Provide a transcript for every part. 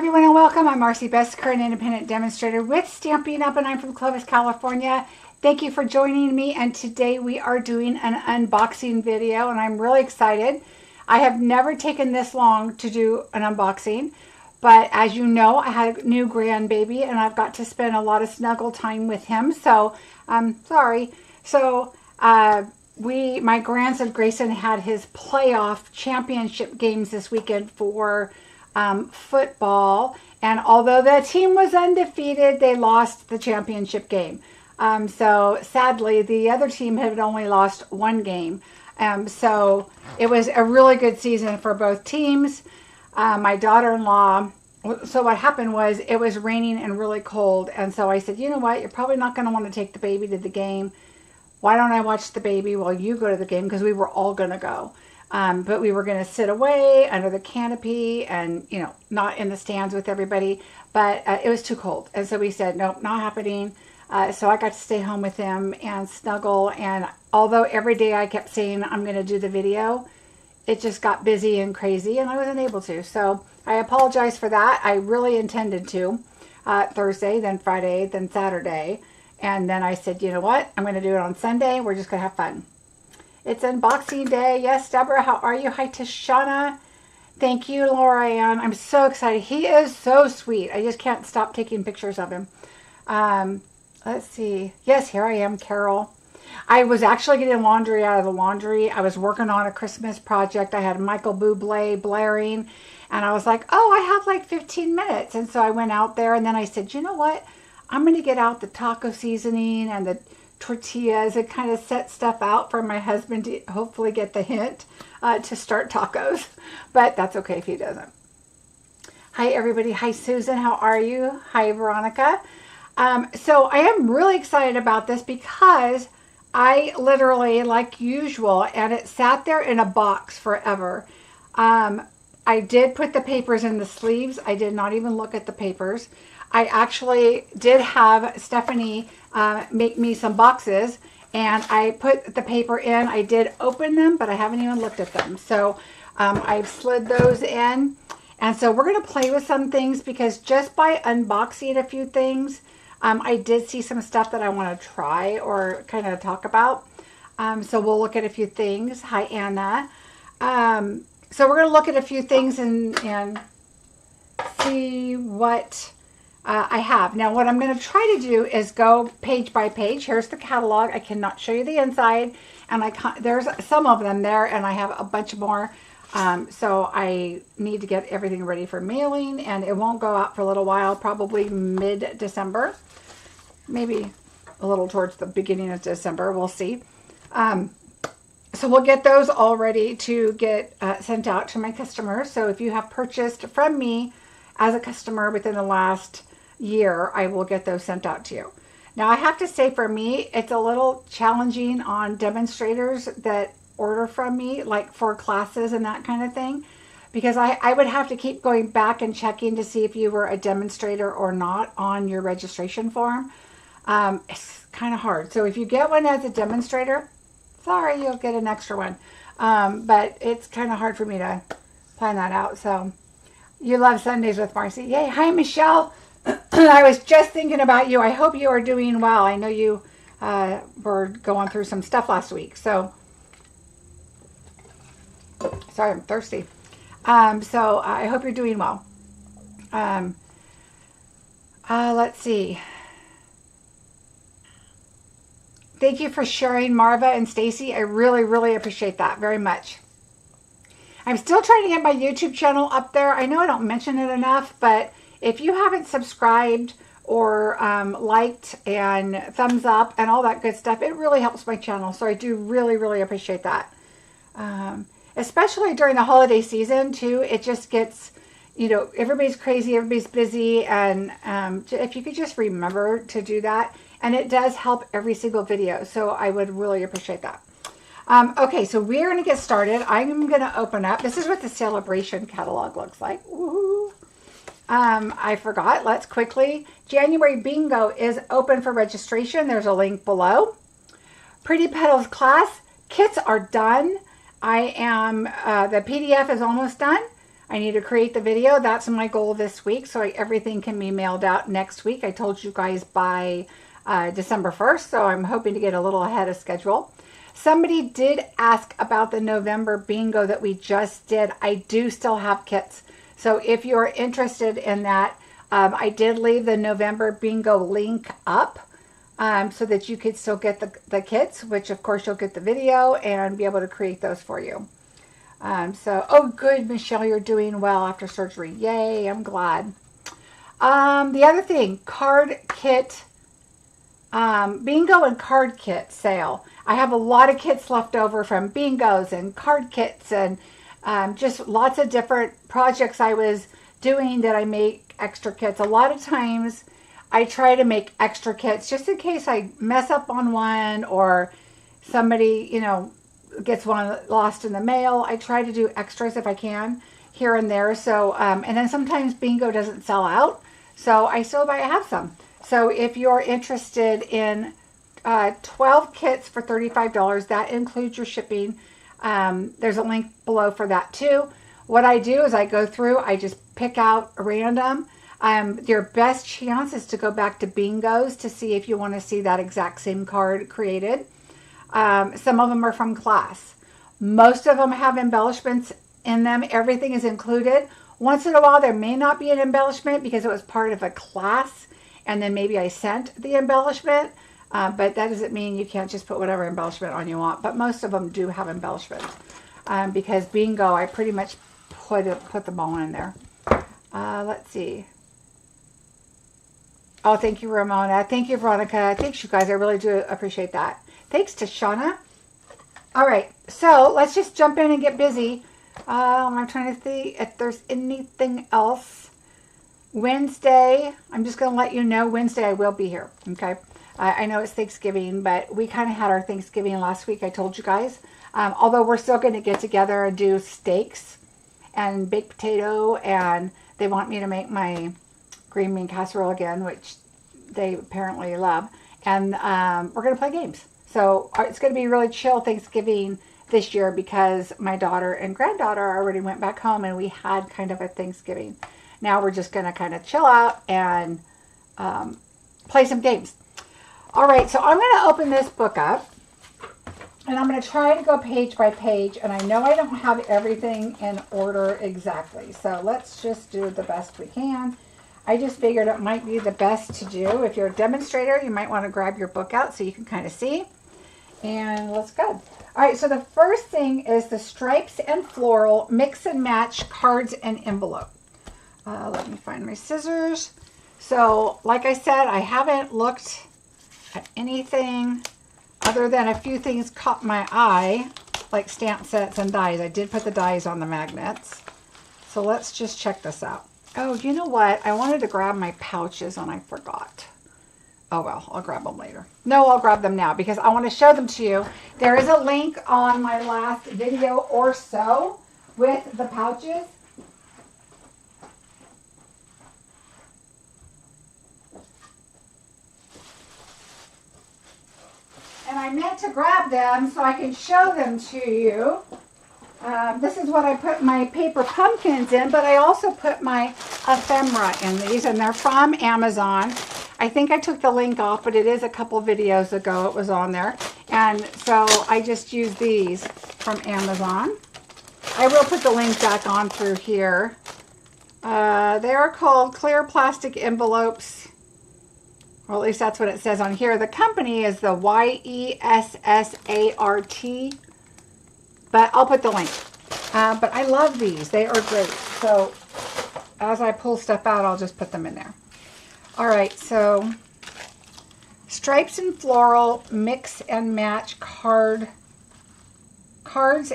everyone and welcome. I'm Marcie Besecker, an independent demonstrator with Stampin' Up, and I'm from Clovis, California. Thank you for joining me, and today we are doing an unboxing video, and I'm really excited. I have never taken this long to do an unboxing, but as you know, I had a new grandbaby, and I've got to spend a lot of snuggle time with him, so I'm sorry. So, my grandson Grayson had his playoff championship games this weekend for football, and although the team was undefeated, they lost the championship game. So sadly, the other team had only lost one game. So it was a really good season for both teams. My daughter-in-law, so what happened was it was raining and really cold, and so I said, you know what, you're probably not going to want to take the baby to the game. Why don't I watch the baby while you go to the game? Because we were all going to go. But we were going to sit away under the canopy and, you know, not in the stands with everybody. But it was too cold. And so we said, nope, not happening. So I got to stay home with him and snuggle. And although every day I kept saying I'm going to do the video, it just got busy and crazy and I wasn't able to. So I apologize for that. I really intended to. Thursday, then Friday, then Saturday. And then I said, you know what? I'm going to do it on Sunday. We're just going to have fun. It's unboxing day. Yes, Deborah, how are you? Hi, Tashana. Thank you, Laura Ann. I'm so excited. He is so sweet. I just can't stop taking pictures of him. Let's see. Yes, here I am, Carol. I was actually getting laundry out of the laundry. I was working on a Christmas project. I had Michael Bublé blaring, and I was like, oh, I have like 15 minutes. And so I went out there, and then I said, you know what? I'm going to get out the taco seasoning and the tortillas and kind of set stuff out for my husband to hopefully get the hint to start tacos, but that's okay if he doesn't. Hi everybody. Hi Susan, how are you? Hi Veronica. So I am really excited about this because I literally, like usual, and it sat there in a box forever. I did put the papers in the sleeves. I did not even look at the papers. I actually did have Stephanie make me some boxes, and I put the paper in. I did open them, but I haven't even looked at them. So I've slid those in, and so we're going to play with some things because just by unboxing a few things, I did see some stuff that I want to try or kind of talk about. So we'll look at a few things. Hi, Anna. So we're going to look at a few things and see what I have. Now what I'm going to try to do is go page by page. Here's the catalog. I cannot show you the inside, and there's some of them there, and I have a bunch more. So I need to get everything ready for mailing, and it won't go out for a little while, probably mid-December, maybe a little towards the beginning of December. We'll see. So we'll get those all ready to get sent out to my customers. So if you have purchased from me as a customer within the last year, I will get those sent out to you. Now I have to say, for me, it's a little challenging on demonstrators that order from me, like for classes and that kind of thing, because I would have to keep going back and checking to see if you were a demonstrator or not on your registration form. It's kind of hard. So if you get one as a demonstrator, sorry, you'll get an extra one. But it's kind of hard for me to plan that out. So you love Sundays with Marcie. Yay. Hi, Michelle. I was just thinking about you. I hope you are doing well. I know you were going through some stuff last week. So, sorry, I'm thirsty. So I hope you're doing well. Let's see. Thank you for sharing, Marva and Stacy. I really, really appreciate that very much. I'm still trying to get my YouTube channel up there. I know I don't mention it enough, but if you haven't subscribed or liked and thumbs up and all that good stuff, it really helps my channel. So I do really, really appreciate that. Especially during the holiday season too. It just gets, you know, everybody's crazy, everybody's busy. And if you could just remember to do that. And it does help every single video. So I would really appreciate that. Okay, so we're going to get started. I'm going to open up. This is what the Sale-a-bration catalog looks like. Woohoo! I forgot. Let's quickly. January Bingo is open for registration. There's a link below. Pretty Petals class. Kits are done. I am, the PDF is almost done. I need to create the video. That's my goal this week, so everything can be mailed out next week. I told you guys by December 1st, so I'm hoping to get a little ahead of schedule. Somebody did ask about the November bingo that we just did. I do still have kits, so if you're interested in that, I did leave the November bingo link up so that you could still get the kits, which of course you'll get the video and be able to create those for you. Oh good, Michelle, you're doing well after surgery. Yay, I'm glad. The other thing, card kit, bingo and card kit sale. I have a lot of kits left over from bingos and card kits and just lots of different projects I was doing that I make extra kits. A lot of times I try to make extra kits just in case I mess up on one or somebody, you know, gets one lost in the mail. I try to do extras if I can here and there. So, and then sometimes bingo doesn't sell out, so I still might have some. So if you're interested in 12 kits for $35, that includes your shipping. There's a link below for that too. What I do is I go through, I just pick out a random. Your best chance is to go back to bingos to see if you want to see that exact same card created. Some of them are from class. Most of them have embellishments in them. Everything is included. Once in a while, there may not be an embellishment because it was part of a class, and then maybe I sent the embellishment, but that doesn't mean you can't just put whatever embellishment on you want. But most of them do have embellishments because bingo, I pretty much put them all in there. Let's see. Oh, thank you, Ramona. Thank you, Veronica. Thanks, you guys. I really do appreciate that. Thanks to Shauna. All right, so let's just jump in and get busy. I'm trying to see if there's anything else. Wednesday, I'm just going to let you know, Wednesday I will be here, okay? I know it's Thanksgiving, but we kind of had our Thanksgiving last week, I told you guys. Although we're still going to get together and do steaks and baked potato, and they want me to make my green bean casserole again, which they apparently love. And we're going to play games. So it's going to be really chill Thanksgiving this year because my daughter and granddaughter already went back home and we had kind of a Thanksgiving. Now we're just going to kind of chill out and play some games. All right, so I'm going to open this book up and I'm going to try to go page by page. And I know I don't have everything in order exactly. So let's just do the best we can. I just figured it might be the best to do. If you're a demonstrator, you might want to grab your book out so you can kind of see. And let's go. All right, so the first thing is the Stripes and Floral Mix and Match Cards and Envelope. Let me find my scissors. So, like I said, I haven't looked at anything other than a few things caught my eye, like stamp sets and dies. I did put the dies on the magnets. So let's just check this out. Oh, you know what? I wanted to grab my pouches and I forgot. Oh, well, I'll grab them later. No, I'll grab them now because I want to show them to you. There is a link on my last video or so with the pouches. And I meant to grab them so I can show them to you. This is what I put my paper pumpkins in, but I also put my ephemera in these, and they're from Amazon. I think I took the link off, but it is a couple videos ago it was on there. And so I just used these from Amazon. I will put the link back on through here. They are called clear plastic envelopes. Or at least that's what it says on here. The company is the YESSART. But I'll put the link. But I love these. They are great. So as I pull stuff out, I'll just put them in there. All right, so Stripes and Floral Mix and Match cards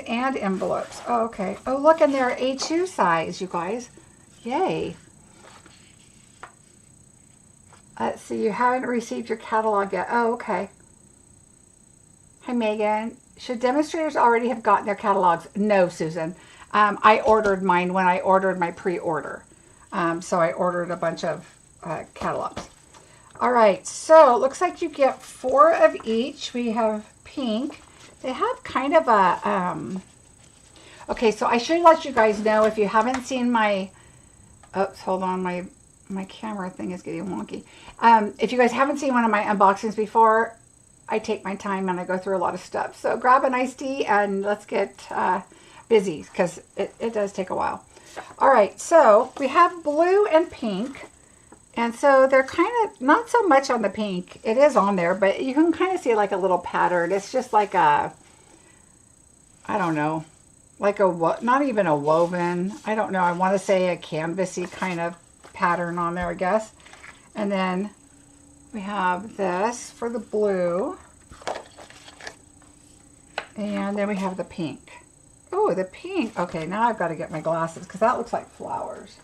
and envelopes. Oh, okay. Oh, look, and they're A2 size, you guys. Yay. Let's see, you haven't received your catalog yet. Oh, okay. Hi, Megan. Should demonstrators already have gotten their catalogs? No, Susan. I ordered mine when I ordered my pre-order. So I ordered a bunch of catalogs. All right, so it looks like you get 4 of each. We have pink. They have kind of a, Okay, so I should let you guys know if you haven't seen my, oops, hold on, my camera thing is getting wonky. If you guys haven't seen one of my unboxings before, I take my time and I go through a lot of stuff. So grab an iced tea and let's get busy, because it does take a while. All right, so we have blue and pink. And so they're kind of, not so much on the pink. It is on there, but you can kind of see like a little pattern. It's just like a, I don't know, like a, not even a woven. I don't know. I want to say a canvasy kind of pattern on there, I guess. And then we have this for the blue. And then we have the pink. Oh, the pink. Okay, now I've got to get my glasses because that looks like flowers.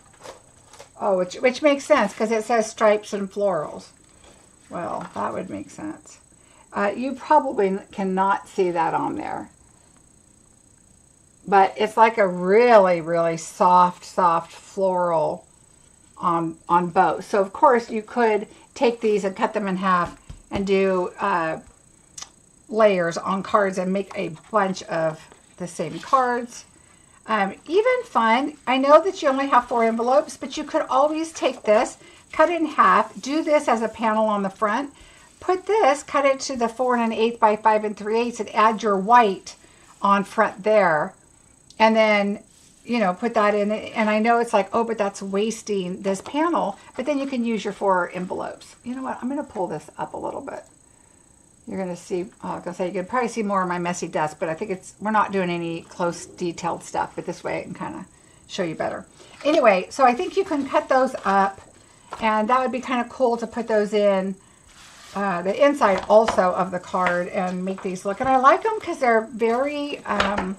Oh, which makes sense because it says stripes and florals. Well, that would make sense. You probably cannot see that on there. But it's like a really, really soft floral on both. So, of course, you could take these and cut them in half and do layers on cards and make a bunch of the same cards. Even fun, I know that you only have 4 envelopes, but you could always take this, cut it in half, do this as a panel on the front, put this, cut it to the 4 1/8 by 5 3/8 and add your white on front there. And then, you know, put that in it. And I know it's like, oh, but that's wasting this panel, but then you can use your 4 envelopes. You know what, I'm going to pull this up a little bit. You're going to see, I was going to say, you can probably see more of my messy desk, but I think we're not doing any close detailed stuff, but this way I can kind of show you better. Anyway, so I think you can cut those up, and that would be kind of cool to put those in the inside also of the card and make these look. And I like them because they're very, I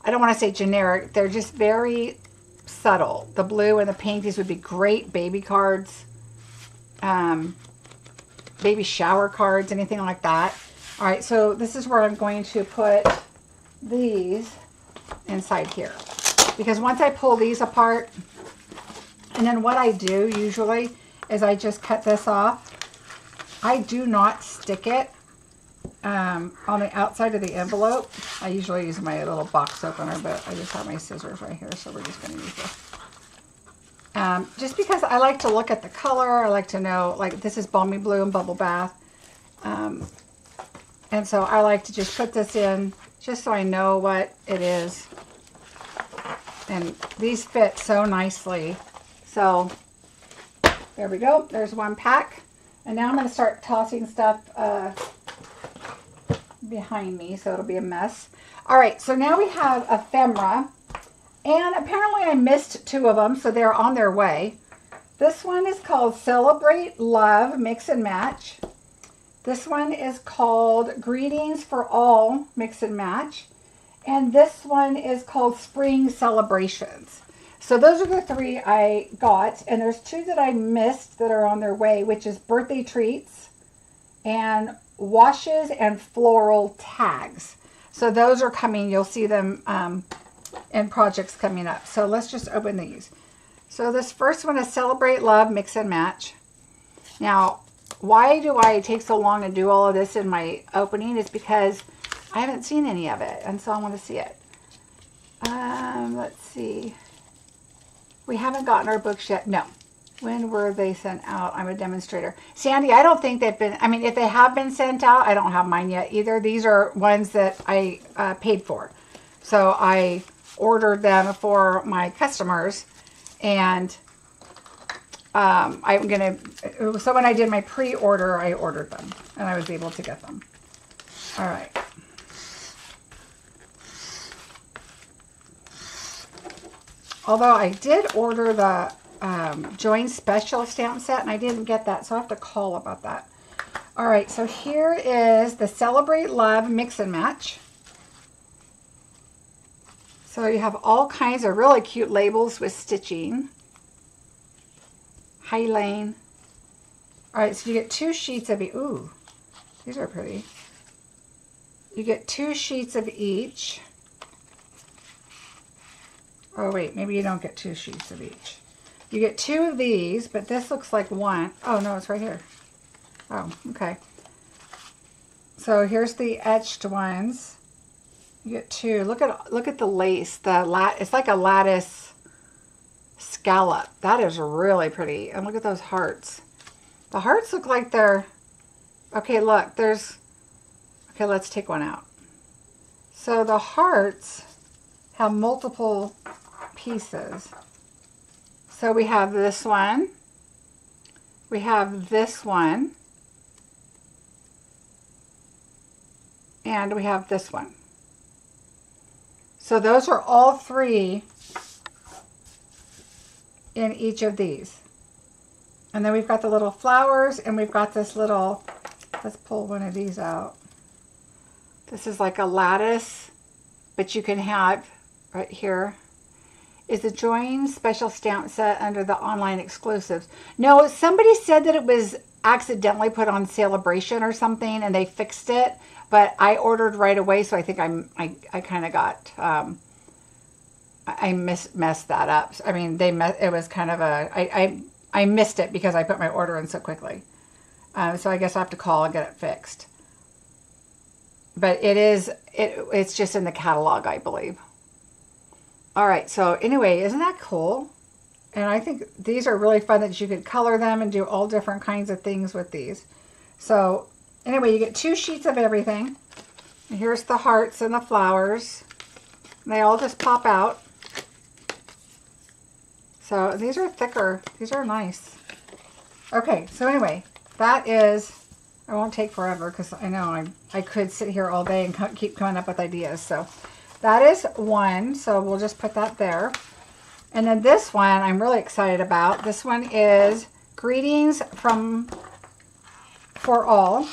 don't want to say generic, they're just very subtle. The blue and the pink, these would be great baby cards. Baby shower cards, anything like that. All right, so this is where I'm going to put these inside here. Because once I pull these apart, and then what I do usually is I just cut this off. I do not stick it on the outside of the envelope. I usually use my little box opener, but I just have my scissors right here, so we're just going to use this. Just because I like to look at the color, I like to know, like this is Balmy Blue and Bubble Bath. And so I like to just put this in just so I know what it is. And these fit so nicely. So there we go. There's one pack. And now I'm going to start tossing stuff behind me, so it'll be a mess. All right, so now we have ephemera. And apparently I missed 2 of them, so they're on their way. This one is called Celebrate Love, Mix and Match. This one is called Greetings for All, Mix and Match. And this one is called Spring Celebrations. So those are the 3 I got. And there's 2 that I missed that are on their way, which is Birthday Treats and Washes and Floral Tags. So those are coming. You'll see them and projects coming up. So let's just open these. So this first one is Celebrate Love, Mix and Match. Now, why do I take so long to do all of this in my opening? It's because I haven't seen any of it, and so I want to see it. Let's see. We haven't gotten our books yet. No. When were they sent out? I'm a demonstrator. Sandy, I don't think they've been, I mean, if they have been sent out, I don't have mine yet either. These are ones that I paid for. So I ordered them for my customers, and I'm gonna, so when I did my pre-order, I ordered them and I was able to get them. All right. Although I did order the Join Special stamp set and I didn't get that, so I have to call about that. All right, so here is the Celebrate Love Mix and Match. So you have all kinds of really cute labels with stitching. Hi, Lane. All right, so you get 2 sheets of each. Ooh, these are pretty. You get 2 sheets of each. Oh, wait, maybe you don't get 2 sheets of each. You get 2 of these, but this looks like 1. Oh, no, it's right here. Oh, okay. So here's the etched ones. You get two. Look at the lace. It's like a lattice scallop. That is really pretty. And look at those hearts. The hearts look like they're, okay, look, okay, let's take one out. So the hearts have multiple pieces. So we have this one. We have this one. And we have this one. So those are all three in each of these. And then we've got the little flowers, and we've got this little, let's pull one of these out. This is like a lattice, but you can have, right here, is the Join Special Stamp Set under the online exclusives. No, somebody said that it was accidentally put on Sale-a-bration or something, and they fixed it, but I ordered right away, so I think I kind of got, I messed that up. I mean, it was kind of I missed it because I put my order in so quickly. So I guess I have to call and get it fixed. But it's just in the catalog, I believe. All right, so anyway, isn't that cool? And I think these are really fun that you could color them and do all different kinds of things with these. So anyway, you get 2 sheets of everything. And here's the hearts and the flowers. And they all just pop out. So these are thicker. These are nice. Okay, so anyway, that is, I won't take forever because I know I could sit here all day and keep coming up with ideas. So that is one. So we'll just put that there. And then this one I'm really excited about. This one is Greetings for All.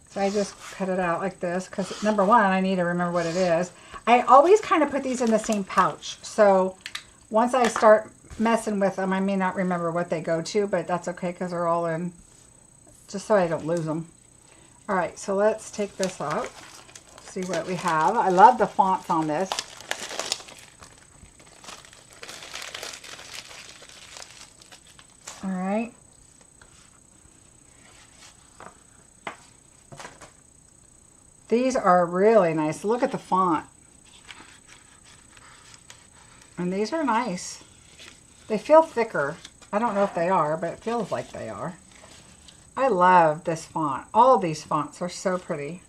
So I just cut it out like this because number one, I need to remember what it is. I always kind of put these in the same pouch. So once I start messing with them, I may not remember what they go to, but that's okay because they're all in, just so I don't lose them. All right, so let's take this out, see what we have. I love the fonts on this. All right. These are really nice. Look at the font. And these are nice. They feel thicker. I don't know if they are, but it feels like they are. I love this font. All of these fonts are so pretty.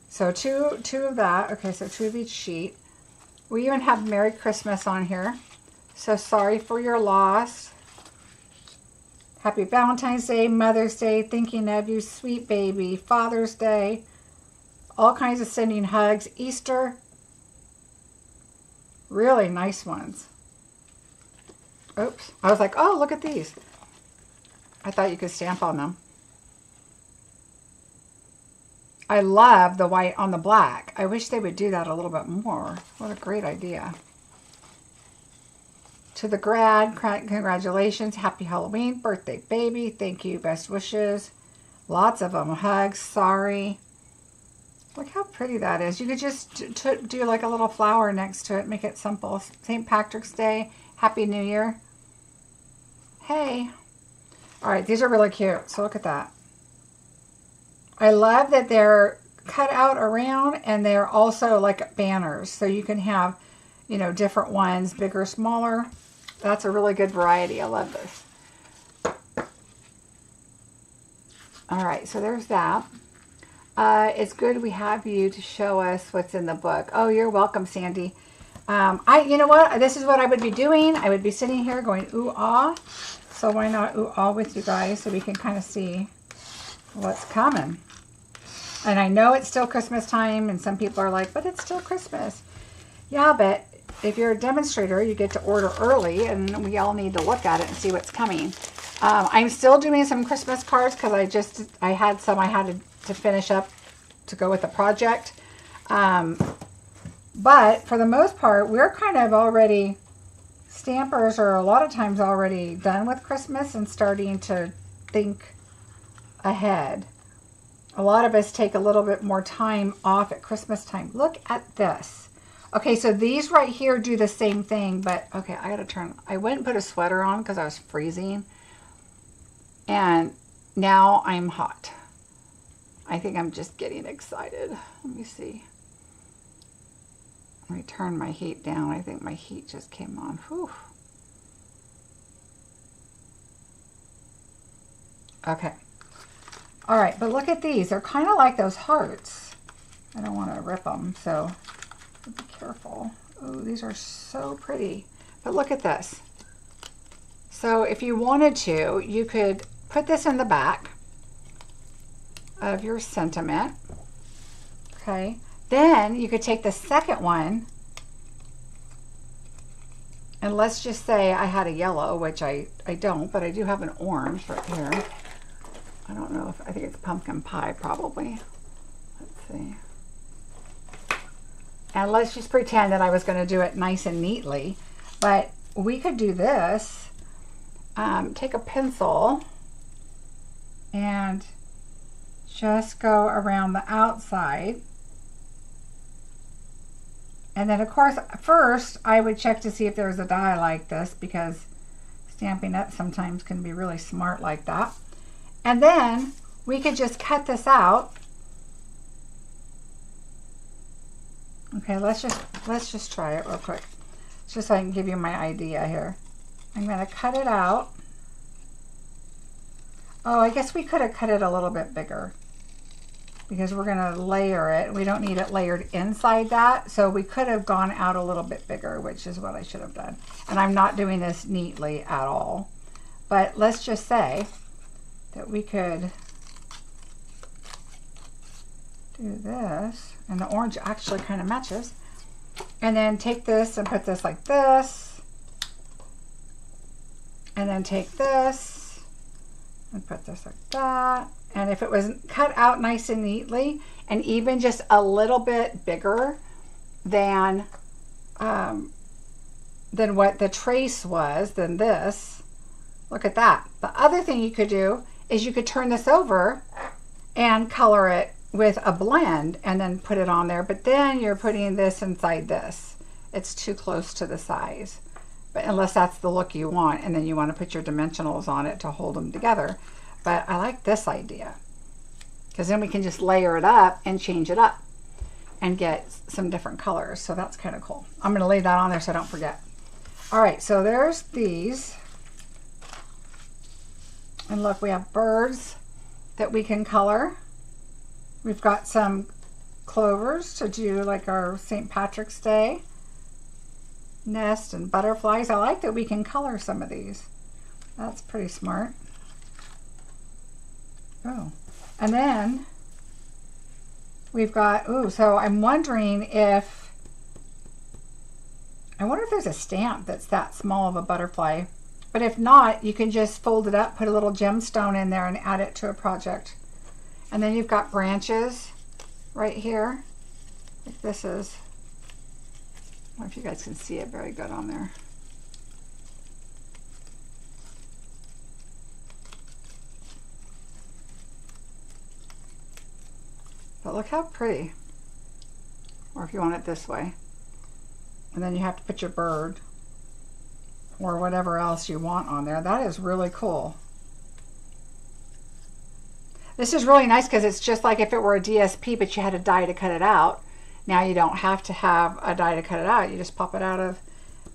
So two of that. Okay, so 2 of each sheet. We even have Merry Christmas on here. So sorry for your loss. Happy Valentine's Day, Mother's Day, thinking of you, sweet baby, Father's Day. All kinds of sending hugs. Easter. Really nice ones. Oops. I was like, oh, look at these. I thought you could stamp on them. I love the white on the black. I wish they would do that a little bit more. What a great idea. To the grad, congratulations. Happy Halloween. Birthday baby. Thank you. Best wishes. Lots of them. Hugs. Sorry. Look how pretty that is. You could just do like a little flower next to it. Make it simple. St. Patrick's Day. Happy New Year. Hey. All right, these are really cute. So look at that. I love that they're cut out around and they're also like banners. So you can have, you know, different ones, bigger, smaller. That's a really good variety. I love this. All right, so there's that. It's good we have you to show us what's in the book. Oh, you're welcome, Sandy. You know what? This is what I would be doing. I would be sitting here going, ooh, ah. So why not ooh, ah with you guys so we can kind of see what's coming. And I know it's still Christmas time, and some people are like, but it's still Christmas. Yeah, but if you're a demonstrator, you get to order early, and we all need to look at it and see what's coming. I'm still doing some Christmas cards because I had some I had to finish up to go with the project. But for the most part, we're kind of already, stampers are a lot of times already done with Christmas and starting to think ahead. A lot of us take a little bit more time off at Christmas time. Look at this. Okay, so these right here do the same thing, but okay, I gotta turn, I went and put a sweater on because I was freezing. And now I'm hot. I think I'm just getting excited. Let me see. Let me turn my heat down. I think my heat just came on. Whew. Okay. All right, but look at these. They're kind of like those hearts. I don't want to rip them, so be careful. Oh, these are so pretty. But look at this. So if you wanted to, you could put this in the back of your sentiment. Okay. Then you could take the second one, and let's just say I had a yellow, which I don't, but I do have an orange right here. I don't know if, I think it's pumpkin pie probably. Let's see. And let's just pretend that I was going to do it nice and neatly, but we could do this. Take a pencil and just go around the outside. And then, of course, first I would check to see if there's a die like this, because Stampin' Up! Sometimes can be really smart like that. And then we could just cut this out. Okay, let's just try it real quick, just so I can give you my idea here. I'm going to cut it out. Oh, I guess we could have cut it a little bit bigger, because we're going to layer it. We don't need it layered inside that, so we could have gone out a little bit bigger, which is what I should have done. And I'm not doing this neatly at all. But let's just say that we could do this, and the orange actually kind of matches. And then take this and put this like this, and then take this and put this like that. And if it was cut out nice and neatly, and even just a little bit bigger than what the trace was, than this, look at that. The other thing you could do is you could turn this over and color it with a blend and then put it on there, but then you're putting this inside this. It's too close to the size, but unless that's the look you want, and then you want to put your dimensionals on it to hold them together. But I like this idea, because then we can just layer it up and change it up and get some different colors. So that's kind of cool. I'm going to lay that on there so I don't forget. All right, so there's these. And look, we have birds that we can color. We've got some clovers to do like our St. Patrick's Day nest, and butterflies. I like that we can color some of these. That's pretty smart. Oh, and then we've got, ooh, so I'm wondering if, I wonder if there's a stamp that's that small of a butterfly. But if not, you can just fold it up, put a little gemstone in there, and add it to a project. And then you've got branches right here. Like this is, I don't know if you guys can see it very good on there. But look how pretty. Or if you want it this way. And then you have to put your bird or whatever else you want on there. That is really cool. This is really nice because it's just like if it were a DSP, but you had a die to cut it out. Now you don't have to have a die to cut it out. You just pop it out of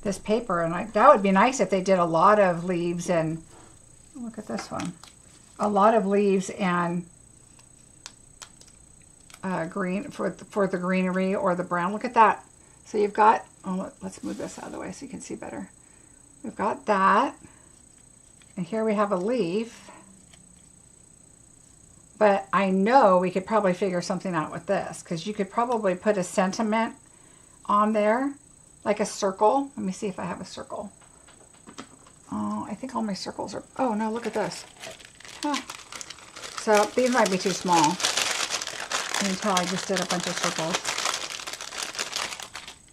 this paper. And that would be nice if they did a lot of leaves, and look at this one. A lot of leaves and green for the greenery or the brown. Look at that. So you've got, oh, let's move this out of the way so you can see better. We've got that, and here we have a leaf, but I know we could probably figure something out with this, because you could probably put a sentiment on there, like a circle. Let me see if I have a circle. Oh, I think all my circles are, oh no, look at this. Huh. So these might be too small. You can tell I just did a bunch of circles.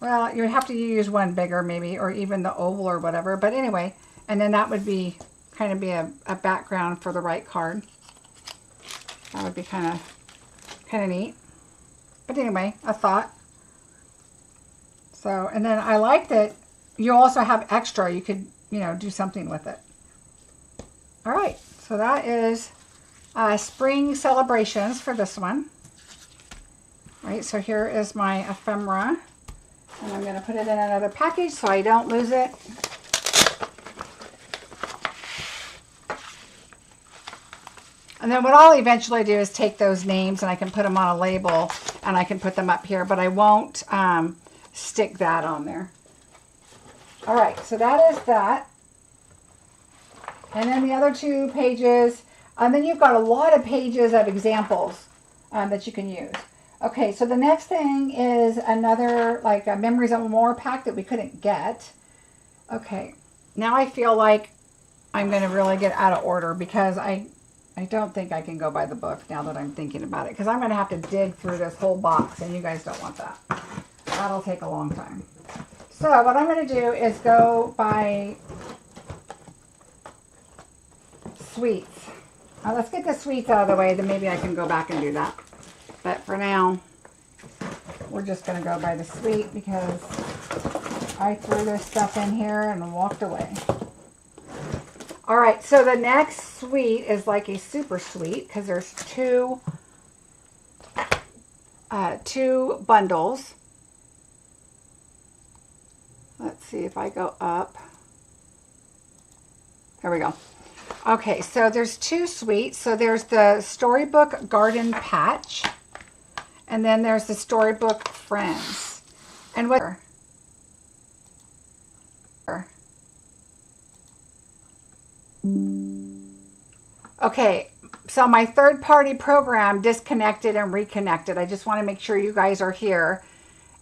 Well, you would have to use one bigger maybe, or even the oval or whatever. But anyway, and then that would be kind of be a background for the right card. That would be kind of neat. But anyway, a thought. So, and then I like that you also have extra. You could, you know, do something with it. All right, so that is spring celebrations for this one. All right, so here is my ephemera. And I'm going to put it in another package so I don't lose it. And then what I'll eventually do is take those names and I can put them on a label and I can put them up here, but I won't stick that on there. All right, so that is that. And then the other 2 pages, and then you've got a lot of pages of examples that you can use. Okay, so the next thing is another like a Memories of More pack that we couldn't get. Okay, now I feel like I'm going to really get out of order because I don't think I can go by the book now that I'm thinking about it, because I'm going to have to dig through this whole box and you guys don't want that. That'll take a long time. So what I'm going to do is go by sweets. Now let's get the sweets out of the way, then maybe I can go back and do that. But for now, we're just going to go by the sweet because I threw this stuff in here and walked away. All right, so the next sweet is like a super sweet because there's two bundles. Let's see if I go up. There we go. Okay, so there's 2 sweets. So there's the Storybook Garden patch, and then there's the Storybook Friends. And what? Okay, so my third-party program disconnected and reconnected. I just want to make sure you guys are here.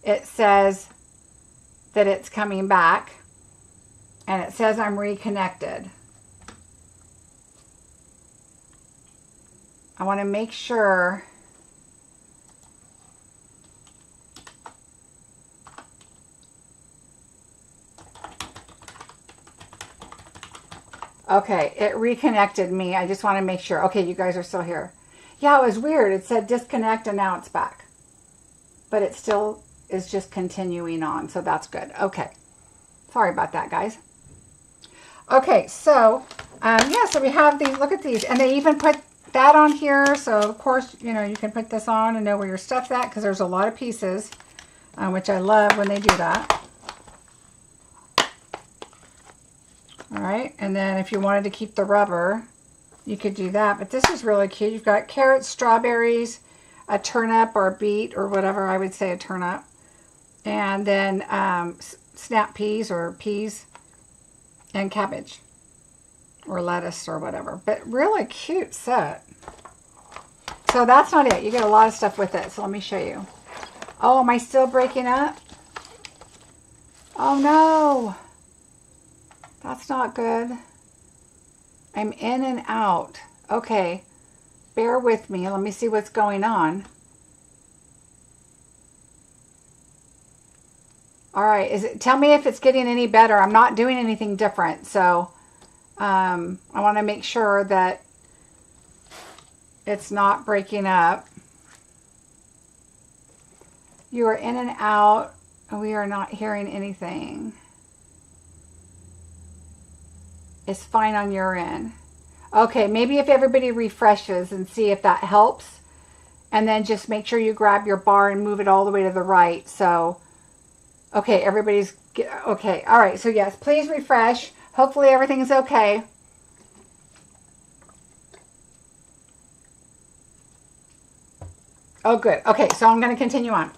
It says that it's coming back, and it says I'm reconnected. I want to make sure okay, it reconnected me. I just want to make sure. Okay, you guys are still here. Yeah, it was weird. It said disconnect and now it's back. But it still is just continuing on, so that's good. Okay. Sorry about that, guys. Okay, so, yeah, so we have these. Look at these. And they even put that on here. So, of course, you know, you can put this on and know where your stuff's at because there's a lot of pieces, which I love when they do that. All right, and then if you wanted to keep the rubber, you could do that. But this is really cute. You've got carrots, strawberries, a turnip or a beet or whatever. I would say a turnip. And then snap peas or peas and cabbage or lettuce or whatever. But really cute set. So that's not it. You get a lot of stuff with it. So let me show you. Oh, am I still breaking up? Oh, no. That's not good. I'm in and out. Okay. Bear with me. Let me see what's going on. All right. Tell me if it's getting any better. I'm not doing anything different. So I want to make sure that it's not breaking up. You are in and out. We are not hearing anything. It's fine on your end. Okay, maybe if everybody refreshes and see if that helps. And then just make sure you grab your bar and move it all the way to the right. So, okay, everybody's, okay. All right, so yes, please refresh. Hopefully everything's okay. Oh, good. Okay, so I'm going to continue on.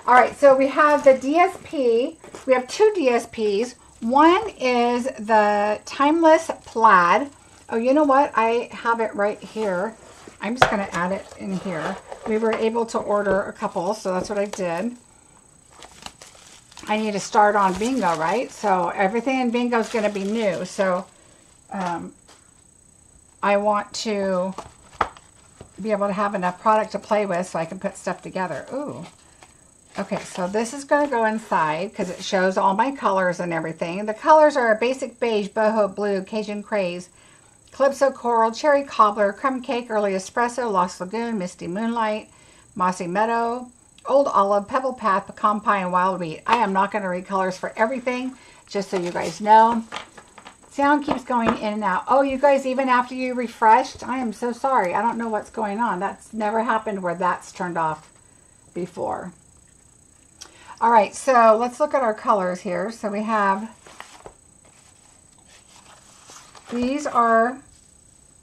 All right, so we have the DSP. We have 2 DSPs. One is the Timeless Plaid. Oh, you know what? I have it right here. I'm just going to add it in here. We were able to order a couple, so that's what I did. I need to start on Bingo, right? So everything in Bingo is going to be new. So I want to be able to have enough product to play with so I can put stuff together. Ooh. Okay, so this is going to go inside because it shows all my colors and everything. The colors are a basic beige, boho blue, Cajun craze, calypso coral, cherry cobbler, crumb cake, early espresso, Lost Lagoon, misty moonlight, mossy meadow, old olive, pebble path, pecan pie, and wild wheat. I am not going to read colors for everything, just so you guys know. Sound keeps going in and out. Oh, you guys, even after you refreshed, I am so sorry. I don't know what's going on. That's never happened where that's turned off before. All right, so let's look at our colors here. So we have, these are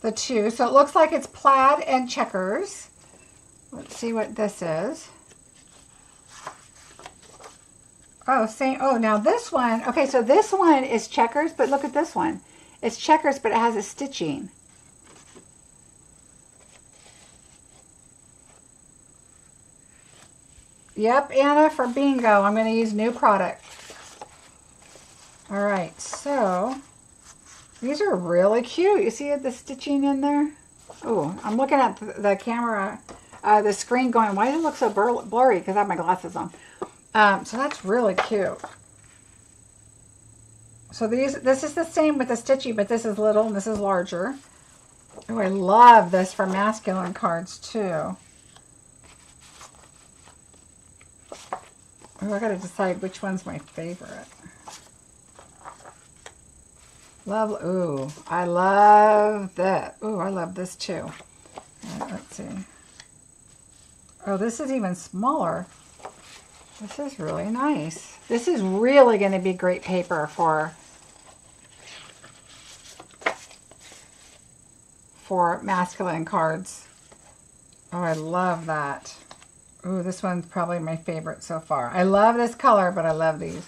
the two. So it looks like it's plaid and checkers. Let's see what this is. Oh, same. Oh, now this one. Okay, so this one is checkers, but look at this one. It's checkers, but it has a stitching. Yep, Anna, for bingo. I'm going to use new product. All right, so these are really cute. You see the stitching in there? Oh, I'm looking at the camera, the screen going, why does it look so blurry? Because I have my glasses on. So that's really cute. So this is the same with the stitching, but this is little and this is larger. Oh, I love this for masculine cards too. Oh, I gotta decide which one's my favorite. Love, ooh, I love that. Ooh, I love this too. All right, let's see. Oh, this is even smaller. This is really nice. This is really going to be great paper for masculine cards. Oh, I love that. Ooh, this one's probably my favorite so far. I love this color, but I love these.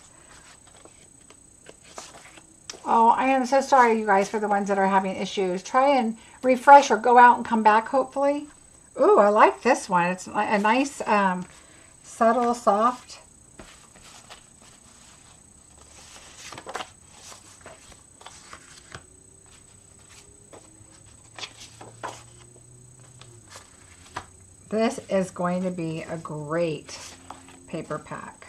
Oh, I am so sorry, you guys, for the ones that are having issues. Try and refresh or go out and come back, hopefully. Ooh, I like this one. It's a nice, subtle, soft. This is going to be a great paper pack.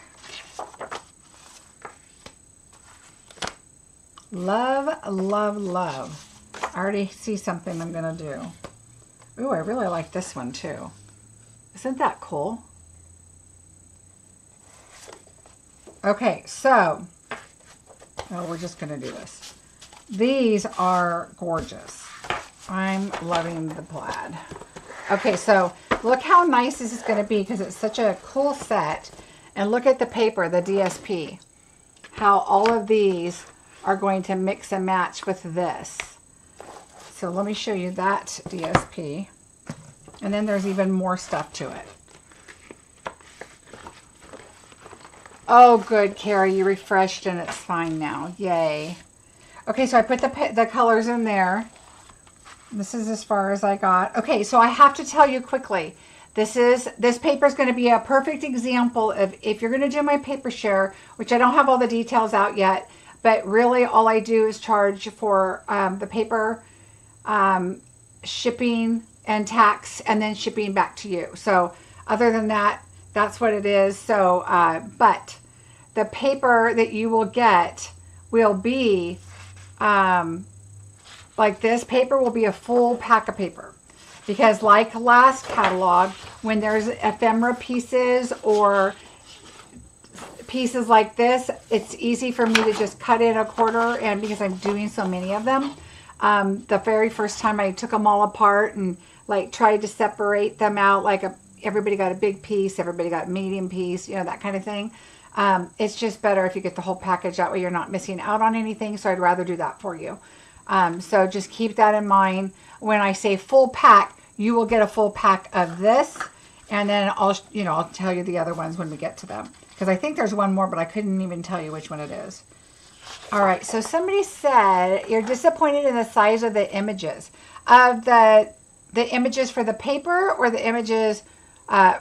Love, love, love. I already see something I'm going to do. Ooh, I really like this one too. Isn't that cool? Okay, so, oh, we're just going to do this. These are gorgeous. I'm loving the plaid. Okay, so look how nice this is going to be because it's such a cool set. And look at the paper, the DSP. How all of these are going to mix and match with this. So let me show you that DSP. And then there's even more stuff to it. Oh, good, Carrie. You refreshed and it's fine now. Yay. Okay, so I put the colors in there. This is as far as I got. Okay, so I have to tell you quickly. This paper is going to be a perfect example of if you're going to do my paper share, which I don't have all the details out yet, but really all I do is charge for the paper, shipping and tax, and then shipping back to you. So other than that, that's what it is. So, but the paper that you will get will be, like this paper will be a full pack of paper. Because like last catalog, when there's ephemera pieces or pieces like this, it's easy for me to just cut in a quarter, and because I'm doing so many of them, the very first time I took them all apart and like tried to separate them out, like everybody got a big piece, everybody got a medium piece, you know, that kind of thing. It's just better if you get the whole package, that way you're not missing out on anything, so I'd rather do that for you. So just keep that in mind. When I say full pack, you will get a full pack of this, and then I'll tell you the other ones when we get to them. Because I think there's one more, but I couldn't even tell you which one it is. All right, so somebody said you're disappointed in the size of the images. Of the images for the paper, or the images or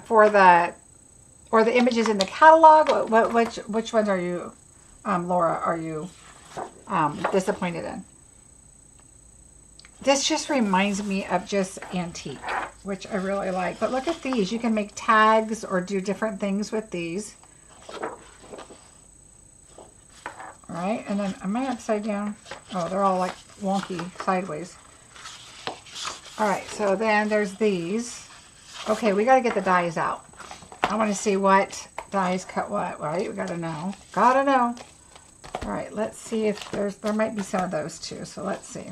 the images in the catalog? Which ones are you, Laura, are you disappointed in? This just reminds me of just antique, which I really like. But look at these. You can make tags or do different things with these. All right, and then, am I upside down? Oh, they're all like wonky sideways. All right, so then there's these. Okay, we got to get the dies out. I want to see what dies cut what, right? We got to know. Got to know. All right, let's see if there might be some of those too. So let's see.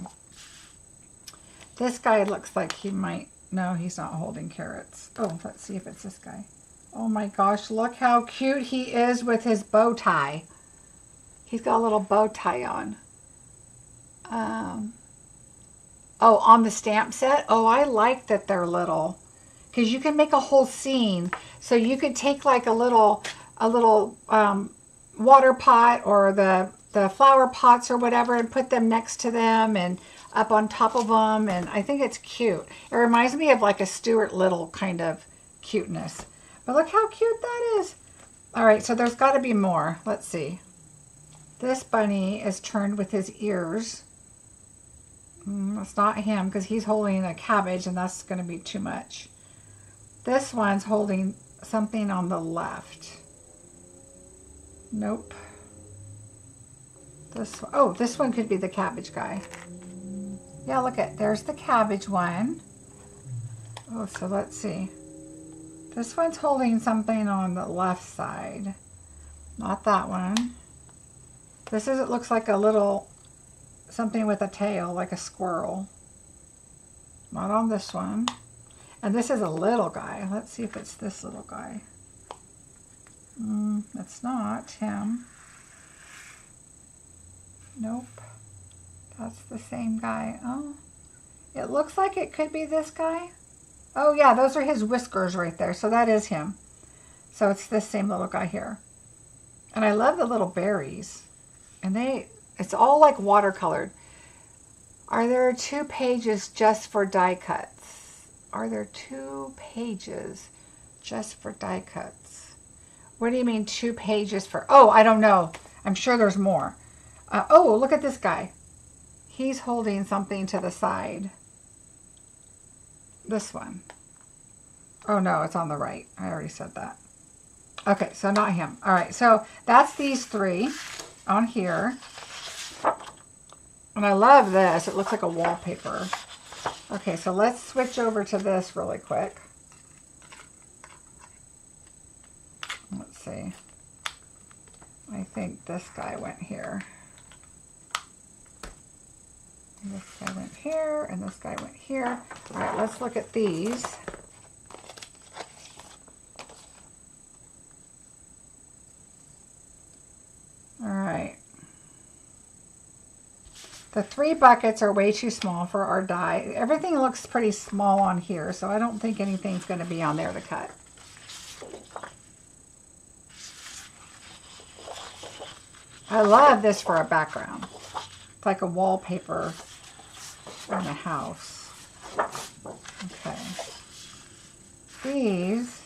This guy looks like he might, no, he's not holding carrots. Oh, let's see if it's this guy. Oh my gosh, look how cute he is with his bow tie. He's got a little bow tie on. Oh, on the stamp set? Oh, I like that they're little. Because you can make a whole scene. So you could take like a little water pot or the flower pots or whatever and put them next to them and up on top of them. And I think it's cute. It reminds me of like a Stuart Little kind of cuteness. But look how cute that is. All right, so there's got to be more. Let's see. This bunny is turned with his ears. That's not him because he's holding a cabbage and that's going to be too much. This one's holding something on the left. Nope. This one could be the cabbage guy. Yeah, look at, there's the cabbage one. Oh, so let's see. This one's holding something on the left side. Not that one. This is, it looks like a little something with a tail, like a squirrel. Not on this one. And this is a little guy. Let's see if it's this little guy. It's not him. Nope. That's the same guy. Oh, it looks like it could be this guy. Oh yeah, those are his whiskers right there. So that is him. So it's this same little guy here. And I love the little berries. And it's all like watercolored. Are there 2 pages just for die cuts? Are there 2 pages just for die cuts? What do you mean 2 pages for? Oh, I don't know. I'm sure there's more. Oh, look at this guy. He's holding something to the side. This one. Oh no, it's on the right. I already said that. Okay, so not him. All right, so that's these 3 on here. And I love this. It looks like a wallpaper. Okay, so let's switch over to this really quick. Let's see. I think this guy went here. And this guy went here, and this guy went here. All right, let's look at these. All right. The 3 buckets are way too small for our die. Everything looks pretty small on here, so I don't think anything's going to be on there to cut. I love this for a background. It's like a wallpaper in a house. Okay. These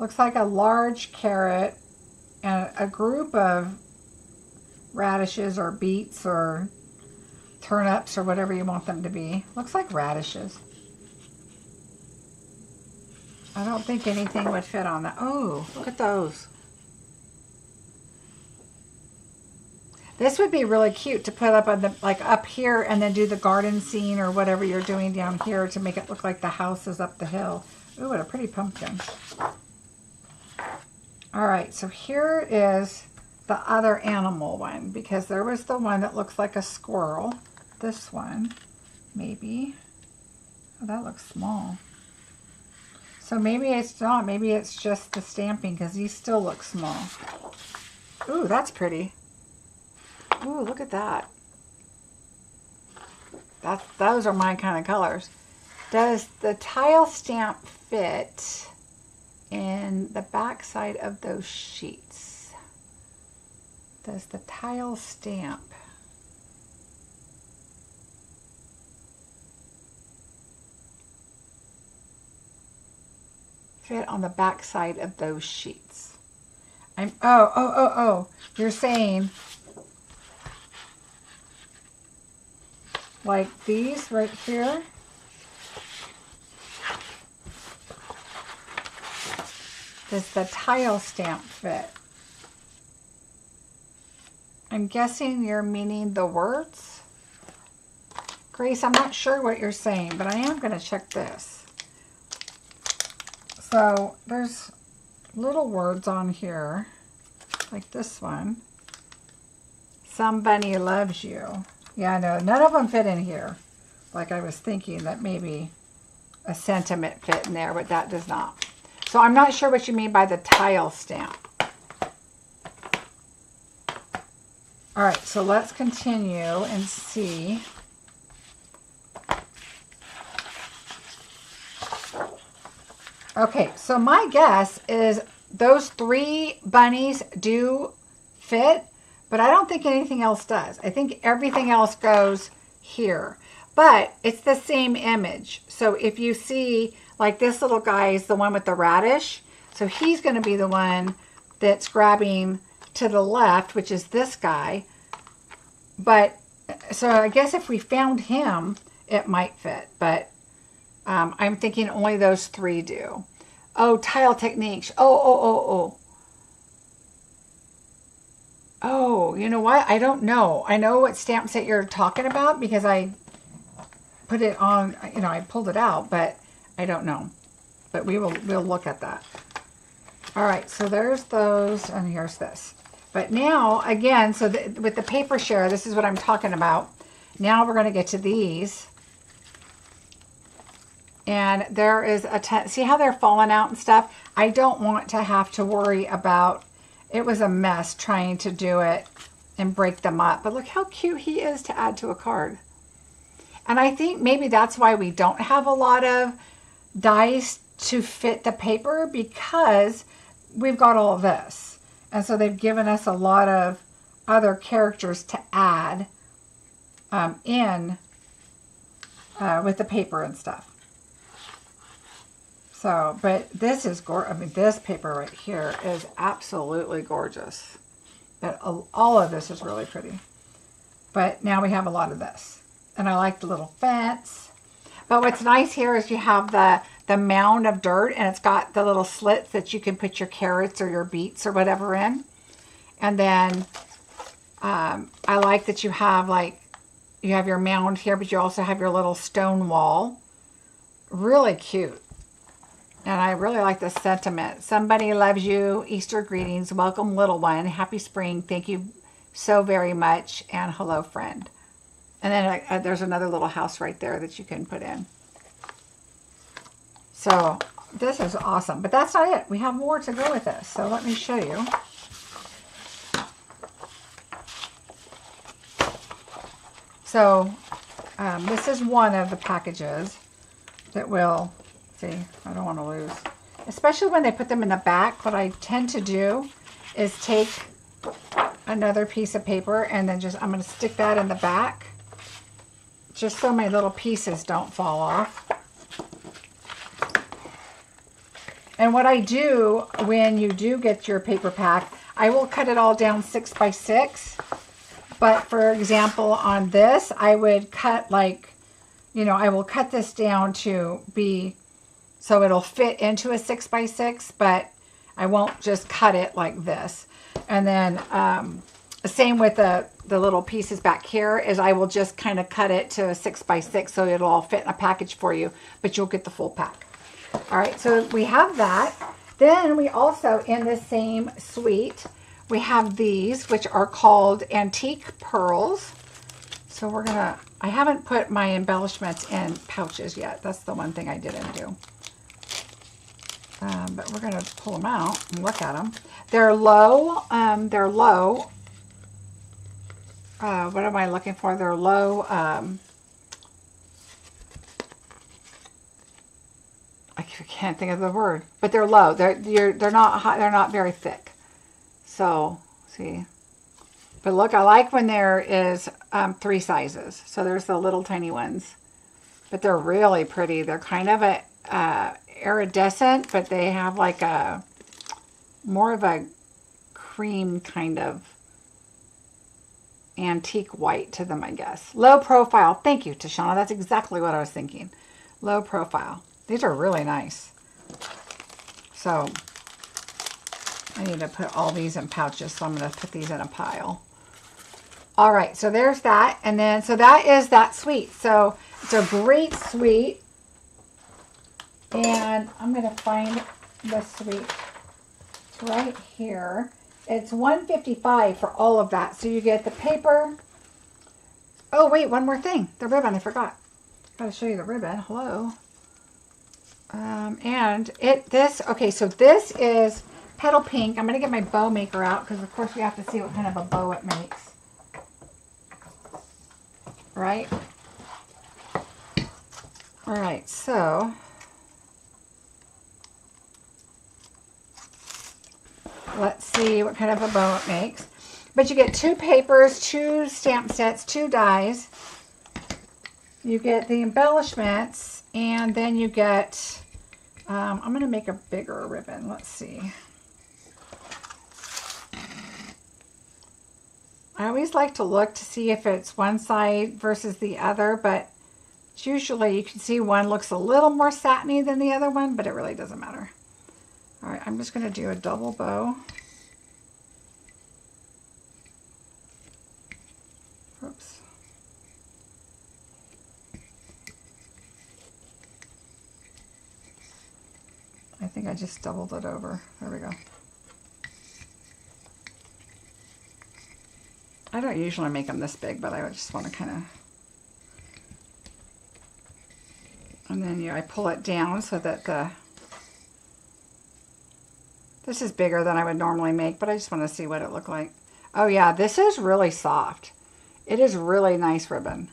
looks like a large carrot and a group of radishes or beets or turnips or whatever you want them to be. Looks like radishes. I don't think anything would fit on that. Oh, look at those. This would be really cute to put up on the, like up here and then do the garden scene or whatever you're doing down here to make it look like the house is up the hill. Ooh, what a pretty pumpkin. All right, so here is the other animal one because there was the one that looks like a squirrel. This one, maybe. Oh, that looks small. So maybe it's not. Maybe it's just the stamping because these still look small. Ooh, that's pretty. Ooh, look at that. Those are my kind of colors. Does the tile stamp fit in the back side of those sheets? Does the tile stamp fit on the back side of those sheets? Oh, you're saying like these right here? Does the tile stamp fit? I'm guessing you're meaning the words. Grace, I'm not sure what you're saying, but I am going to check this. So there's little words on here, like this one. Somebody loves you. Yeah, no, none of them fit in here. Like I was thinking that maybe a sentiment fit in there, but that does not. So I'm not sure what you mean by the tile stamp. All right, so let's continue and see. Okay, so my guess is those 3 bunnies do fit, but I don't think anything else does. I think everything else goes here, but it's the same image. So if you see, like this little guy is the one with the radish, so he's going to be the one that's grabbing to the left, which is this guy. But so I guess if we found him, it might fit, but I'm thinking only those 3 do. Oh, tile techniques. Oh, you know what? I don't know. I know what stamp set you're talking about because I put it on, you know, I pulled it out, but I don't know. But we'll look at that. All right, so there's those, and here's this. But now, again, so with the paper share, this is what I'm talking about. Now we're going to get to these. And there is see how they're falling out and stuff? I don't want to have to worry about, it was a mess trying to do it and break them up. But look how cute he is to add to a card. And I think maybe that's why we don't have a lot of dies to fit the paper, because we've got all of this. And so they've given us a lot of other characters to add in with the paper and stuff. So, but this is gorgeous. I mean, this paper right here is absolutely gorgeous. But all of this is really pretty. But now we have a lot of this. And I like the little fence. But what's nice here is you have the mound of dirt, and it's got the little slits that you can put your carrots or your beets or whatever in. And then I like that you have you have your mound here, but you also have your little stone wall. Really cute. And I really like the sentiment. Somebody loves you. Easter greetings. Welcome, little one. Happy spring. Thank you so very much. And hello, friend. And then there's another little house right there that you can put in. So this is awesome. But that's not it. We have more to go with this. So let me show you. So this is one of the packages that will... See, I don't want to lose. Especially when they put them in the back, what I tend to do is take another piece of paper and then I'm going to stick that in the back. Just so my little pieces don't fall off. And what I do when you do get your paper pack, I will cut it all down 6 by 6. But for example, on this, I would cut I will cut this down to be... so it'll fit into a 6 by 6, but I won't just cut it like this. And then same with the little pieces back here, is I will just kind of cut it to a 6 by 6 so it'll all fit in a package for you, but you'll get the full pack. All right, so we have that. Then we also, in the same suite, we have these, which are called Antique Pearls. So we're gonna, I haven't put my embellishments in pouches yet. That's the one thing I didn't do. But we're going to pull them out and look at them. They're low. What am I looking for? They're low. I can't think of the word, but they're low. They're not high, they're not very thick. So see, but look, I like when there is 3 sizes. So there's the little tiny ones, but they're really pretty. They're kind of a iridescent, but they have like a more of a cream kind of antique white to them, I guess. Low profile. Thank you, Tashana. That's exactly what I was thinking. Low profile. These are really nice. So I need to put all these in pouches, so I'm going to put these in a pile. All right, so there's that. And then, so that is that suite. So it's a great suite. And I'm going to find the suite. It's right here. It's $155 for all of that. So you get the paper. Oh, wait, one more thing. The ribbon, I forgot. Got to show you the ribbon. Hello. Okay, so this is Petal Pink. I'm going to get my bow maker out because, of course, we have to see what kind of a bow it makes. Right? All right, so let's see what kind of a bow it makes. But you get 2 papers, 2 stamp sets, 2 dies. You get the embellishments, and then you get, I'm going to make a bigger ribbon. Let's see. I always like to look to see if it's one side versus the other, but usually you can see one looks a little more satiny than the other one, but it really doesn't matter. All right, I'm just going to do a double bow. Oops. I think I just doubled it over. There we go. I don't usually make them this big, but I just want to kind of... And then I pull it down so that this is bigger than I would normally make, but I just want to see what it looked like. Oh yeah, this is really soft. It is really nice ribbon.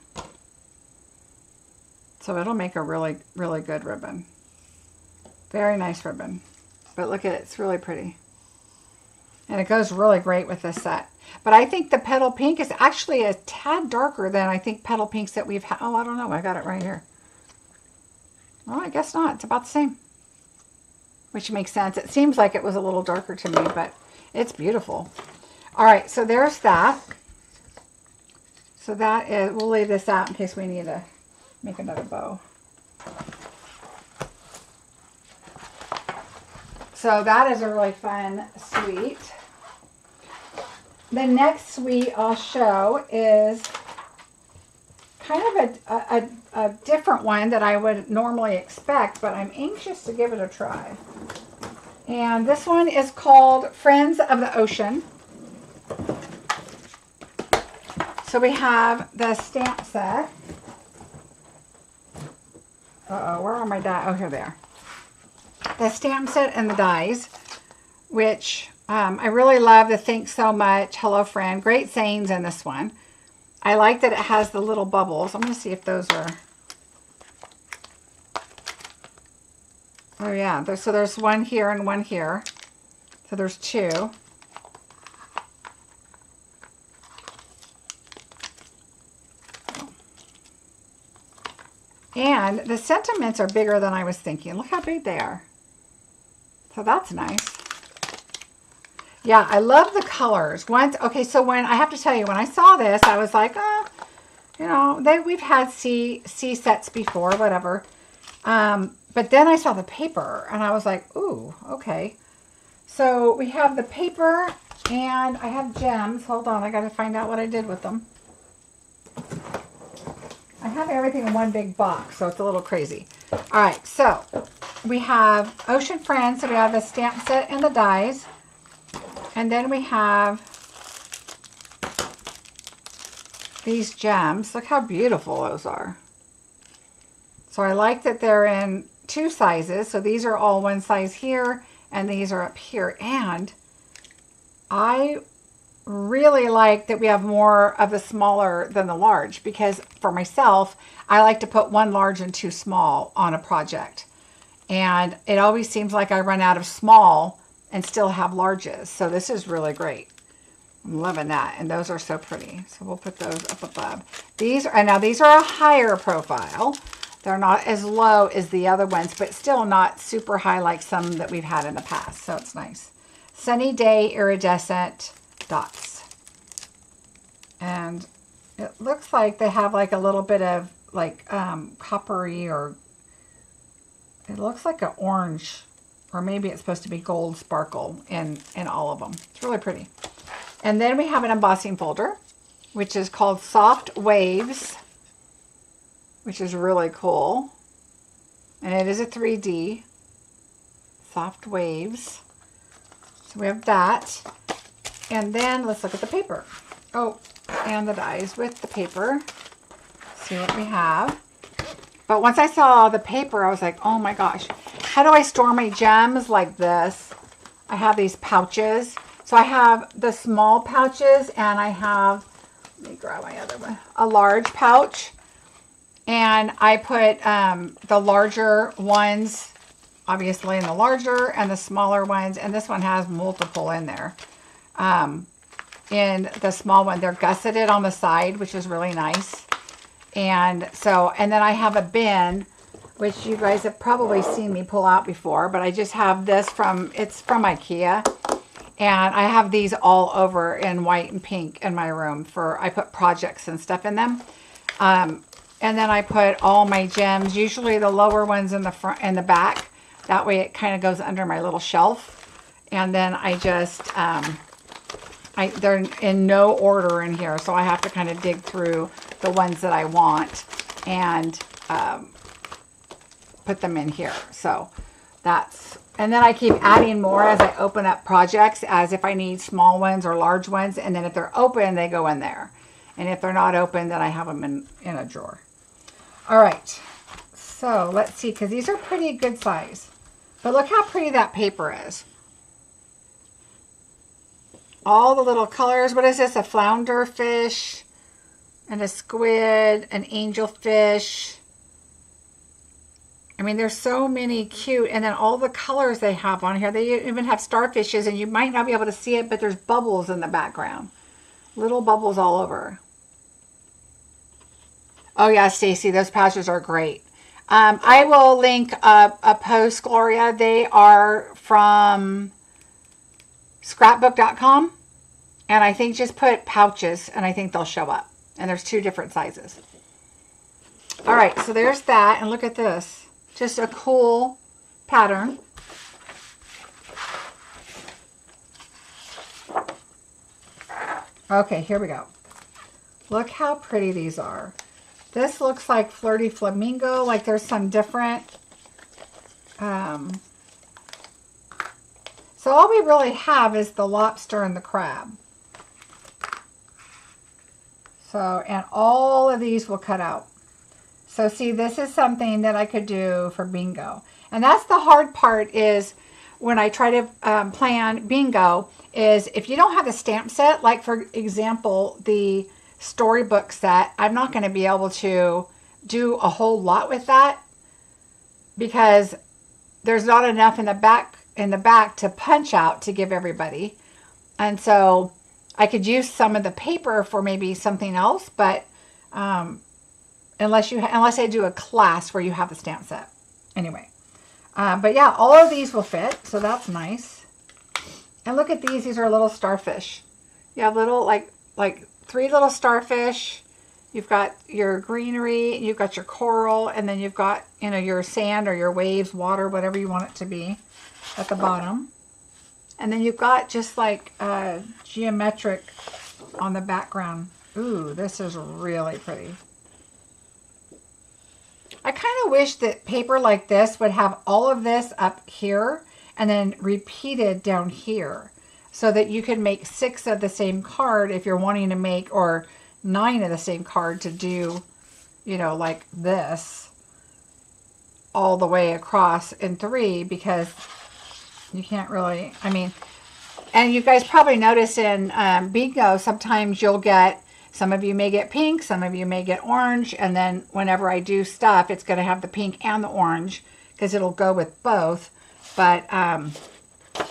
So it'll make a really, really good ribbon. Very nice ribbon. But look at it, it's really pretty. And it goes really great with this set. But I think the Petal Pink is actually a tad darker than I think Petal Pinks that we've had. Oh, I don't know. I got it right here. Well, I guess not. It's about the same. Which makes sense. It seems like it was a little darker to me, but it's beautiful. All right, so there's that. So that is, we'll leave this out in case we need to make another bow. So that is a really fun suite. The next suite I'll show is kind of a different one that I would normally expect, but I'm anxious to give it a try. And this one is called Friends of the Ocean. So we have the stamp set. Uh-oh, where are my dies? Oh, here they are. The stamp set and the dies, which I really love the Thanks So Much, Hello Friend. Great sayings in this one. I like that it has the little bubbles. I'm going to see if those are... Oh yeah, so there's one here and one here. So there's 2. And the sentiments are bigger than I was thinking. Look how big they are. So that's nice. Yeah, I love the colors. Okay, so when I have to tell you, when I saw this, I was like, oh, you know, we've had C sets before, whatever. But then I saw the paper, and I was like, ooh, okay. So we have the paper, and I have gems. Hold on, I got to find out what I did with them. I have everything in one big box, so it's a little crazy. All right, so we have Ocean Friends, so we have the stamp set and the dies. And then we have these gems. Look how beautiful those are. So I like that they're in 2 sizes. So these are all one size here, and these are up here. And I really like that we have more of the smaller than the large, because for myself, I like to put 1 large and 2 small on a project. And it always seems like I run out of small and still have larges. So this is really great. I'm loving that. And those are so pretty. So we'll put those up above. These are a higher profile. They're not as low as the other ones, but still not super high like some that we've had in the past. So it's nice. Sunny Day Iridescent Dots. And it looks like they have like a little bit of like coppery, or it looks like an orange, or maybe it's supposed to be gold sparkle in all of them. It's really pretty. And then we have an embossing folder, which is called Soft Waves, which is really cool. And it is a 3D. Soft Waves. So we have that. And then let's look at the paper. Oh, and the dies with the paper. See what we have. But once I saw the paper, I was like, oh my gosh. how do I store my gems? Like this. I have these pouches. So I have the small pouches, and I have, let me grab my other one, a large pouch. And I put the larger ones, obviously, in the larger, and the smaller ones. And this one has multiple in there. In the small one, they're gusseted on the side, which is really nice. And so, and then I have a bin, which you guys have probably seen me pull out before, but I just have this it's from IKEA. And I have these all over in white and pink in my room I put projects and stuff in them. And then I put all my gems, usually the lower ones in the front and the back. That way it kind of goes under my little shelf. And then I just, they're in no order in here. So I have to kind of dig through the ones that I want and put them in here. So that's, and then I keep adding more as I open up projects, as if I need small ones or large ones. And then if they're open, they go in there. And if they're not open, then I have them in a drawer. All right. So let's see, because these are pretty good size. But look how pretty that paper is. All the little colors. What is this? A flounder fish and a squid, an angelfish. I mean, there's so many cute, and then all the colors they have on here. They even have starfishes, and you might not be able to see it, but there's bubbles in the background. Little bubbles all over. Oh yeah, Stacy, those pouches are great. I will link a post, Gloria. They are from scrapbook.com, and I think just put pouches, and I think they'll show up. And there's 2 different sizes. All right, so there's that, and look at this. Just a cool pattern. Okay, here we go. Look how pretty these are. This looks like Flirty Flamingo, like there's some different. So all we really have is the lobster and the crab. So, and all of these will cut out. So see, this is something that I could do for bingo. And that's the hard part, is when I try to plan bingo, is if you don't have the stamp set, like for example, the storybook set, I'm not going to be able to do a whole lot with that because there's not enough in the back to punch out to give everybody. And so I could use some of the paper for maybe something else, but unless I do a class where you have the stamp set. Anyway, but yeah, all of these will fit, so that's nice. And look at these. These are little starfish. You have little, like 3 little starfish. You've got your greenery, you've got your coral, and then you've got, you know, your sand or your waves, water, whatever you want it to be at the bottom. And then you've got just like geometric on the background. Ooh, this is really pretty. I kind of wish that paper like this would have all of this up here and then repeated down here, so that you could make 6 of the same card if you're wanting to make, or 9 of the same card to do, you know, like this all the way across in 3, because you can't really, I mean, and you guys probably notice in bingo, sometimes you'll get, some of you may get pink, some of you may get orange, and then whenever I do stuff, it's going to have the pink and the orange, because it'll go with both. But,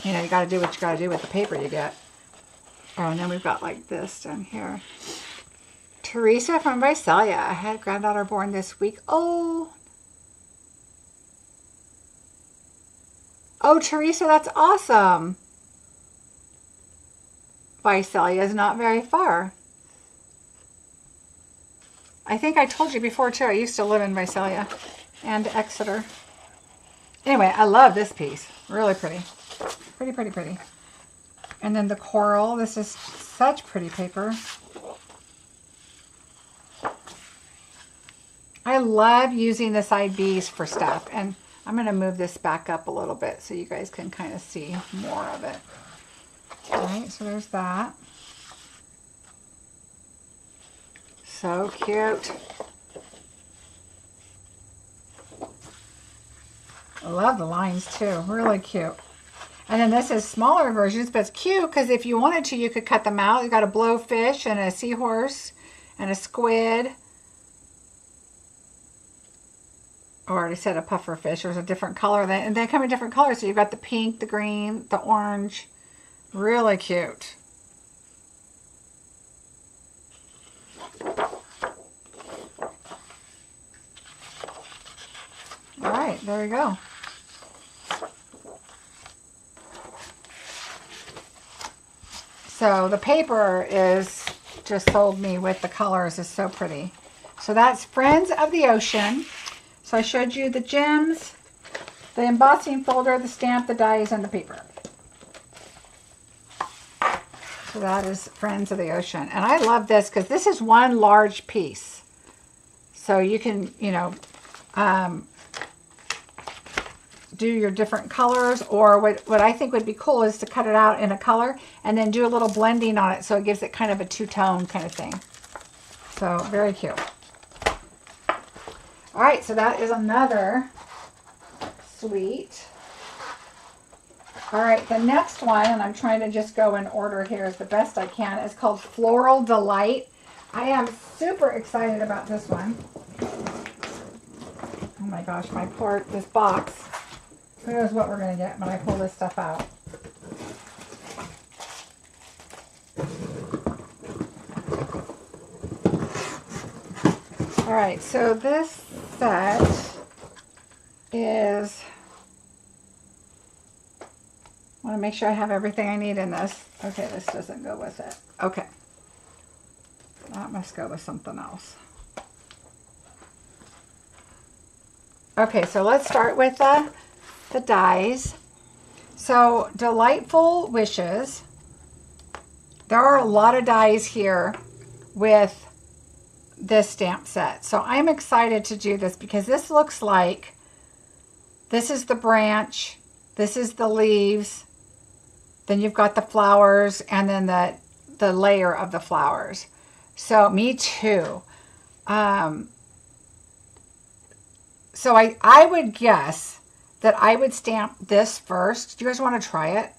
you know, you got to do what you got to do with the paper you get. Oh, and then we've got like this down here. Teresa from Visalia. I had a granddaughter born this week. Oh, Teresa, that's awesome. Visalia is not very far. I think I told you before, too. I used to live in Visalia and Exeter. Anyway, I love this piece. Really pretty. Pretty, pretty, pretty. And then the coral. This is such pretty paper. I love using the side B's for stuff. And I'm going to move this back up a little bit so you guys can kind of see more of it. All right, so there's that. So cute. I love the lines too. Really cute. And then this is smaller versions, but it's cute because if you wanted to, you could cut them out. You got a blowfish and a seahorse and a squid. Oh, I already said a puffer fish. There's a different color. And they come in different colors. So you've got the pink, the green, the orange. Really cute. All right, there you go. So the paper is just sold me with the colors. It's so pretty. So that's Friends of the Ocean. So I showed you the gems, the embossing folder, the stamp, the dies, and the paper. So that is Friends of the Ocean. And I love this because this is one large piece. So you can, you know, do your different colors, or what I think would be cool is to cut it out in a color and then do a little blending on it so it gives it kind of a two-tone kind of thing. So very cute. All right, so that is another suite. All right, the next one, and I'm trying to just go in order here as the best I can, is called Floral Delight. I am super excited about this one. Oh my gosh, this box. Who knows what we're going to get when I pull this stuff out. All right, so this set is, I want to make sure I have everything I need in this. Okay, this doesn't go with it. Okay. That must go with something else. Okay, so let's start with the dies. So Delightful Wishes. There are a lot of dies here with this stamp set. So I'm excited to do this because this looks like, this is the branch, this is the leaves, then you've got the flowers, and then the layer of the flowers. So me too. So I would guess that I would stamp this first. Do you guys want to try it?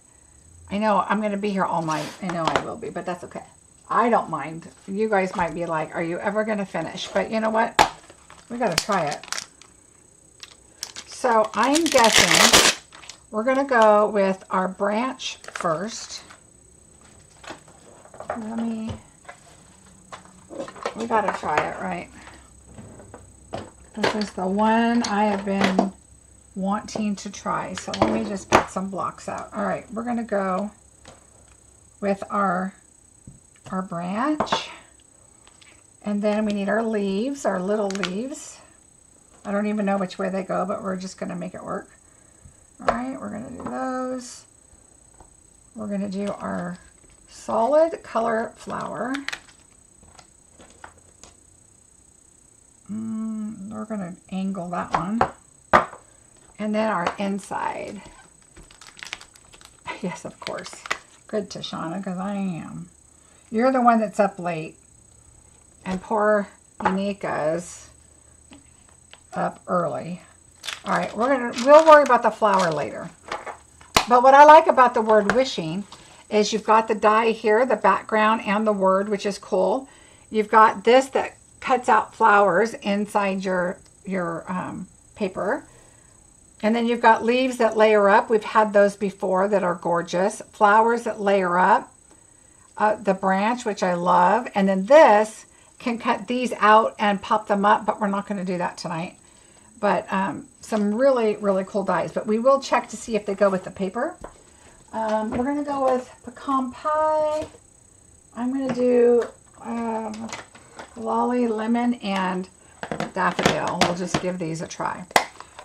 I know I'm going to be here all night. I know I will be, but that's okay. I don't mind. You guys might be like, are you ever going to finish? But you know what? We got to try it. So I'm guessing we're going to go with our branch first. We got to try it, right? This is the one I have been wanting to try. So let me just get some blocks out. All right, we're going to go with our branch. And then we need our leaves, our little leaves. I don't even know which way they go, but we're just going to make it work. All right, we're going to do those. We're going to do our solid color flower. We're going to angle that one. And then our inside. Yes, of course. Good, Tashana, because I am. You're the one that's up late. And poor Unica's up early. All right, we'll worry about the flower later. But what I like about the word wishing is you've got the die here, the background and the word, which is cool. You've got this that cuts out flowers inside your paper. And then you've got leaves that layer up. We've had those before that are gorgeous. Flowers that layer up. The branch, which I love. And then this can cut these out and pop them up, but we're not going to do that tonight. But some really, really cool dies. But we will check to see if they go with the paper. We're going to go with pecan pie. I'm going to do lolly, lemon, and daffodil. We'll just give these a try.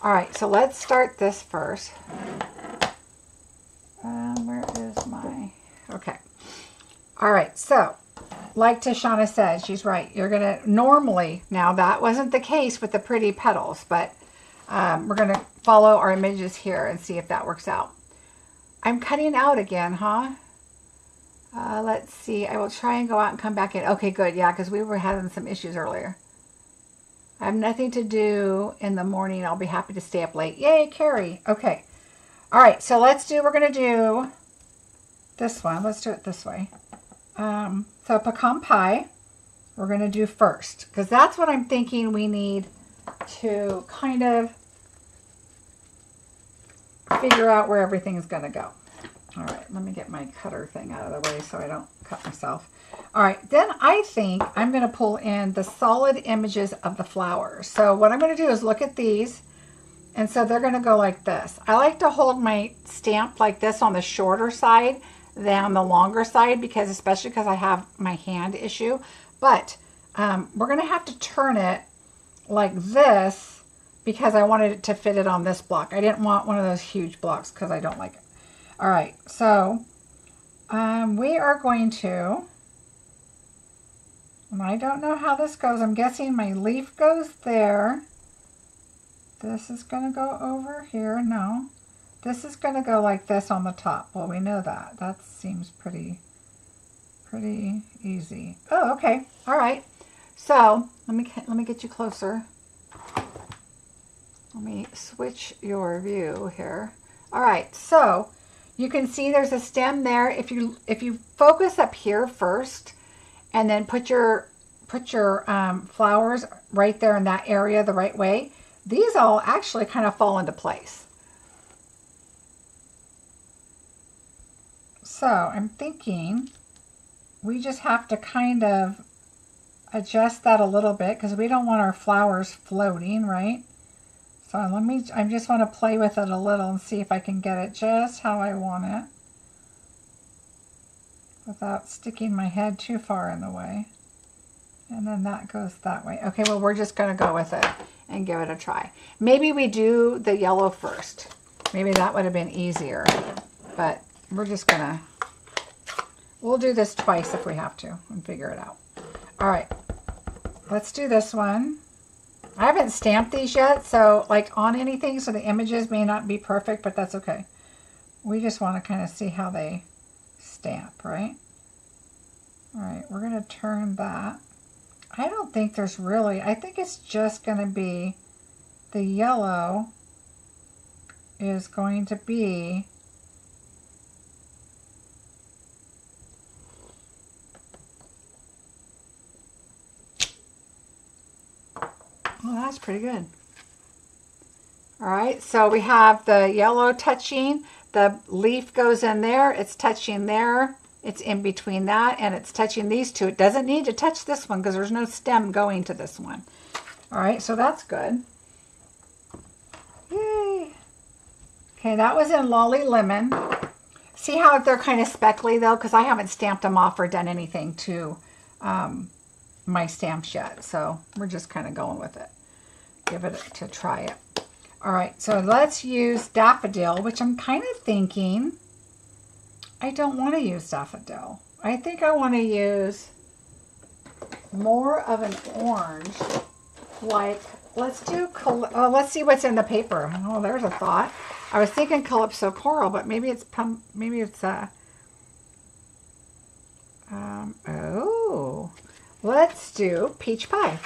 All right, so let's start this first. Where is my... Okay. All right, so like Tashana said, she's right. You're going to normally, now that wasn't the case with the pretty petals, but we're going to follow our images here and see if that works out. I'm cutting out again, huh? Let's see. I will try and go out and come back in. Okay, good. Yeah, because we were having some issues earlier. I have nothing to do in the morning. I'll be happy to stay up late. Yay, Carrie. Okay. All right, so we're going to do this one. Let's do it this way. So pecan pie, we're going to do first, because that's what I'm thinking we need to kind of figure out where everything's going to go. All right, let me get my cutter thing out of the way so I don't cut myself. All right, then I think I'm going to pull in the solid images of the flowers. So what I'm going to do is look at these, and so they're going to go like this. I like to hold my stamp like this on the shorter side than the longer side, because especially because I have my hand issue. But we're going to have to turn it like this because I wanted it to fit it on this block. I didn't want one of those huge blocks because I don't like it. All right, so we are going to, and I don't know how this goes. I'm guessing my leaf goes there. This is going to go over here. No, this is going to go like this on the top. Well, we know that. That seems pretty easy. Oh, okay. All right. So let me get you closer. Let me switch your view here. All right. So you can see there's a stem there. If you focus up here first, and then put your flowers right there in that area the right way, these all actually kind of fall into place. So I'm thinking we just have to kind of adjust that a little bit because we don't want our flowers floating, right? So I just want to play with it a little and see if I can get it just how I want it without sticking my head too far in the way. And then that goes that way. Okay, well, we're just going to go with it and give it a try. Maybe we do the yellow first. Maybe that would have been easier. But we're just going to, we'll do this twice if we have to and figure it out. All right, let's do this one. I haven't stamped these yet, so like on anything, so the images may not be perfect, but that's okay. We just want to kind of see how they stamp, right? All right, we're going to turn that. I don't think there's really, I think it's just going to be, the yellow is going to be well, that's pretty good. All right, so we have the yellow touching, the leaf goes in there, it's touching there, it's in between that, and it's touching these two. It doesn't need to touch this one because there's no stem going to this one. All right, so that's good. Yay. Okay, that was in Lolly Lemon. See how they're kind of speckly though, because I haven't stamped them off or done anything to my stamps yet. So we're just kind of going with it. Give it to try it. All right, so let's use Daffodil, which I'm kind of thinking I don't want to use Daffodil. I think I want to use more of an orange. Like, let's see what's in the paper. Oh, there's a thought. I was thinking Calypso Coral, but maybe it's let's do Peach Pie.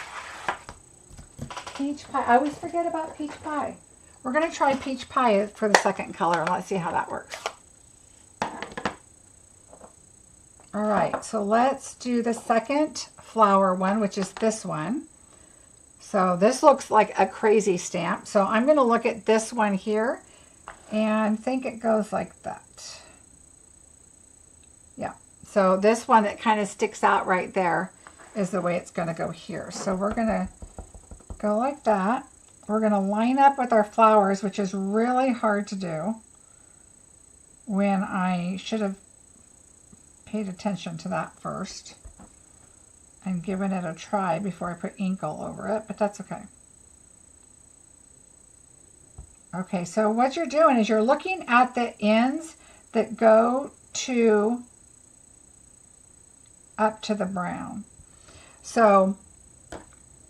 Peach Pie. I always forget about Peach Pie. We're going to try Peach Pie for the second color, and let's see how that works. All right, so let's do the second flower one, which is this one. So this looks like a crazy stamp. So I'm going to look at this one here and think it goes like that. Yeah, so this one that kind of sticks out right there is the way it's going to go here. So we're going to go like that. We're going to line up with our flowers, which is really hard to do when I should have paid attention to that first and given it a try before I put ink all over it, but that's okay. Okay, so what you're doing is you're looking at the ends that go to up to the brown. So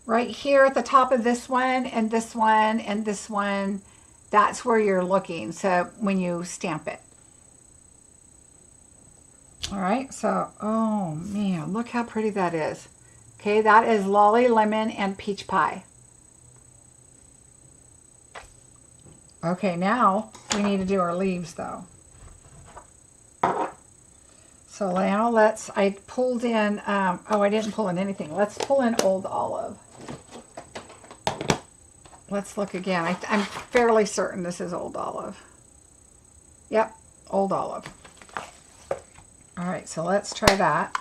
right here at the top of this one and this one and this one, that's where you're looking. So when you stamp it. All right, so, oh man, look how pretty that is. Okay, that is Lolly Lemon and Peach Pie. Okay, now we need to do our leaves though. So now I pulled in, oh, I didn't pull in anything. Let's pull in Old Olive. Let's look again. I'm fairly certain this is Old Olive. Yep, Old Olive. All right, so let's try that.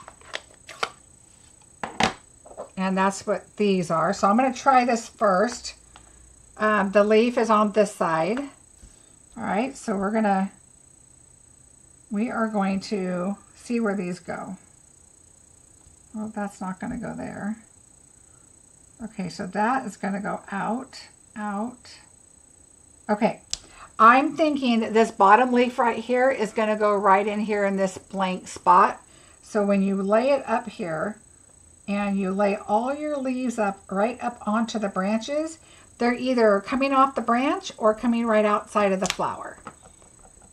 And that's what these are. So I'm going to try this first. The leaf is on this side. All right, so we are going to see where these go. Well, that's not going to go there. Okay, so that is going to go out, out. Okay, I'm thinking that this bottom leaf right here is going to go right in here in this blank spot. So when you lay it up here and you lay all your leaves up right up onto the branches, they're either coming off the branch or coming right outside of the flower.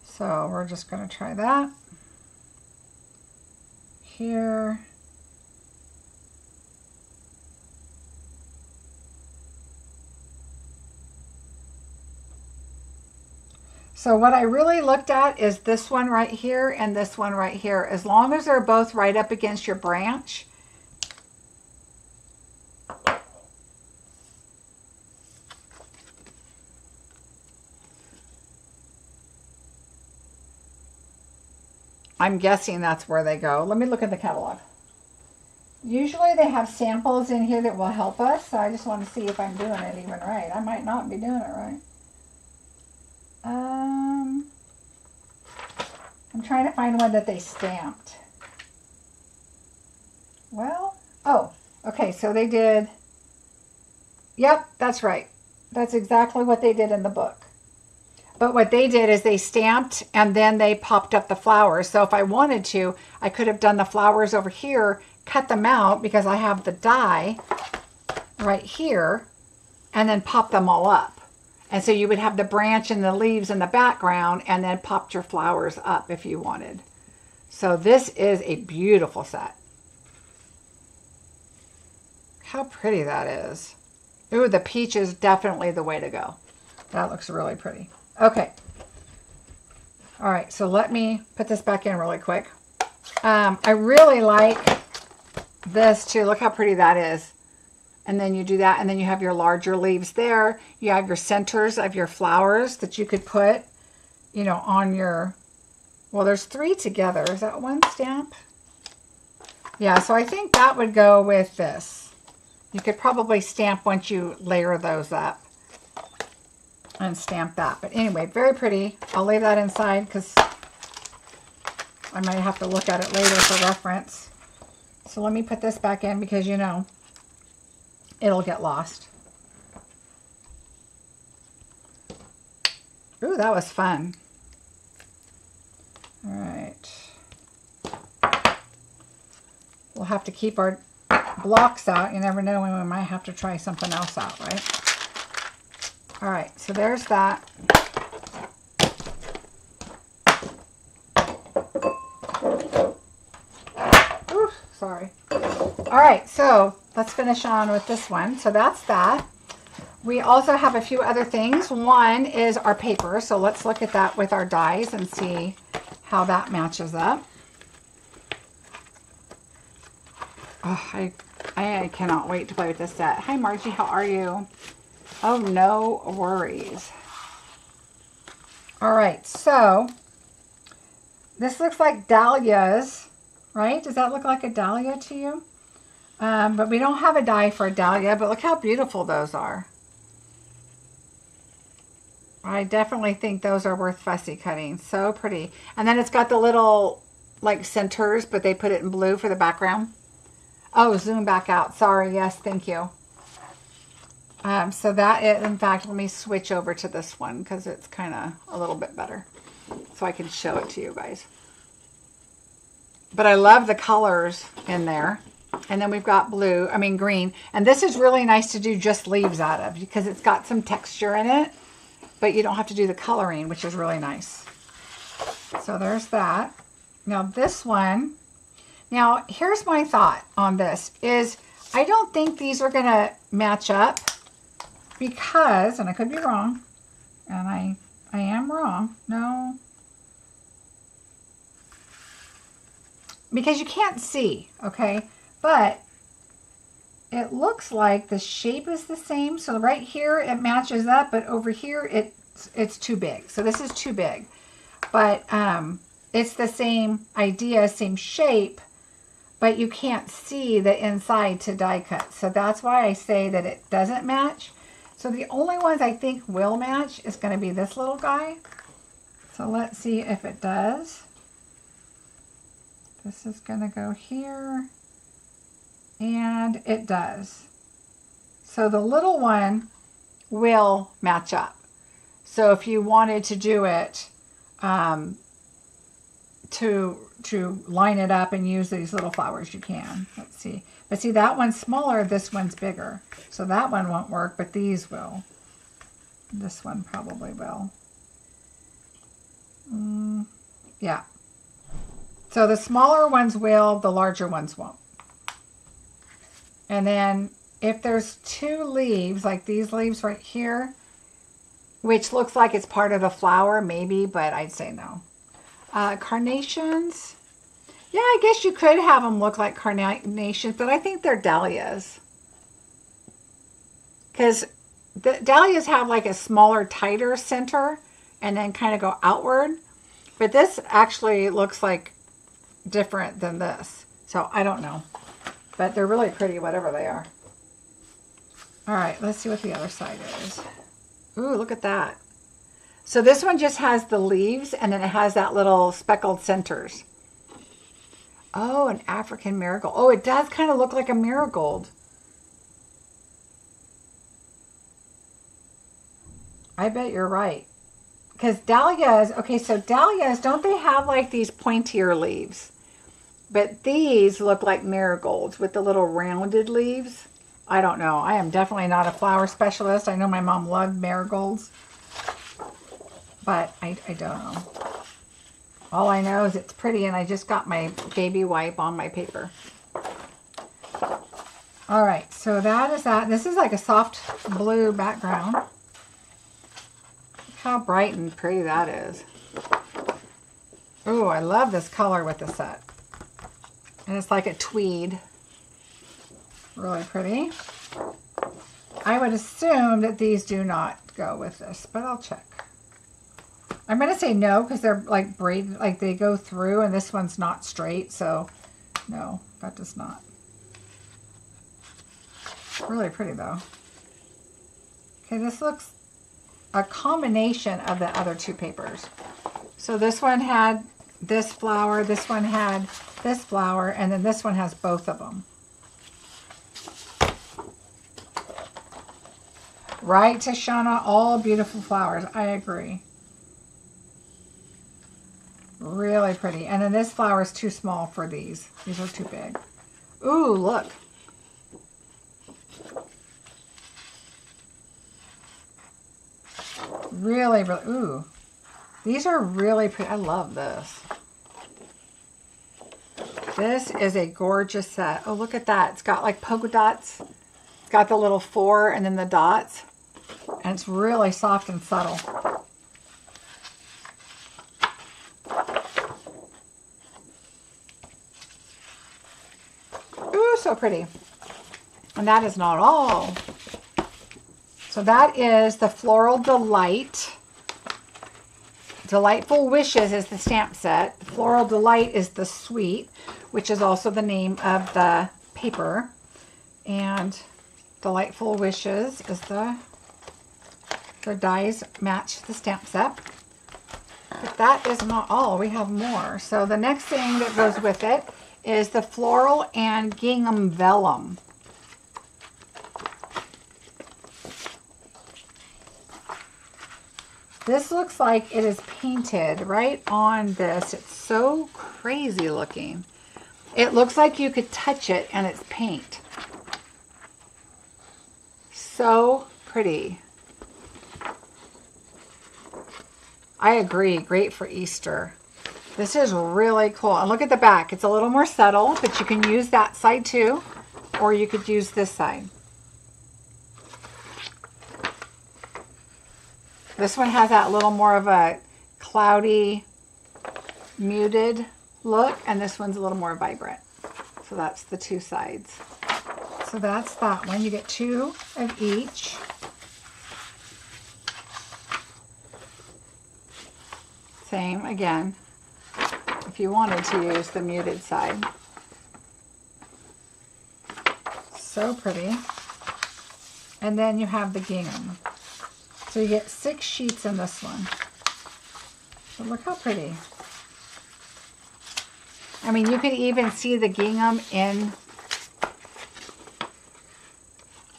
So we're just going to try that. Here. So what I really looked at is this one right here and this one right here. As long as they're both right up against your branch. I'm guessing that's where they go. Let me look at the catalog. Usually they have samples in here that will help us. So I just want to see if I'm doing it even right. I might not be doing it right. I'm trying to find one that they stamped. Well, oh, okay, so they did, yep, that's right. That's exactly what they did in the book. But what they did is they stamped and then they popped up the flowers. So if I wanted to, I could have done the flowers over here, cut them out because I have the die right here, and then pop them all up. And so you would have the branch and the leaves in the background and then popped your flowers up if you wanted. So this is a beautiful set. How pretty that is. Ooh, the peach is definitely the way to go. That looks really pretty. Okay. All right, so let me put this back in really quick. I really like this too. Look how pretty that is. And then you do that, and then you have your larger leaves there. You have your centers of your flowers that you could put, you know, on your, well, there's 3 together. Is that one stamp? Yeah, so I think that would go with this. You could probably stamp once you layer those up and stamp that. But anyway, very pretty. I'll leave that inside because I might have to look at it later for reference. So let me put this back in because, you know, it'll get lost. Ooh, that was fun. All right. We'll have to keep our blocks out. You never know when we might have to try something else out, right? All right, so there's that. Ooh, sorry. All right, so let's finish on with this one. So that's that. We also have a few other things. One is our paper. So let's look at that with our dies and see how that matches up. Oh, I cannot wait to play with this set. Hi, Marcie. How are you? Oh, no worries. All right. So this looks like dahlias, right? Does that look like a dahlia to you? But we don't have a die for a dahlia, but look how beautiful those are. I definitely think those are worth fussy cutting. So pretty. And then it's got the little like centers, but they put it in blue for the background. Oh, zoom back out. Sorry. Yes, thank you. So that is, in fact, let me switch over to this one because it's kind of a little bit better. So I can show it to you guys. But I love the colors in there. And then we've got green. And this is really nice to do just leaves out of because it's got some texture in it. But you don't have to do the coloring, which is really nice. So there's that. Now this one. Now here's my thought on this is I don't think these are going to match up because, and I could be wrong, and I I am wrong. No. Because you can't see, okay? But it looks like the shape is the same. So right here it matches up, but over here it's too big. So this is too big. But it's the same idea, same shape, but you can't see the inside to die cut. So that's why I say that it doesn't match. So the only ones I think will match is going to be this little guy. So let's see if it does. This is going to go here, and it does. So the little one will match up. So if you wanted to do it to line it up and use these little flowers, you can. Let's see. But see, that one's smaller, this one's bigger. So that one won't work, but these will. This one probably will. Yeah. So the smaller ones will, the larger ones won't. And then if there's two leaves, like these leaves right here, which looks like it's part of the flower, maybe, but I'd say no. Carnations. Yeah, I guess you could have them look like carnations, but I think they're dahlias. Because the dahlias have like a smaller, tighter center and then kind of go outward. But this actually looks like different than this. So I don't know. But they're really pretty, whatever they are. All right, let's see what the other side is. Ooh, look at that. So this one just has the leaves, and then it has that little speckled centers. Oh, an African marigold. Oh, it does kind of look like a marigold. I bet you're right. Because dahlias, okay, so dahlias, don't they have like these pointier leaves? But these look like marigolds with the little rounded leaves. I don't know. I am definitely not a flower specialist. I know my mom loved marigolds. But I don't know. All I know is it's pretty, and I just got my baby wipe on my paper. All right, so that is that. This is like a soft blue background. Look how bright and pretty that is. Oh, I love this color with the set. And it's like a tweed. Really pretty. I would assume that these do not go with this, but I'll check. I'm going to say no because they're like braided, like they go through, and this one's not straight, so no, that does not. Really pretty though. Okay, this looks a combination of the other two papers. So this one had this flower, this one had this flower, and then this one has both of them. Right, Tashana? All beautiful flowers. I agree. Really pretty. And then this flower is too small for these. These are too big. Ooh, look. Really, really, ooh. These are really pretty. I love this. This is a gorgeous set. Oh, look at that. It's got like polka dots. It's got the little 4 and then the dots. And it's really soft and subtle. Ooh, so pretty. And that is not all. So that is the Floral Delight. Delightful Wishes is the stamp set. Floral Delight is the suite, which is also the name of the paper. And Delightful Wishes is the dies match the stamp set. But that is not all. We have more. So the next thing that goes with it is the Floral and Gingham Vellum. This looks like it is painted right on this. It's so crazy looking. It looks like you could touch it and it's paint. So pretty. I agree. Great for Easter. This is really cool. And look at the back. It's a little more subtle, but you can use that side too, or you could use this side. This one has that little more of a cloudy, muted look, and this one's a little more vibrant. So that's the two sides. So that's that one. You get 2 of each. Same again, if you wanted to use the muted side. So pretty. And then you have the gingham. So you get 6 sheets in this one. So look how pretty. I mean, you could even see the gingham in,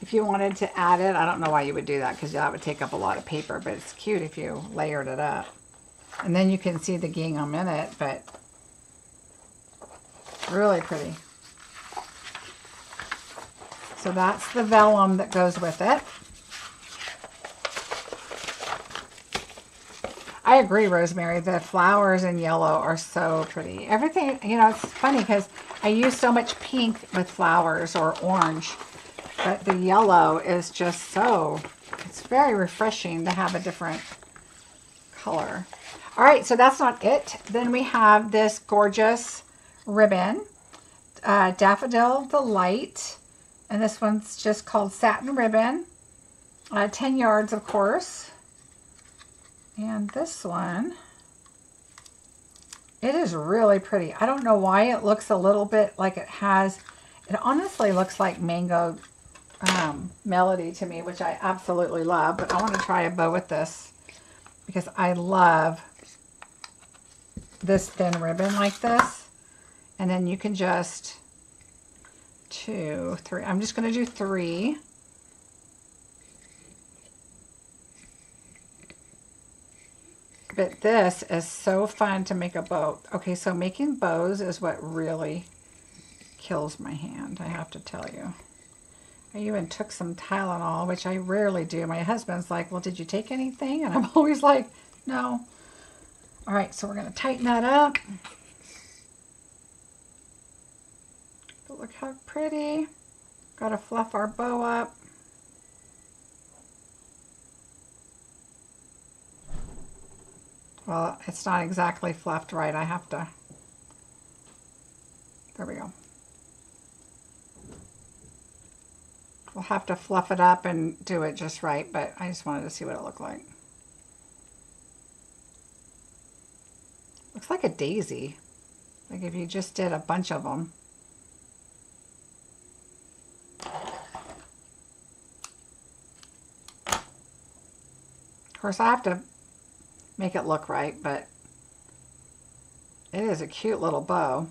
if you wanted to add it. I don't know why you would do that because that would take up a lot of paper, but it's cute if you layered it up. And then you can see the gingham in it, but really pretty. So that's the vellum that goes with it. I agree, Rosemary. The flowers in yellow are so pretty. Everything, you know, it's funny because I use so much pink with flowers or orange, but the yellow is just so, it's very refreshing to have a different color. All right, so that's not it. Then we have this gorgeous ribbon, Daffodil Delight, and this one's just called Satin Ribbon, 10 yards, of course. And this one, it is really pretty. I don't know why it looks a little bit like it has, it honestly looks like Mango Melody to me, which I absolutely love, but I want to try a bow with this because I love this thin ribbon like this. And then you can just 2, 3, I'm just going to do 3. But this is so fun to make a bow. Okay, so making bows is what really kills my hand, I have to tell you. I even took some Tylenol, which I rarely do. My husband's like, well, did you take anything? And I'm always like, no. All right, so we're going to tighten that up. But look how pretty. Got to fluff our bow up. Well, it's not exactly fluffed right. I have to, there we go. We'll have to fluff it up and do it just right, but I just wanted to see what it looked like. Looks like a daisy, like if you just did a bunch of them. Of course, I have to make it look right, but it is a cute little bow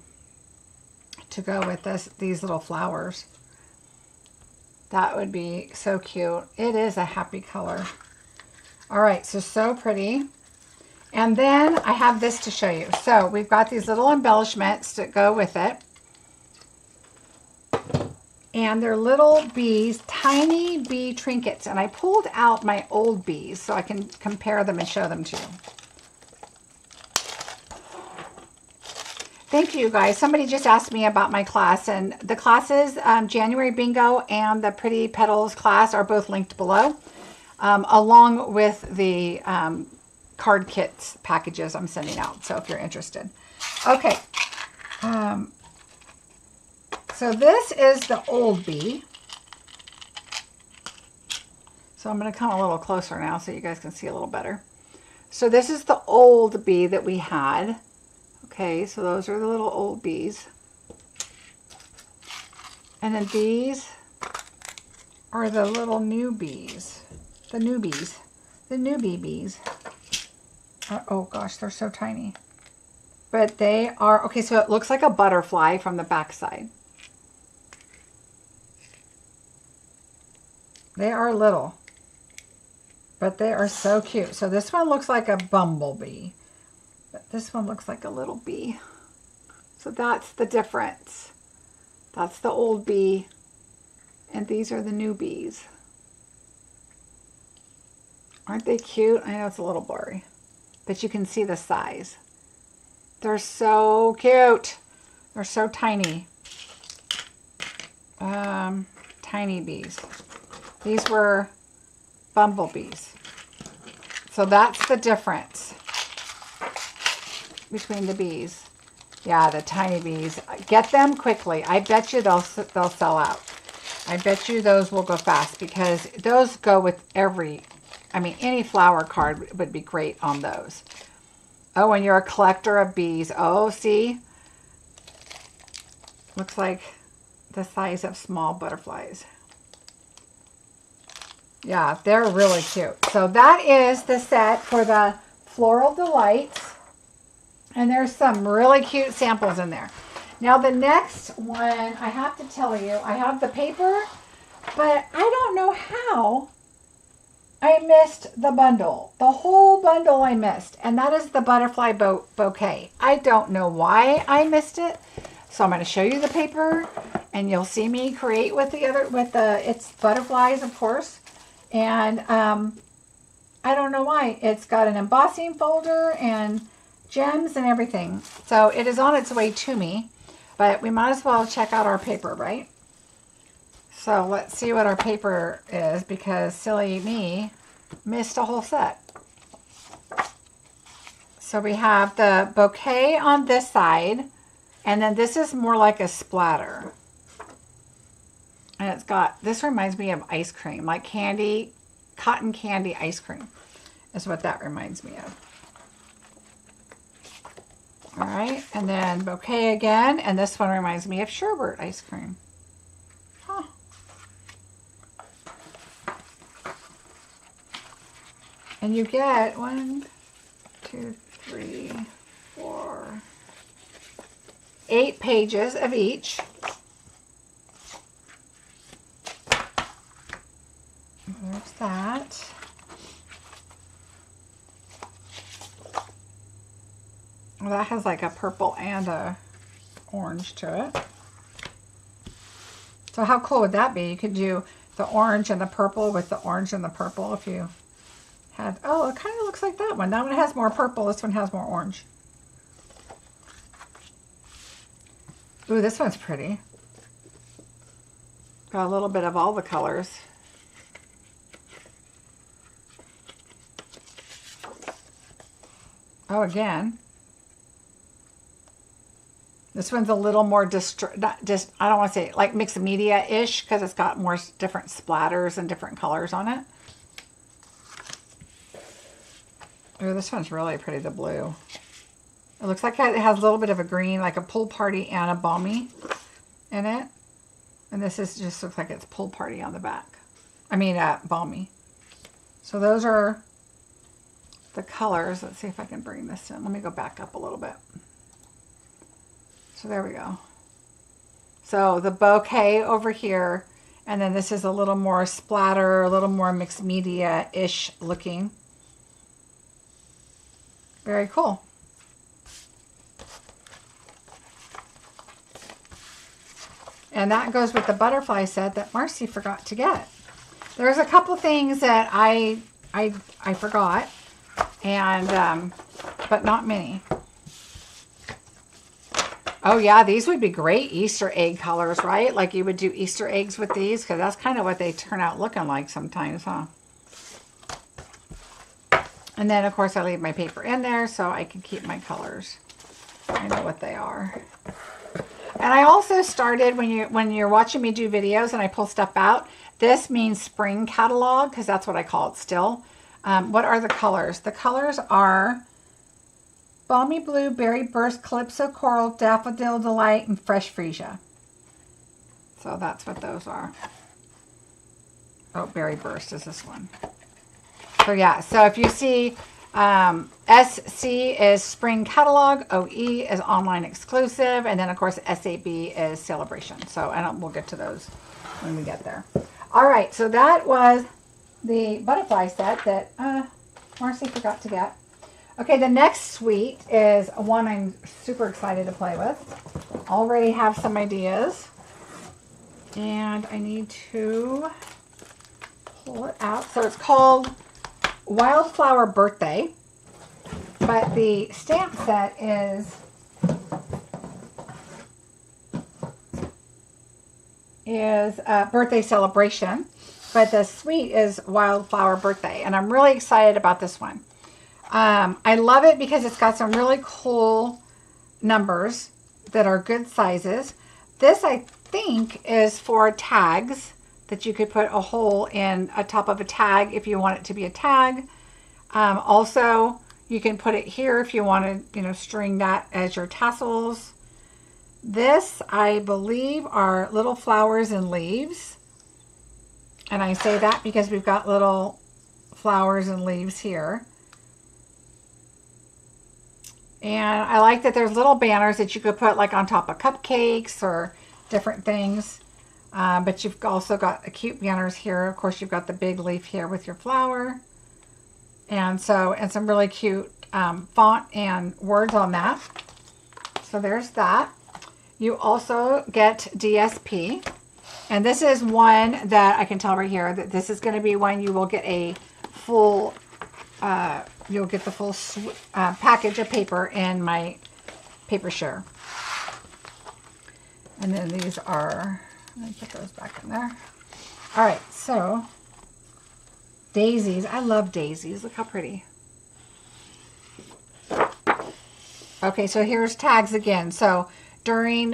to go with these little flowers. That would be so cute. It is a happy color. All right, so pretty. And then I have this to show you. So we've got these little embellishments that go with it. And they're little bees, tiny bee trinkets. And I pulled out my old bees so I can compare them and show them to you. Thank you, guys. Somebody just asked me about my class. And the classes, January Bingo and the Pretty Petals class are both linked below. Along with the card kits packages I'm sending out. So if you're interested. Okay. So this is the old bee. So I'm going to come a little closer now so you guys can see a little better. So this is the old bee that we had. Okay, so those are the little old bees. And then these are the little new bees. The newbies. The newbie bees. Oh gosh, they're so tiny. But they are, okay, so it looks like a butterfly from the backside. They are little, but they are so cute. So this one looks like a bumblebee, but this one looks like a little bee. So that's the difference. That's the old bee, and these are the new bees. Aren't they cute? I know it's a little blurry, but you can see the size. They're so cute. They're so tiny. Tiny bees. These were bumblebees. So that's the difference between the bees. Yeah, the tiny bees. Get them quickly. I bet you they'll sell out. I bet you those will go fast because those go with any flower card would be great on those. Oh, and you're a collector of bees. Oh, see? Looks like the size of small butterflies. Yeah, they're really cute. So that is the set for the Floral Delight. And there's some really cute samples in there. Now the next one, I have to tell you, I have the paper, but I don't know how I missed the bundle. The whole bundle I missed. And that is the butterfly bouquet. I don't know why I missed it. So I'm going to show you the paper and you'll see me create with it's butterflies, of course. And I don't know why. It's got an embossing folder and gems and everything. So it is on its way to me, but we might as well check out our paper, right? So let's see what our paper is because silly me missed a whole set. So we have the bouquet on this side, and then this is more like a splatter. And it's got, this reminds me of ice cream, like candy, cotton candy ice cream is what that reminds me of. All right, and then bouquet again, and this one reminds me of sherbet ice cream. Huh. And you get 1, 2, 3, 4, 8 pages of each. There's that. Well, that has like a purple and a orange to it. So how cool would that be? You could do the orange and the purple with the orange and the purple if you had, oh, it kind of looks like that one. That one has more purple. This one has more orange. Ooh, this one's pretty. Got a little bit of all the colors. Oh, again. This one's a little more, not just, I don't want to say like mixed media-ish because it's got more different splatters and different colors on it. Oh, this one's really pretty, the blue. It looks like it has a little bit of a green, like a pool party and a balmy in it. And this is just looks like it's pool party on the back. I mean, balmy. So those are the colors. Let's see if I can bring this in. Let me go back up a little bit. So there we go. So the bouquet over here, and then this is a little more splatter, a little more mixed media-ish looking. Very cool. And that goes with the butterfly set that Marcie forgot to get. There's a couple things that I forgot, and but not many. Oh yeah, these would be great Easter egg colors, right? Like you would do Easter eggs with these, because that's kind of what they turn out looking like sometimes, huh? And then of course I leave my paper in there so I can keep my colors. I know what they are. And I also started, when you're watching me do videos and I pull stuff out, this means spring catalog, because that's what I call it still. What are the colors? The colors are Balmy Blue, Berry Burst, Calypso Coral, Daffodil Delight, and Fresh Freesia. So that's what those are. Oh, Berry Burst is this one. So yeah, so if you see SC is Spring Catalog, OE is Online Exclusive, and then of course SAB is Sale-a-bration. So we'll get to those when we get there. All right, so that was the butterfly set that Marcie forgot to get. Okay, the next suite is one I'm super excited to play with. Already have some ideas. And I need to pull it out. So it's called Wildflower Birthday. But the stamp set is Birthday Celebration. But the suite is Wildflower Birthday, and I'm really excited about this one. I love it because it's got some really cool numbers that are good sizes. This, I think, is for tags that you could put a hole in a top of a tag if you want it to be a tag. Also, you can put it here if you want to, string that as your tassels. This, I believe, are little flowers and leaves. And I say that because we've got little flowers and leaves here. And I like that there's little banners that you could put like on top of cupcakes or different things. But you've also got the cute banners here. Of course, you've got the big leaf here with your flower. And some really cute font and words on that. So there's that. You also get DSP. And this is one that I can tell right here that this is going to be one you will get a full, you'll get the full package of paper in my paper share. And then these are, let me put those back in there. All right, so daisies. I love daisies. Look how pretty. Okay, so here's tags again. So during,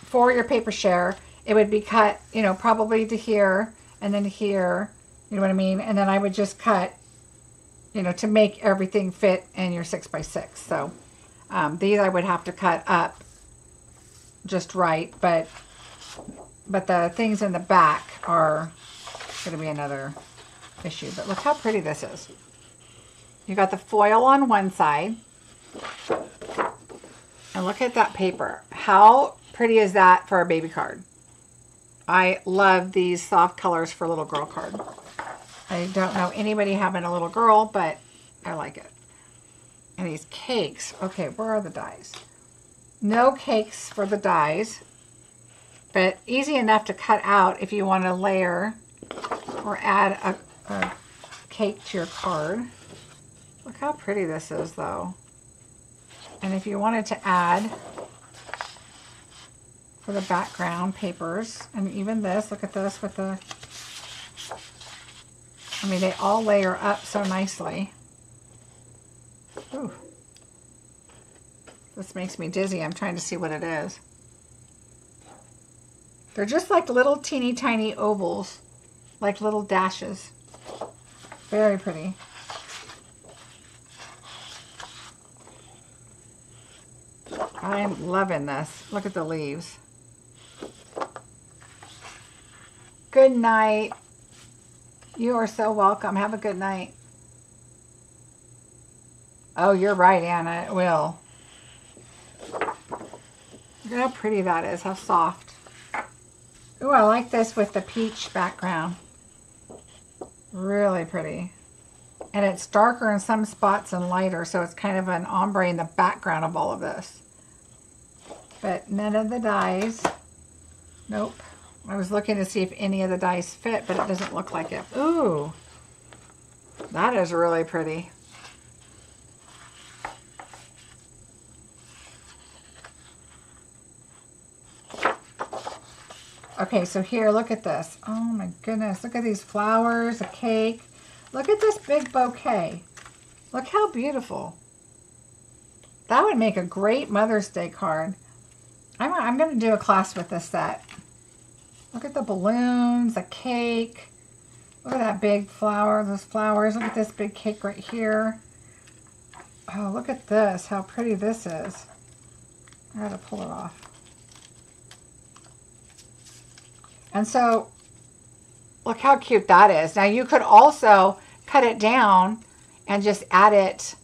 for your paper share, it would be cut, probably to here and then here, you know what I mean? And then I would just cut, to make everything fit in your 6x6. So these I would have to cut up just right, but the things in the back are going to be another issue. But look how pretty this is. You got the foil on one side. And look at that paper. How pretty is that for a baby card? I love these soft colors for a little girl card. I don't know anybody having a little girl, but I like it. And these cakes. Okay, where are the dies? No cakes for the dies, but easy enough to cut out if you want to layer or add a cake to your card. Look how pretty this is, though. And if you wanted to add for the background papers, and even this, look at this with the, they all layer up so nicely. Ooh. This makes me dizzy. I'm trying to see what it is. They're just like little teeny tiny ovals, like little dashes. Very pretty. I'm loving this. Look at the leaves. Good night. You are so welcome. Have a good night. Oh, you're right, Anna. It will. Look at how pretty that is. How soft. Ooh, I like this with the peach background. Really pretty. And it's darker in some spots and lighter, so it's kind of an ombre in the background of all of this. But none of the dies. Nope. I was looking to see if any of the dies fit, but it doesn't look like it. Ooh. That is really pretty. Okay, so here, look at this. Oh my goodness. Look at these flowers, a cake. Look at this big bouquet. Look how beautiful. That would make a great Mother's Day card. I'm going to do a class with this set. Look at the balloons, the cake. Look at that big flower, those flowers. Look at this big cake right here. Oh, look at this, how pretty this is. I gotta pull it off. And so, look how cute that is. Now you could also cut it down and just add it,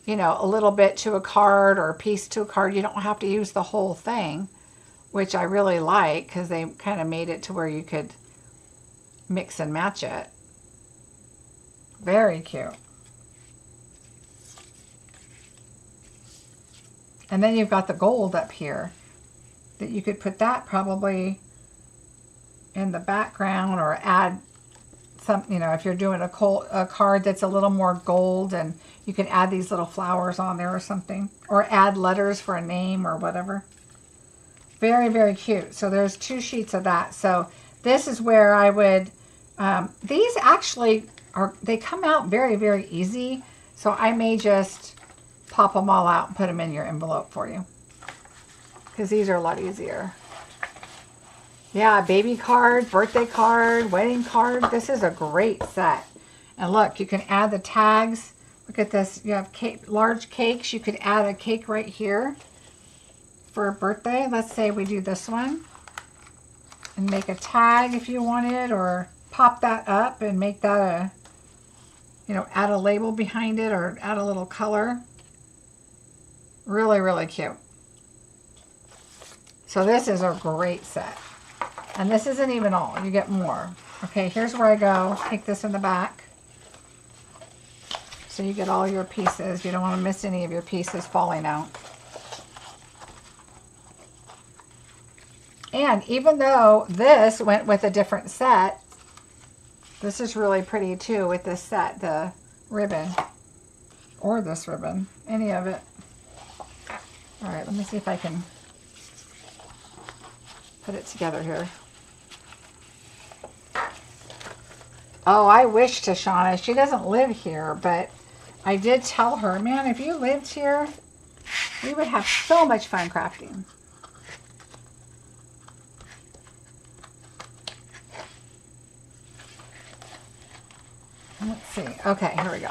a little bit to a card or a piece to a card. You don't have to use the whole thing, which I really like because they kind of made it to where you could mix and match it. Very cute. And then you've got the gold up here that you could put that probably in the background or add some, if you're doing a card that's a little more gold, and you can add these little flowers on there or something, or add letters for a name or whatever. Very, very cute. So there's 2 sheets of that. So this is where I would These actually they come out very, very easy. So I may just pop them all out and put them in your envelope for you, because these are a lot easier. Yeah, baby card, birthday card, wedding card. This is a great set. And look, you can add the tags. Look at this. You have large cakes. You could add a cake right here for a birthday. Let's say we do this one and make a tag if you wanted, or pop that up and make that a, you know, add a label behind it or add a little color. Really, really cute. So this is a great set. And this isn't even all. You get more. Okay, here's where I go. Take this in the back. So you get all your pieces. You don't want to miss any of your pieces falling out. And even though this went with a different set, this is really pretty too with this set, the ribbon. Or this ribbon. Any of it. Alright, let me see if I can put it together here. Oh, I wish Tashana, she doesn't live here, but I did tell her, man, if you lived here, we would have so much fun crafting. Let's see. Okay, here we go.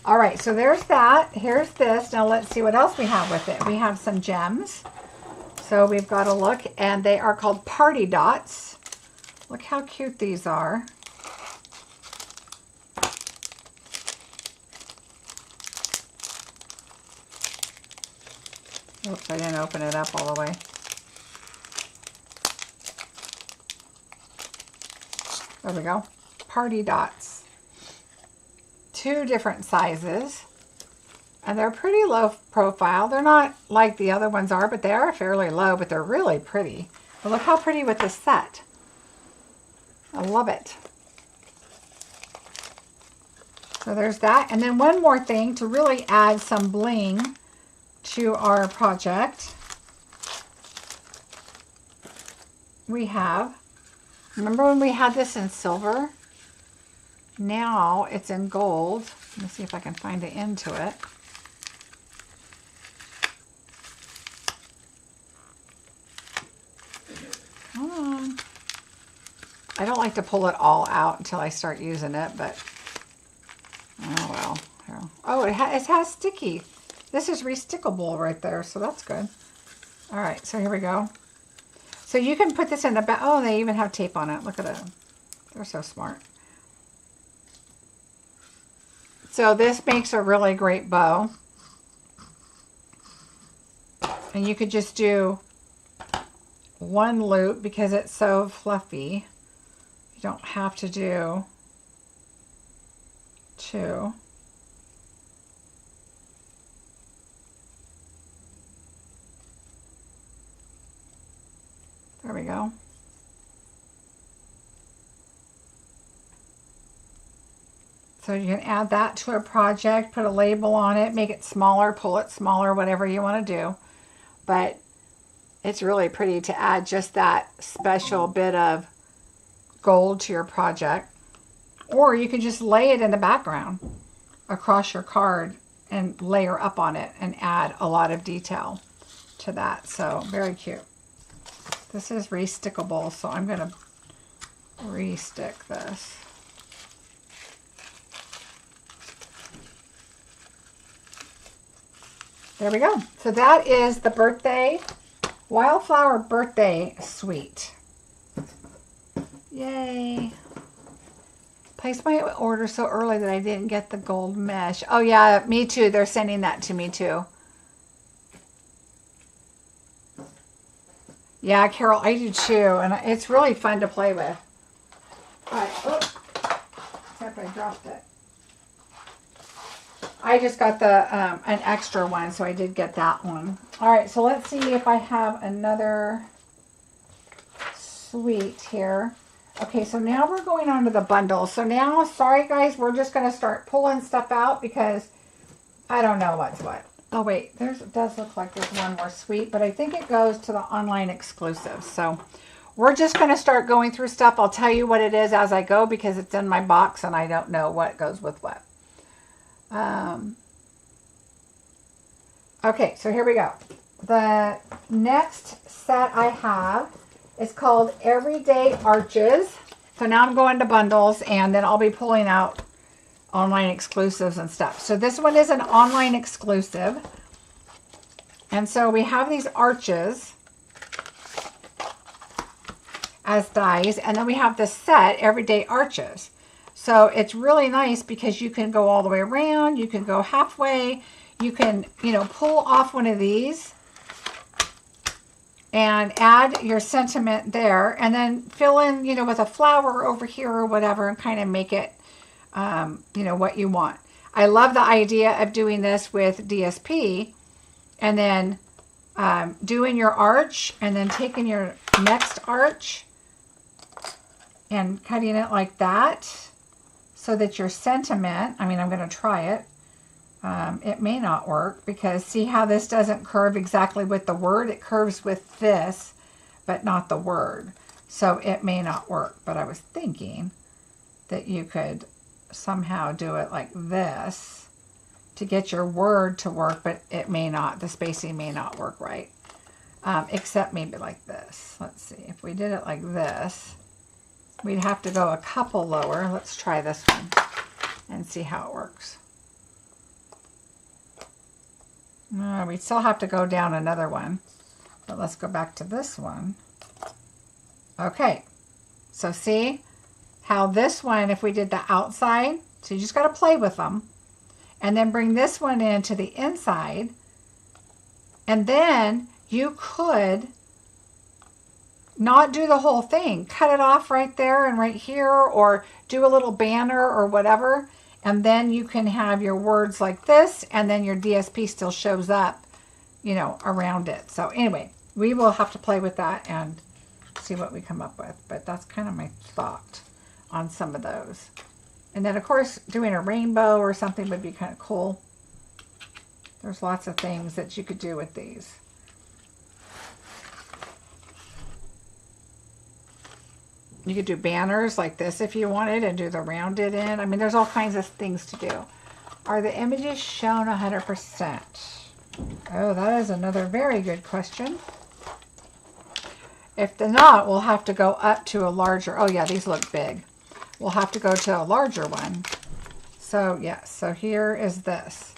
All right, so there's that. Here's this. Now let's see what else we have with it. We have some gems. So we've got a look, and they are called party dots. Look how cute these are. Oops, I didn't open it up all the way. There we go. Party dots. 2 different sizes. And they're pretty low profile. They're not like the other ones are, but they are fairly low, but they're really pretty. But look how pretty with this set. I love it. So there's that. And then one more thing to really add some bling to our project. We have, remember when we had this in silver? Now it's in gold. Let me see if I can find the end to it. Come on. I don't like to pull it all out until I start using it, but oh well. Here. Oh, it has sticky. This is restickable right there, so that's good. All right, so here we go. So you can put this in the back. Oh, they even have tape on it. Look at it. They're so smart. So this makes a really great bow. And you could just do one loop because it's so fluffy. You don't have to do 2. There we go. So you can add that to a project, put a label on it, make it smaller, pull it smaller, whatever you want to do. But it's really pretty to add just that special bit of gold to your project. Or you can just lay it in the background across your card and layer up on it and add a lot of detail to that. So very cute. This is restickable, so I'm going to restick this. There we go. So that is the birthday, Wildflower Birthday Suite. Yay. Placed my order so early that I didn't get the gold mesh. Oh yeah, me too. They're sending that to me too. Yeah, Carol, I do too. And it's really fun to play with. All right. Oh, except I dropped it. I just got the an extra one, so I did get that one. All right, so let's see if I have another suite here. Okay, so now we're going on to the bundles. So now, sorry guys, we're just going to start pulling stuff out because I don't know what's what. Oh wait, it does look like there's one more suite, but I think it goes to the online exclusive. So we're just going to start going through stuff. I'll tell you what it is as I go because it's in my box and I don't know what goes with what. Okay, so here we go. The next set I have is called Everyday Arches. So now I'm going to bundles, and then I'll be pulling out online exclusives and stuff. So this one is an online exclusive. And so we have these arches as dies, and then we have the set Everyday Arches. So it's really nice because you can go all the way around, you can go halfway, you can, you know, pull off one of these and add your sentiment there, and then fill in, you know, with a flower over here or whatever, and kind of make it, you know, what you want. I love the idea of doing this with DSP, and then doing your arch, and then taking your next arch and cutting it like that, so that your sentiment, I mean, I'm going to try it. It may not work because see how this doesn't curve exactly with the word? It curves with this, but not the word. So it may not work, but I was thinking that you could somehow do it like this to get your word to work, but it may not, the spacing may not work right. Except maybe like this. Let's see, if we did it like this, we'd have to go a couple lower. Let's try this one and see how it works. We still have to go down another one, but let's go back to this one. Okay, so see how this one, if we did the outside, so you just got to play with them, and then bring this one into the inside, and then you could not do the whole thing. Cut it off right there and right here, or do a little banner or whatever. And then you can have your words like this, and then your DSP still shows up, you know, around it. So anyway, we will have to play with that and see what we come up with. But that's kind of my thought on some of those. And then, of course, doing a rainbow or something would be kind of cool. There's lots of things that you could do with these. You could do banners like this if you wanted and do the rounded in. I mean, there's all kinds of things to do. Are the images shown 100%? Oh, that is another very good question. If they're not, we'll have to go up to a larger, oh yeah, these look big. We'll have to go to a larger one. So yes, so here is this.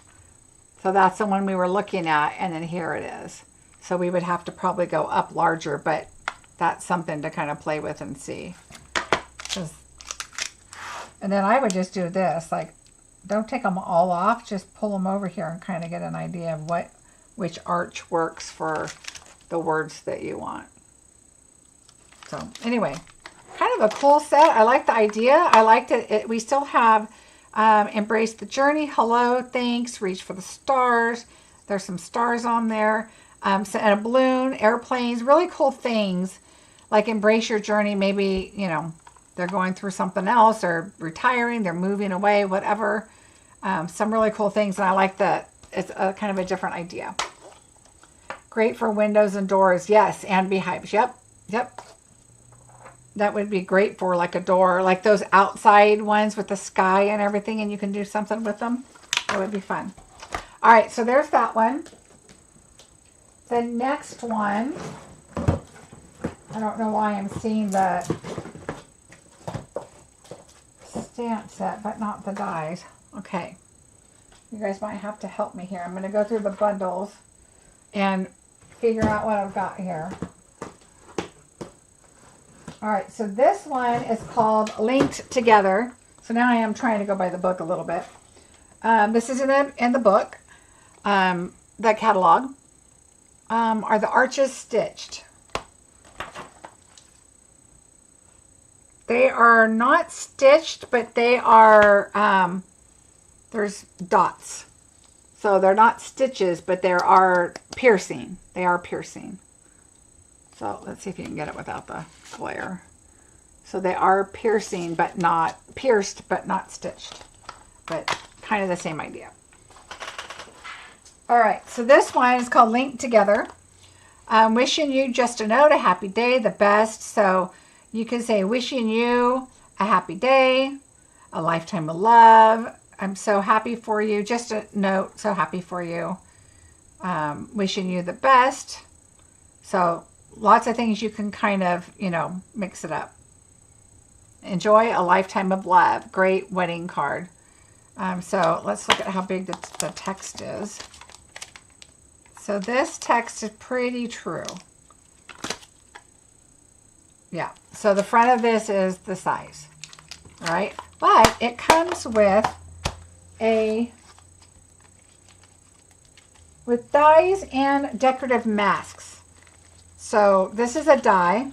So that's the one we were looking at, and then here it is. So we would have to probably go up larger, but that's something to kind of play with and see. And then I would just do this, like, don't take them all off, just pull them over here and kind of get an idea of which arch works for the words that you want. So anyway, kind of a cool set. I like the idea. I liked it. We still have Embrace the Journey, Hello, Thanks, Reach for the Stars. There's some stars on there. And a balloon, airplanes, really cool things. Like Embrace Your Journey, maybe, you know, they're going through something else, or retiring, they're moving away, whatever. Some really cool things, and I like that it's a kind of a different idea. Great for windows and doors, yes, and beehives, yep. That would be great for like a door, like those outside ones with the sky and everything, and you can do something with them. That would be fun. All right, so there's that one. The next one, I don't know why I'm seeing the stamp set, but not the dies. Okay. You guys might have to help me here. I'm going to go through the bundles and figure out what I've got here. All right, so this one is called Linked Together. So now I am trying to go by the book a little bit. This is in the book, the catalog. Are the arches stitched? They are not stitched, but they are, there's dots. So they're not stitches, but they are piercing. They are piercing. So let's see if you can get it without the glare. So they are piercing, but not pierced, but not stitched. But kind of the same idea. All right, so this one is called Linked Together. Wishing you just a note, a happy day, the best. So you can say, wishing you a happy day, a lifetime of love. I'm so happy for you. Just a note, so happy for you. Wishing you the best. So lots of things you can kind of, mix it up. Enjoy a lifetime of love. Great wedding card. So let's look at how big the text is. So this text is pretty true. Yeah, so the front of this is the size, all right? But it comes with dies and decorative masks. So this is a die.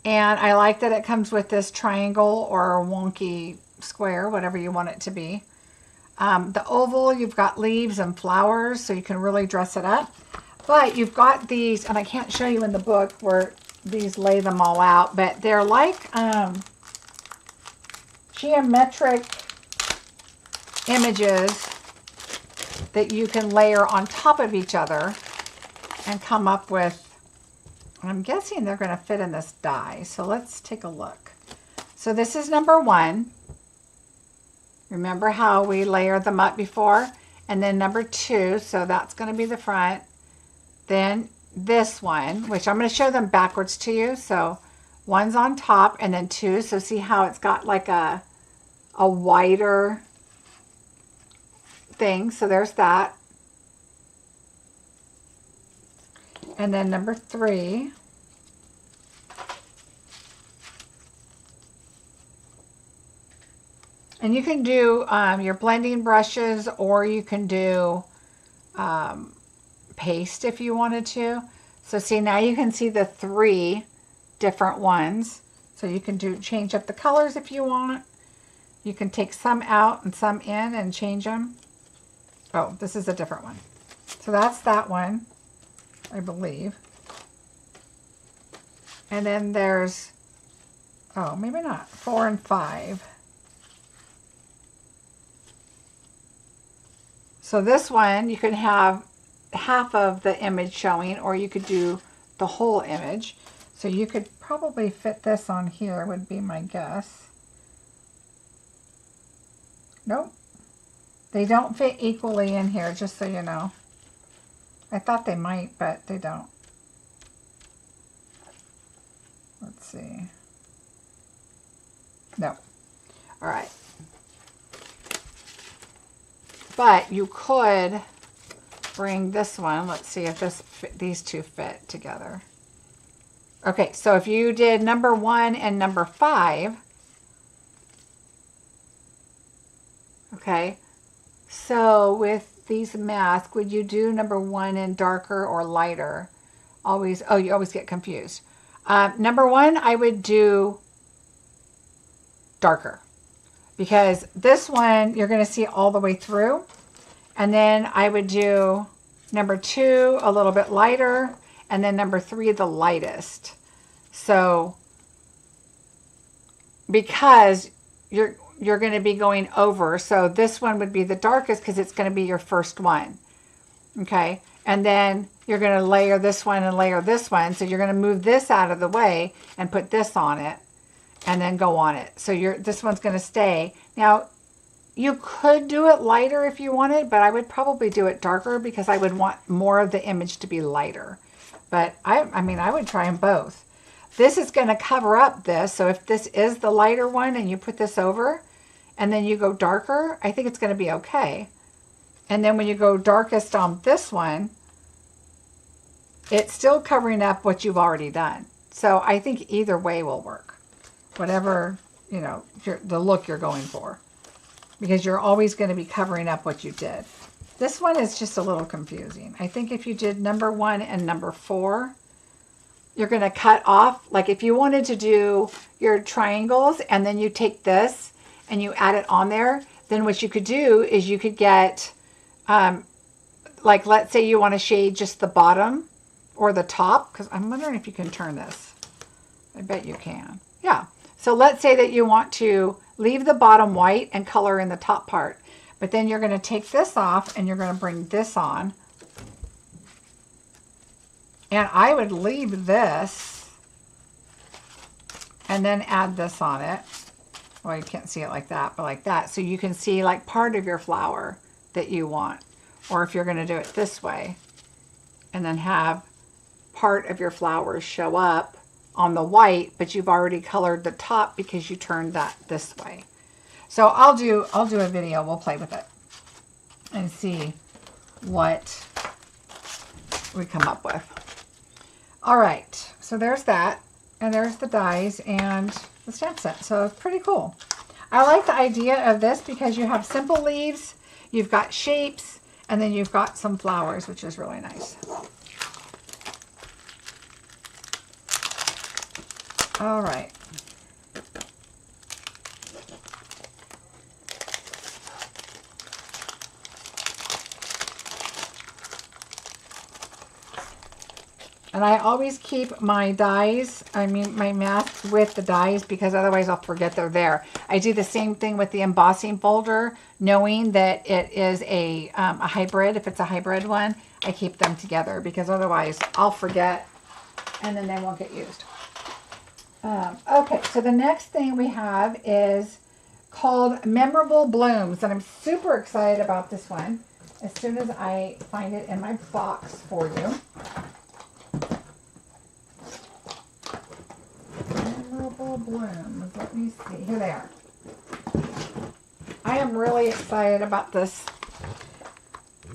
And I like that it comes with this triangle or wonky square, whatever you want it to be. The oval, you've got leaves and flowers, so you can really dress it up. But you've got these, and I can't show you in the book where these lay them all out, but they're like geometric images that you can layer on top of each other and come up with. I'm guessing they're going to fit in this die, so let's take a look. So this is number 1. Remember how we layered them up before? And then number 2, so that's going to be the front. Then this one, which I'm going to show them backwards to you. So one's on top and then 2. So see how it's got like a wider thing. So there's that. And then number 3. And you can do your blending brushes, or you can do paste if you wanted to. So see, now you can see the 3 different ones. So you can change up the colors if you want. You can take some out and some in and change them. Oh, this is a different one. So that's that one, I believe. And then there's, oh, maybe not, 4 and 5. So this one, you can have half of the image showing, or you could do the whole image. So you could probably fit this on here, would be my guess. Nope. They don't fit equally in here, just so you know. I thought they might, but they don't. Let's see. No. All right. But you could bring this one. Let's see if these 2 fit together. Okay, so if you did number 1 and number 5, okay, so with these masks, would you do number 1 in darker or lighter? Always, oh, you always get confused. Number 1, I would do darker, because this one you're going to see all the way through. And then I would do number 2 a little bit lighter, and then number 3 the lightest. So because you're going to be going over, so this one would be the darkest because it's going to be your first one. Okay, and then you're going to layer this one and layer this one. So you're going to move this out of the way and put this on it, and then go on it. So this one's going to stay. Now, you could do it lighter if you wanted, but I would probably do it darker because I would want more of the image to be lighter. But I mean, I would try them both. This is going to cover up this. So if this is the lighter one and you put this over and then you go darker, I think it's going to be okay. And then when you go darkest on this one, it's still covering up what you've already done. So I think either way will work. Whatever, the look you're going for. Because you're always going to be covering up what you did. This one is just a little confusing. I think if you did number 1 and number 4, you're going to cut off. Like if you wanted to do your triangles and then you take this and you add it on there, then what you could do is you could get, like let's say you want to shade just the bottom or the top, because I'm wondering if you can turn this. I bet you can. Yeah. So let's say that you want to leave the bottom white and color in the top part. But then you're going to take this off and you're going to bring this on. And I would leave this and then add this on it. Well, you can't see it like that, but like that. So you can see like part of your flower that you want. Or if you're going to do it this way and then have part of your flowers show up on the white, but you've already colored the top because you turned that this way. So I'll do a video. We'll play with it and see what we come up with. All right, so there's that, and there's the dies and the stamp set. So it's pretty cool. I like the idea of this because you have simple leaves, you've got shapes, and then you've got some flowers, which is really nice. All right. And I always keep my dies, my masks with the dies, because otherwise I'll forget they're there. I do the same thing with the embossing folder, knowing that it is a hybrid. If it's a hybrid one, I keep them together because otherwise I'll forget and then they won't get used. Okay, so the next thing we have is called Memorable Blooms, and I'm super excited about this one as soon as I find it in my box for you. Memorable Blooms. Let me see. Here they are. I am really excited about this.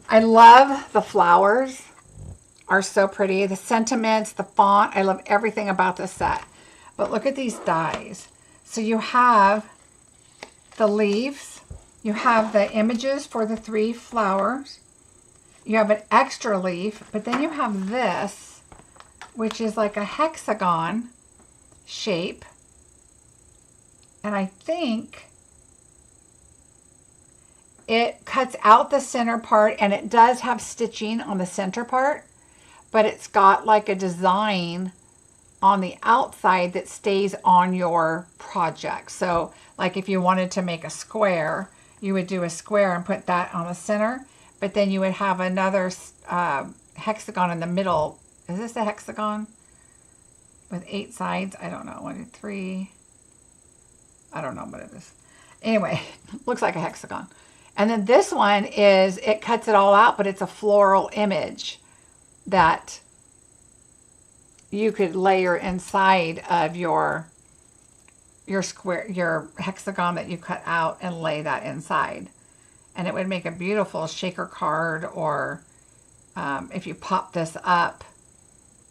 I love the flowers. Are so pretty. The sentiments, the font. I love everything about this set. But look at these dies. So you have the leaves. You have the images for the 3 flowers. You have an extra leaf. But then you have this, which is like a hexagon shape. And I think it cuts out the center part, and it does have stitching on the center part, but it's got like a design on the outside that stays on your project. So like if you wanted to make a square, you would do a square and put that on the center, but then you would have another hexagon in the middle. Is this a hexagon with 8 sides? I don't know. 1, 2, 3. I don't know what it is. Anyway, looks like a hexagon. And then this one is, it cuts it all out, but it's a floral image that you could layer inside of your square, your hexagon that you cut out, and lay that inside. And it would make a beautiful shaker card, or if you pop this up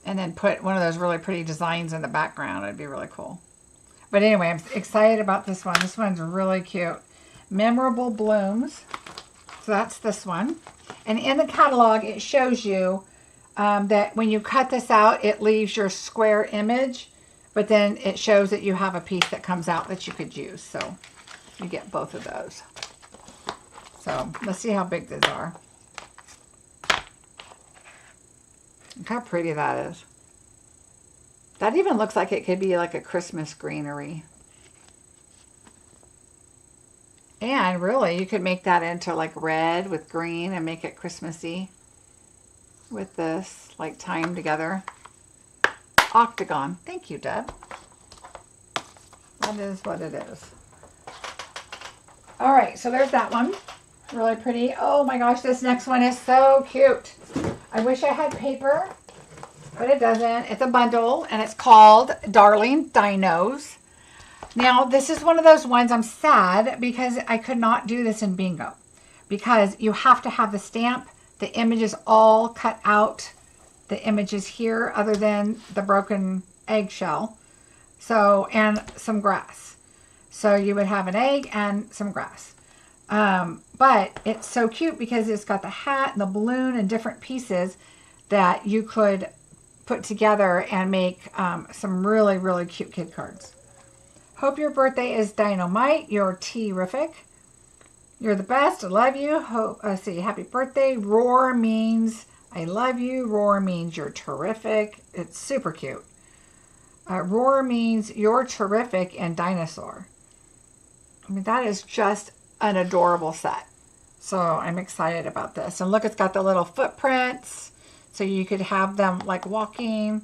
and then put one of those really pretty designs in the background, it'd be really cool. But anyway, I'm excited about this one. This one's really cute. Memorable Blooms. So that's this one. And in the catalog, it shows you that when you cut this out, it leaves your square image, but then it shows that you have a piece that comes out that you could use. So you get both of those. So let's see how big these are. Look how pretty that is. That even looks like it could be like a Christmas greenery. And really, you could make that into like red with green and make it Christmassy with this, like tie them together. Octagon. Thank you, Deb. That is what it is. All right, so there's that one. Really pretty. Oh my gosh, this next one is so cute. I wish I had paper, but it doesn't. It's a bundle, and it's called Darling Dinos. Now, this is one of those ones I'm sad because I could not do this in bingo, because you have to have the stamp, the images all cut out, the images here other than the broken eggshell, so, and some grass. So you would have an egg and some grass. But it's so cute because it's got the hat and the balloon and different pieces that you could put together and make some really, really cute kid cards. Hope your birthday is dynamite. You're terrific. You're the best. I love you. See, happy birthday. Roar means I love you. Roar means you're terrific. It's super cute. Roar means you're terrific and dinosaur. I mean, that is just an adorable set. So I'm excited about this. And look, it's got the little footprints. So you could have them like walking.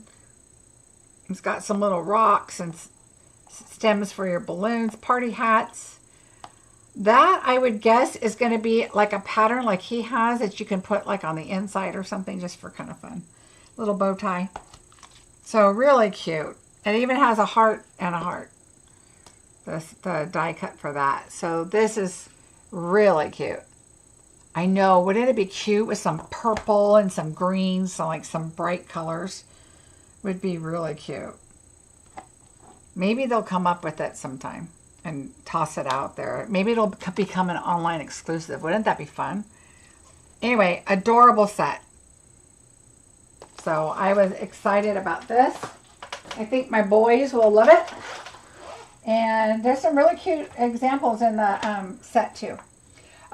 It's got some little rocks and stems for your balloons, party hats. That, I would guess, is going to be like a pattern like he has that you can put like on the inside or something just for kind of fun. Little bow tie. So really cute. It even has a heart and a heart. The die cut for that. So this is really cute. I know. Wouldn't it be cute with some purple and some greens, so like some bright colors? Would be really cute. Maybe they'll come up with it sometime and toss it out there. Maybe it'll become an online exclusive. Wouldn't that be fun? Anyway, adorable set. So I was excited about this. I think my boys will love it. And there's some really cute examples in the set too.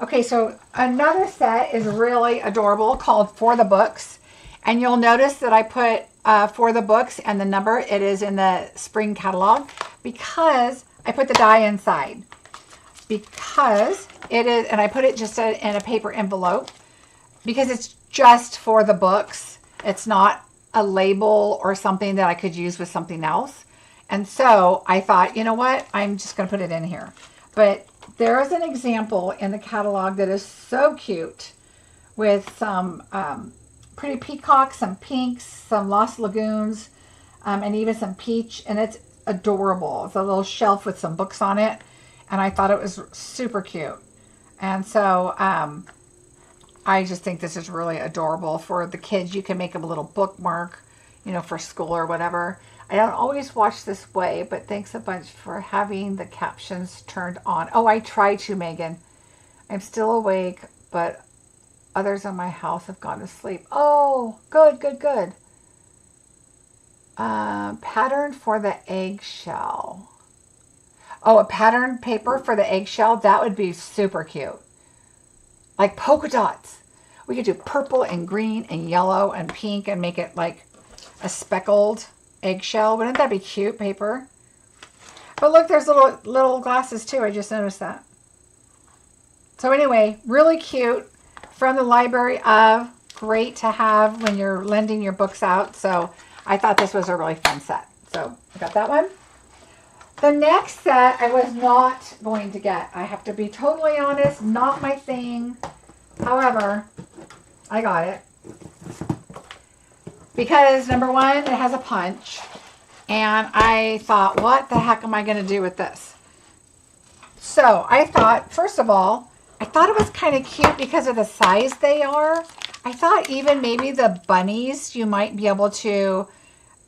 Okay, so another set is really adorable called For the Books. And you'll notice that I put For the Books and the number. It is in the spring catalog because I put the die inside. Because it is, and I put it just in a paper envelope because it's just for the books. It's not a label or something that I could use with something else. And so I thought, you know what? I'm just going to put it in here. But there is an example in the catalog that is so cute with some pretty peacocks, some pinks, some Lost Lagoons, and even some peach. And it's adorable. It's a little shelf with some books on it. And I thought it was super cute. And so I just think this is really adorable for the kids. You can make them a little bookmark, you know, for school or whatever. I don't always watch this way, but thanks a bunch for having the captions turned on. Oh, I tried to, Megan. I'm still awake, but others in my house have gone to sleep. Oh, good, good, good. Pattern for the eggshell. Oh, a pattern paper for the eggshell. That would be super cute. Like polka dots. We could do purple and green and yellow and pink and make it like a speckled eggshell. Wouldn't that be cute paper? But look, there's little glasses too. I just noticed that. So anyway, really cute from the library of. Great to have when you're lending your books out. So I thought this was a really fun set. So I got that one. The next set I was not going to get. I have to be totally honest, not my thing. However, I got it. Because number one, it has a punch. And I thought, what the heck am I going to do with this? So I thought, first of all, I thought it was kind of cute because of the size they are. I thought even maybe the bunnies, you might be able to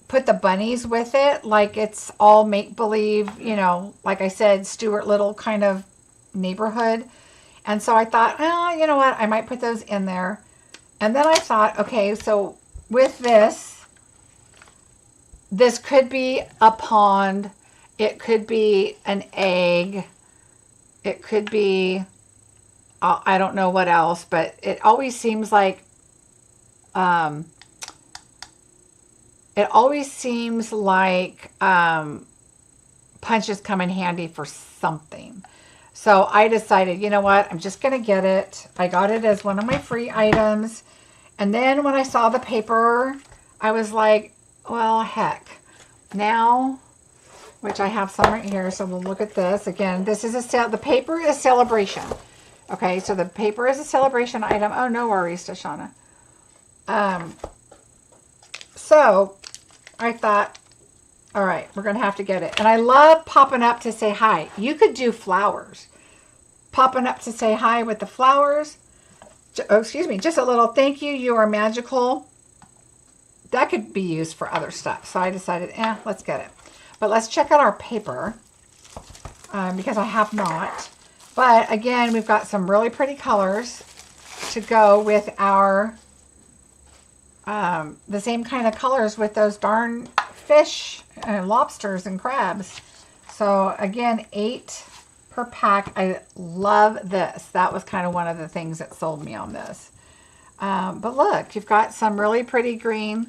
put the bunnies with it. Like it's all make-believe, you know, like I said, Stuart Little kind of neighborhood. And so I thought, oh, you know what? I might put those in there. And then I thought, okay, so with this could be a pond. It could be an egg. It could be, I don't know what else, but it always seems like, punches come in handy for something. So I decided, you know what, I'm just going to get it. I got it as one of my free items. And then when I saw the paper, I was like, well, heck. Now, which I have some right here, so we'll look at this. Again, this is the paper is Sale-a-bration. Okay, so the paper is a Sale-a-bration item. Oh, no worries, Tashana. So I thought, all right, we're going to have to get it. And I love popping up to say hi. You could do flowers. Popping up to say hi with the flowers. Oh, excuse me, just a little thank you. You are magical. That could be used for other stuff. So I decided, let's get it. But let's check out our paper because I have not. But again, we've got some really pretty colors to go with our, the same kind of colors with those darn fish and lobsters and crabs. So again, 8 per pack. I love this. That was kind of one of the things that sold me on this. But look, you've got some really pretty green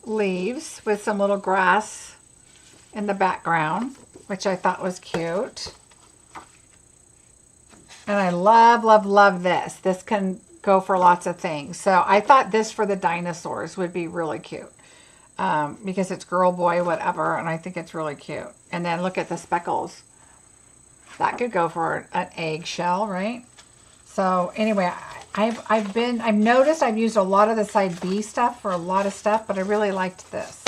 leaves with some little grass in the background, which I thought was cute. And I love, love, love this. This can go for lots of things. So I thought this for the dinosaurs would be really cute. Because it's girl, boy, whatever, and I think it's really cute. And then look at the speckles. That could go for an eggshell, right? So anyway, I've noticed I've used a lot of the side B stuff for a lot of stuff, but I really liked this.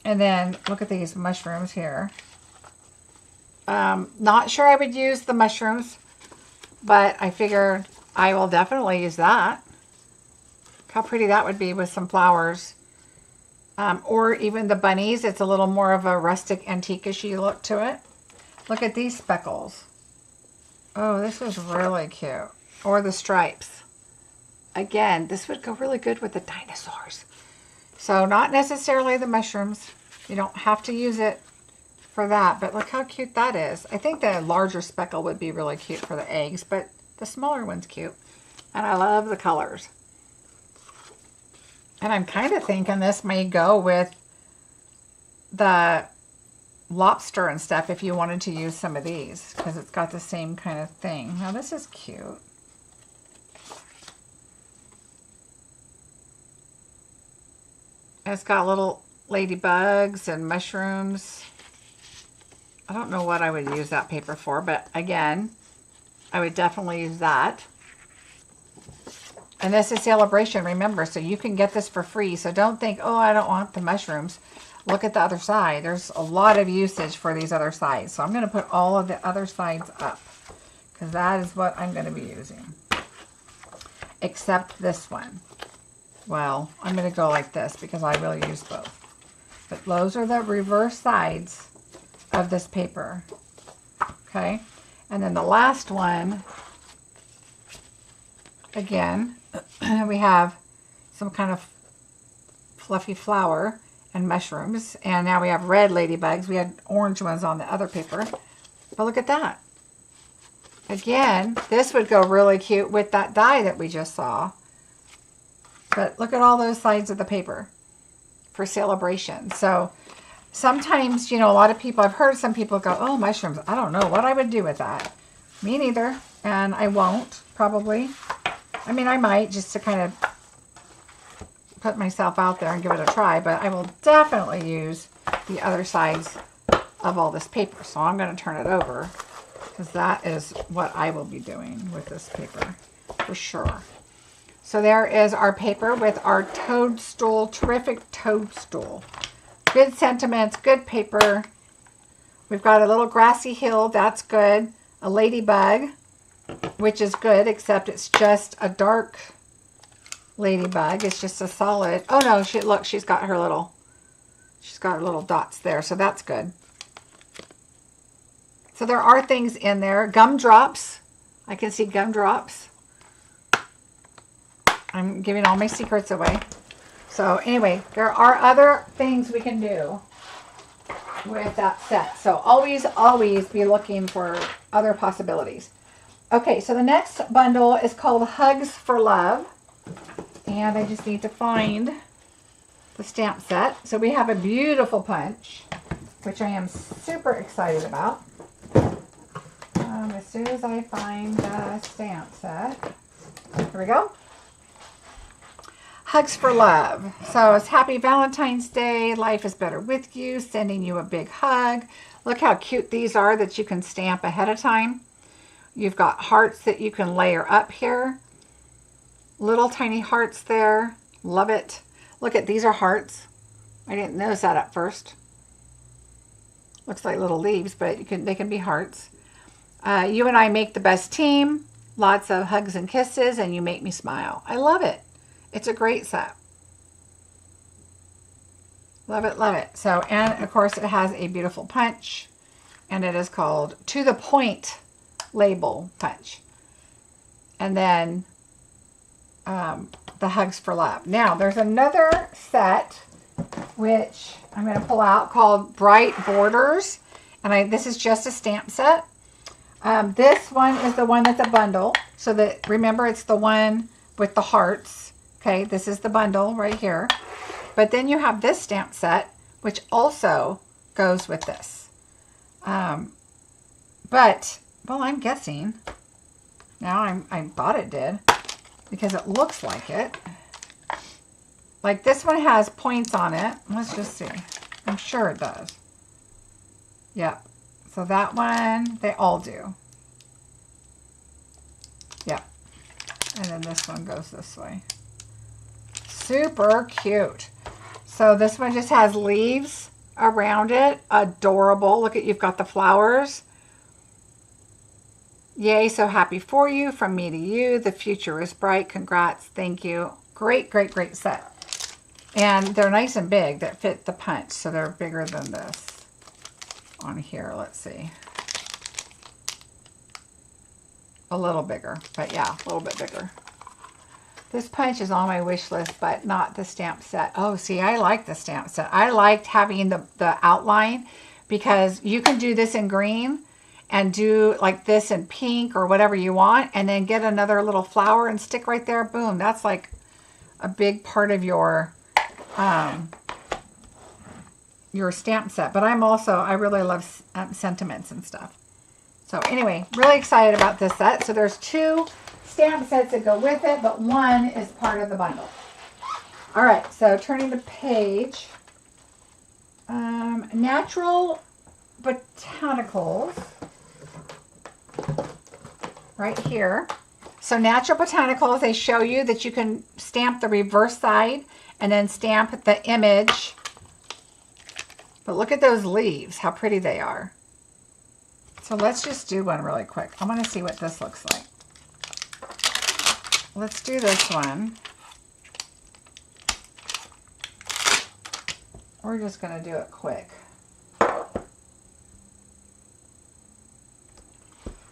And then look at these mushrooms here. Not sure I would use the mushrooms, but I figured I will definitely use that. Look how pretty that would be with some flowers. Or even the bunnies. It's a little more of a rustic antique-ish look to it. Look at these speckles. Oh, this is really cute. Or the stripes. Again, this would go really good with the dinosaurs. So not necessarily the mushrooms. You don't have to use it for that, but look how cute that is. I think the larger speckle would be really cute for the eggs, but the smaller one's cute. And I love the colors. And I'm kind of thinking this may go with the lobster and stuff if you wanted to use some of these, because it's got the same kind of thing. Now this is cute. It's got little ladybugs and mushrooms. I don't know what I would use that paper for, but again, I would definitely use that. And this is Sale-a-bration, remember, so you can get this for free. So don't think, oh, I don't want the mushrooms. Look at the other side. There's a lot of usage for these other sides. So I'm going to put all of the other sides up, because that is what I'm going to be using. Except this one. Well, I'm going to go like this because I will use both. But those are the reverse sides of this paper. Okay. And then the last one, again, we have some kind of fluffy flower and mushrooms. And now we have red ladybugs. We had orange ones on the other paper. But look at that. Again, this would go really cute with that die that we just saw. But look at all those sides of the paper for Sale-a-bration. So sometimes, you know, a lot of people, I've heard some people go, oh, mushrooms, I don't know what I would do with that. Me neither. And I won't, probably. I mean, I might, just to kind of put myself out there and give it a try. But I will definitely use the other sides of all this paper. So I'm going to turn it over, because that is what I will be doing with this paper for sure. So there is our paper with our toadstool, terrific toadstool. Good sentiments, good paper. We've got a little grassy hill, that's good. A ladybug, which is good, except it's just a dark ladybug. It's just a solid. Oh no, look, she's got her little dots there, so that's good. So there are things in there. Gumdrops. I can see gumdrops. I'm giving all my secrets away. So anyway, there are other things we can do with that set. So always, always be looking for other possibilities. Okay, so the next bundle is called Hugs for Love. And I just need to find the stamp set. So we have a beautiful punch, which I am super excited about. As soon as I find the stamp set. Here we go. Hugs for Love. So it's Happy Valentine's Day. Life is better with you. Sending you a big hug. Look how cute these are that you can stamp ahead of time. You've got hearts that you can layer up here. Little tiny hearts there. Love it. Look at, these are hearts. I didn't notice that at first. Looks like little leaves, but they can be hearts. You and I make the best team. Lots of hugs and kisses, and you make me smile. I love it. It's a great set. Love it, love it. So, and of course it has a beautiful punch, and it is called To the Point Label Punch. And then the Hugs for Love. Now, there's another set which I'm going to pull out called Bright Borders, and this is just a stamp set. This one is the one that's a bundle, so that, remember, it's the one with the hearts. Okay, this is the bundle right here. But then you have this stamp set, which also goes with this. But, well, I'm guessing Now I thought it did because it looks like it. Like this one has points on it. Let's just see. I'm sure it does. Yep. So that one, they all do. Yep. And then this one goes this way. Super cute. So this one just has leaves around it. Adorable. Look at, you've got the flowers. Yay, so happy for you. From me to you. The future is bright. Congrats. Thank you. Great, great, great set. And they're nice and big that fit the punch. So they're bigger than this on here. Let's see. A little bigger. But yeah, a little bit bigger. This punch is on my wish list, but not the stamp set. Oh, see, I like the stamp set. I liked having the outline because you can do this in green and do like this in pink or whatever you want, and then get another little flower and stick right there. Boom. That's like a big part of your stamp set. But I really love sentiments and stuff. So anyway, really excited about this set. So there's 2 stamp sets that go with it, but one is part of the bundle. All right, so turning the page. Natural Botanicals. Right here. So Natural Botanicals, they show you that you can stamp the reverse side and then stamp the image. But look at those leaves, how pretty they are. So let's just do one really quick. I want to see what this looks like. Let's do this one. We're just going to do it quick.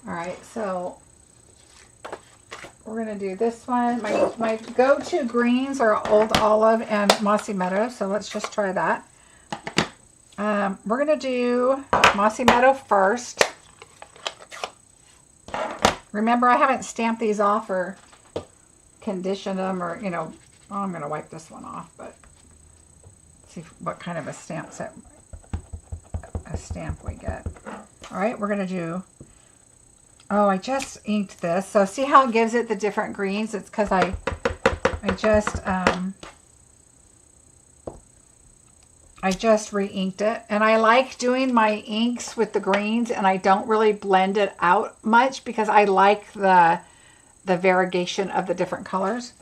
All right, so we're going to do this one. My go-to greens are Old Olive and Mossy Meadow, so let's just try that. We're going to do Mossy Meadow first. Remember, I haven't stamped these off or conditioned them, or, you know, I'm going to wipe this one off, but see what kind of a stamp we get. All right, we're going to do, oh, I just inked this. So see how it gives it the different greens? It's because I just re-inked it, and I like doing my inks with the greens, and I don't really blend it out much because I like the variegation of the different colors.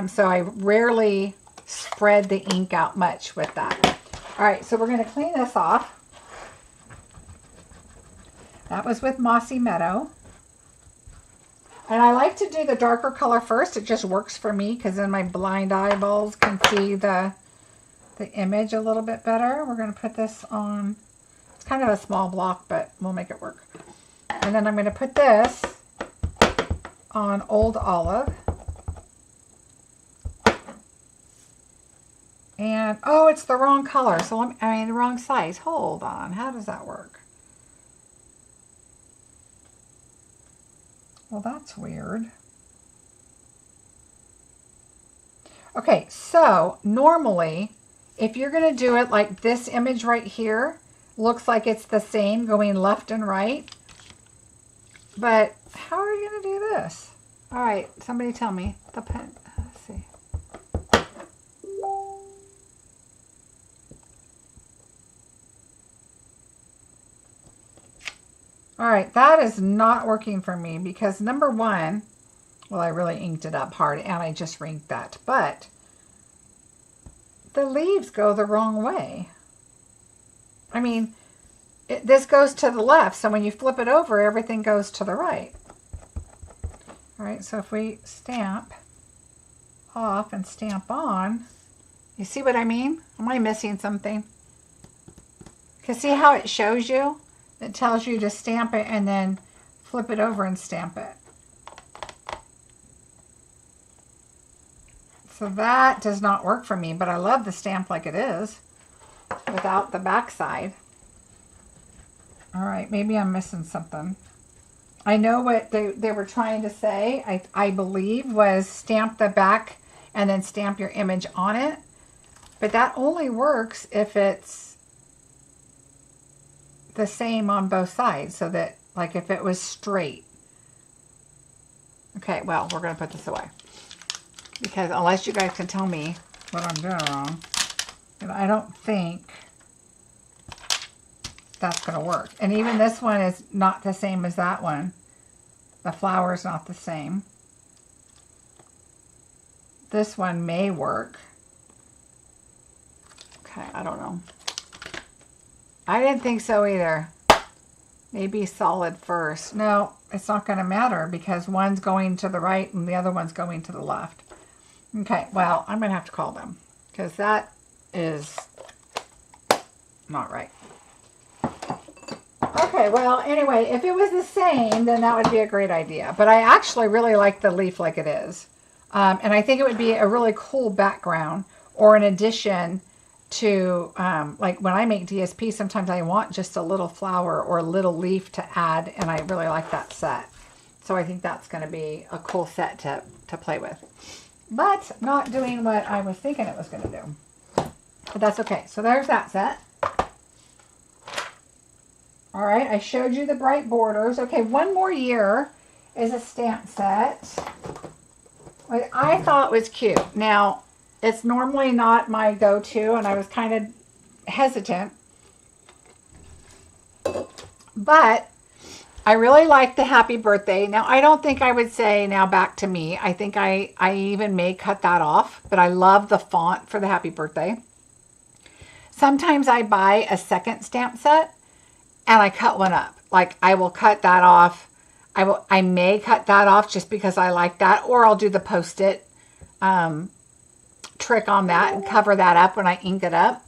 So I rarely spread the ink out much with that. All right, so we're going to clean this off. That was with Mossy Meadow. And I like to do the darker color first. It just works for me because then my blind eyeballs can see the image a little bit better. We're going to put this on. It's kind of a small block, but we'll make it work. And then I'm going to put this on Old Olive. And, oh, it's the wrong color. So the wrong size. Hold on. How does that work? Well, that's weird. Okay, so normally, if you're going to do it like this image right here, looks like it's the same going left and right. But how are you going to do this? All right, somebody tell me. The pen. Let's see. All right, that is not working for me because number one, well, I really inked it up hard and I just re-inked that, but the leaves go the wrong way. I mean, this goes to the left, so when you flip it over, everything goes to the right. All right, so if we stamp off and stamp on, you see what I mean? Am I missing something? Because see how it shows you? It tells you to stamp it and then flip it over and stamp it. So that does not work for me, but I love the stamp like it is without the back side. All right, maybe I'm missing something. I know what they were trying to say, I believe, was stamp the back and then stamp your image on it. But that only works if it's the same on both sides, so that, like, if it was straight. Okay, well, we're going to put this away. Because unless you guys can tell me what I'm doing wrong, and I don't think that's going to work. And even this one is not the same as that one. The flower is not the same. This one may work. Okay, I don't know. I didn't think so either. Maybe solid first. No, it's not going to matter because one's going to the right and the other one's going to the left. Okay, well, I'm going to have to call them because that is not right. Okay, well, anyway, if it was the same, then that would be a great idea. But I actually really like the leaf like it is. And I think it would be a really cool background or an addition to, like when I make DSP, sometimes I want just a little flower or a little leaf to add, and I really like that set. So I think that's going to be a cool set to play with. But not doing what I was thinking it was going to do. But that's okay. So there's that set. All right, I showed you the bright borders. Okay, One More Year is a stamp set. What I thought was cute. Now, it's normally not my go-to, and I was kind of hesitant. But I really like the Happy Birthday. Now, I don't think I would say now back to me. I think I even may cut that off, but I love the font for the Happy Birthday. Sometimes I buy a second stamp set, and I cut one up. Like, I will cut that off. I may cut that off just because I like that, or I'll do the Post-it trick on that and cover that up when I ink it up.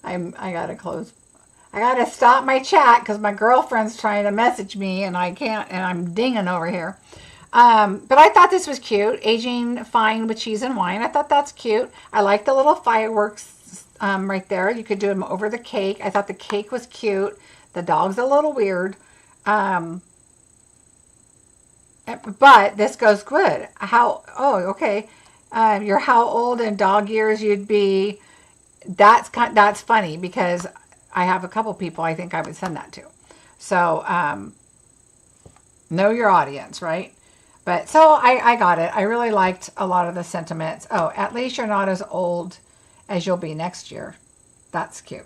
I gotta close. I gotta stop my chat because my girlfriend's trying to message me and I can't, and I'm dinging over here. But I thought this was cute. Aging Fine with Cheese and Wine. I thought that's cute. I like the little fireworks right there. You could do them over the cake. I thought the cake was cute. The dog's a little weird. But this goes good. Okay. You're how old in dog years you'd be. That's funny because I have a couple people I think I would send that to. So, know your audience, right? But so I got it. I really liked a lot of the sentiments. Oh, at least you're not as old as you'll be next year. That's cute.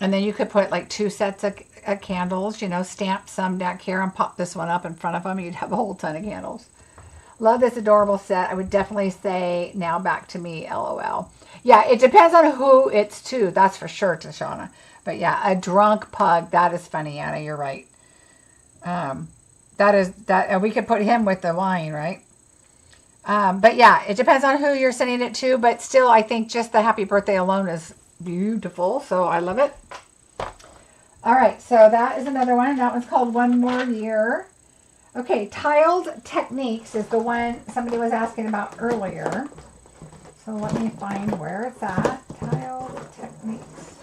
And then you could put like 2 sets of candles, you know, stamp some back here and pop this one up in front of them. You'd have a whole ton of candles. Love this adorable set. I would definitely say now back to me, LOL. Yeah, it depends on who it's to. That's for sure, Tashana. But yeah, a drunk pug. That is funny, Anna. You're right. And we could put him with the wine, right? But yeah, it depends on who you're sending it to. But still, I think just the Happy Birthday alone is beautiful. So I love it. All right, so that is another one. That one's called One More Year. Okay, Tiled Techniques is the one somebody was asking about earlier. So let me find where it's at. Tiled Techniques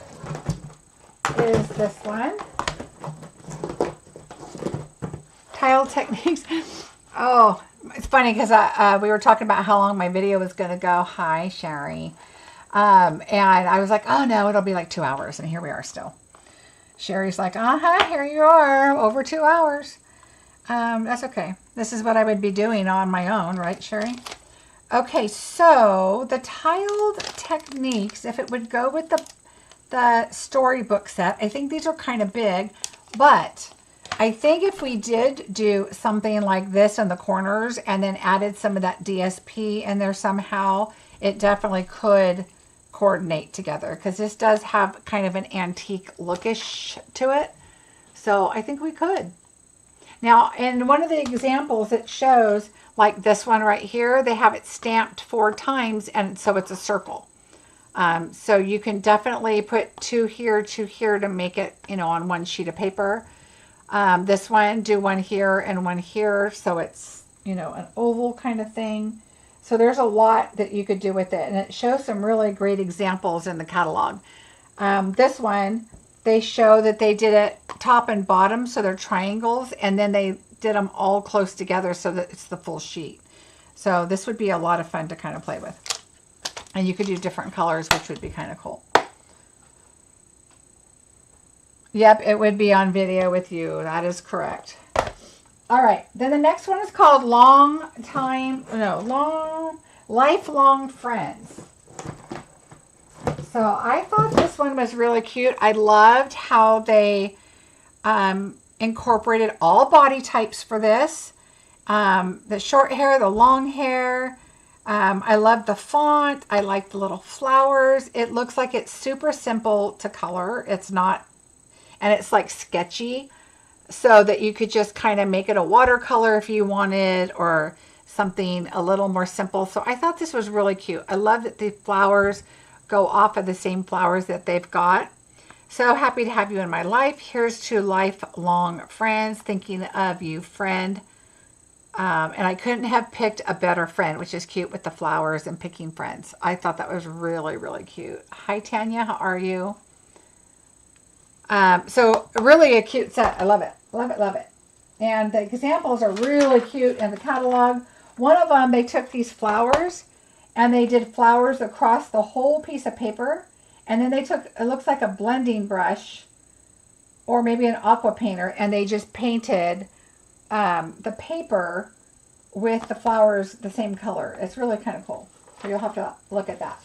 is this one. Tiled Techniques. Oh, it's funny because we were talking about how long my video was going to go. Hi, Sherry. And I was like, oh no, it'll be like 2 hours. And here we are still. Sherry's like, here you are, over 2 hours. That's okay. This is what I would be doing on my own, right, Sherry? Okay, so the Tiled Techniques, if it would go with the storybook set, I think these are kind of big, but I think if we did do something like this in the corners and then added some of that DSP in there somehow, it definitely could coordinate together because this does have kind of an antique lookish to it. So I think we could. Now, in one of the examples, it shows like this one right here, they have it stamped 4 times, and so it's a circle. So you can definitely put 2 here to make it, you know, on one sheet of paper. This one, do 1 here and 1 here, so it's, you know, an oval kind of thing. So there's a lot that you could do with it, and it shows some really great examples in the catalog. This one, they show that they did it top and bottom, so they're triangles, and then they did them all close together so that it's the full sheet. So this would be a lot of fun to kind of play with. And you could do different colors, which would be kind of cool. Yep, it would be on video with you. That is correct. All right. Then the next one is called Lifelong Friends. So I thought this one was really cute. I loved how they incorporated all body types for this. The short hair, the long hair. I love the font. I like the little flowers. It looks like it's super simple to color. It's not, and it's like sketchy, so that you could just kind of make it a watercolor if you wanted, or something a little more simple. So I thought this was really cute. I love that the flowers go off of the same flowers that they've got. So happy to have you in my life. Here's to lifelong friends. Thinking of you, friend. And I couldn't have picked a better friend, which is cute with the flowers and picking friends. I thought that was really, really cute. Hi, Tanya. How are you? So really a cute set. I love it. Love it, love it. And the examples are really cute in the catalog. One of them, they took these flowers and they did flowers across the whole piece of paper. And then they took, it looks like a blending brush or maybe an aqua painter, and they just painted the paper with the flowers the same color. It's really kind of cool. So you'll have to look at that.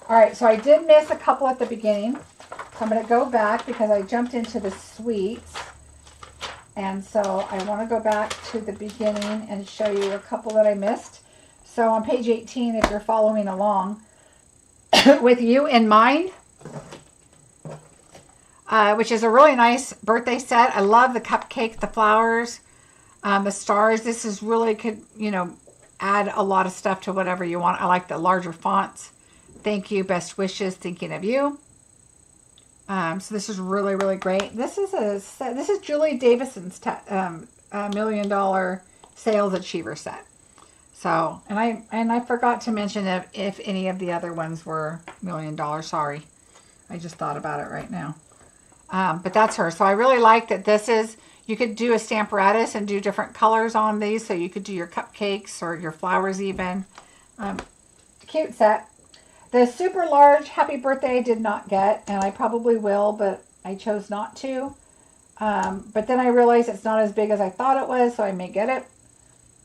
All right, so I did miss a couple at the beginning. So I'm going to go back because I jumped into the sweets. And so I want to go back to the beginning and show you a couple that I missed. So on page 18, if you're following along, with you in mind, which is a really nice birthday set. I love the cupcake, the flowers, the stars. This is really could, you know, add a lot of stuff to whatever you want. I like the larger fonts. Thank you, best wishes, thinking of you. So this is really, really great. This is Julie Davison's $1 million sales achiever set. So, and I forgot to mention if any of the other ones were $1 million. Sorry, I just thought about it right now. But that's her. So I really like that this is, you could do a Stamparatus and do different colors on these. So you could do your cupcakes or your flowers even. Cute set. The super large happy birthday I did not get, and I probably will, but I chose not to. But then I realized it's not as big as I thought it was, so I may get it.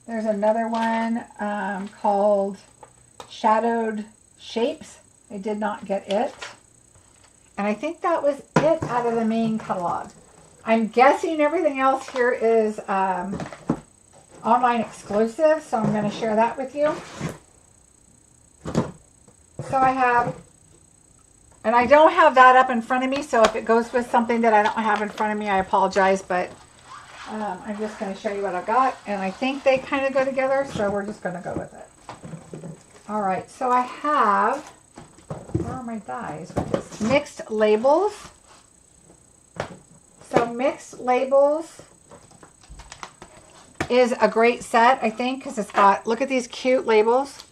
There's another one called Shadowed Shapes. I did not get it. And I think that was it out of the main catalog. I'm guessing everything else here is online exclusive, so I'm going to share that with you. So I have, and I don't have that up in front of me, so if it goes with something that I don't have in front of me, I apologize, but I'm just going to show you what I've got, and I think they kind of go together, so we're just going to go with it. All right, so I have, where are my dies with this? Mixed Labels. So Mixed Labels is a great set, I think, because it's got, look at these cute labels.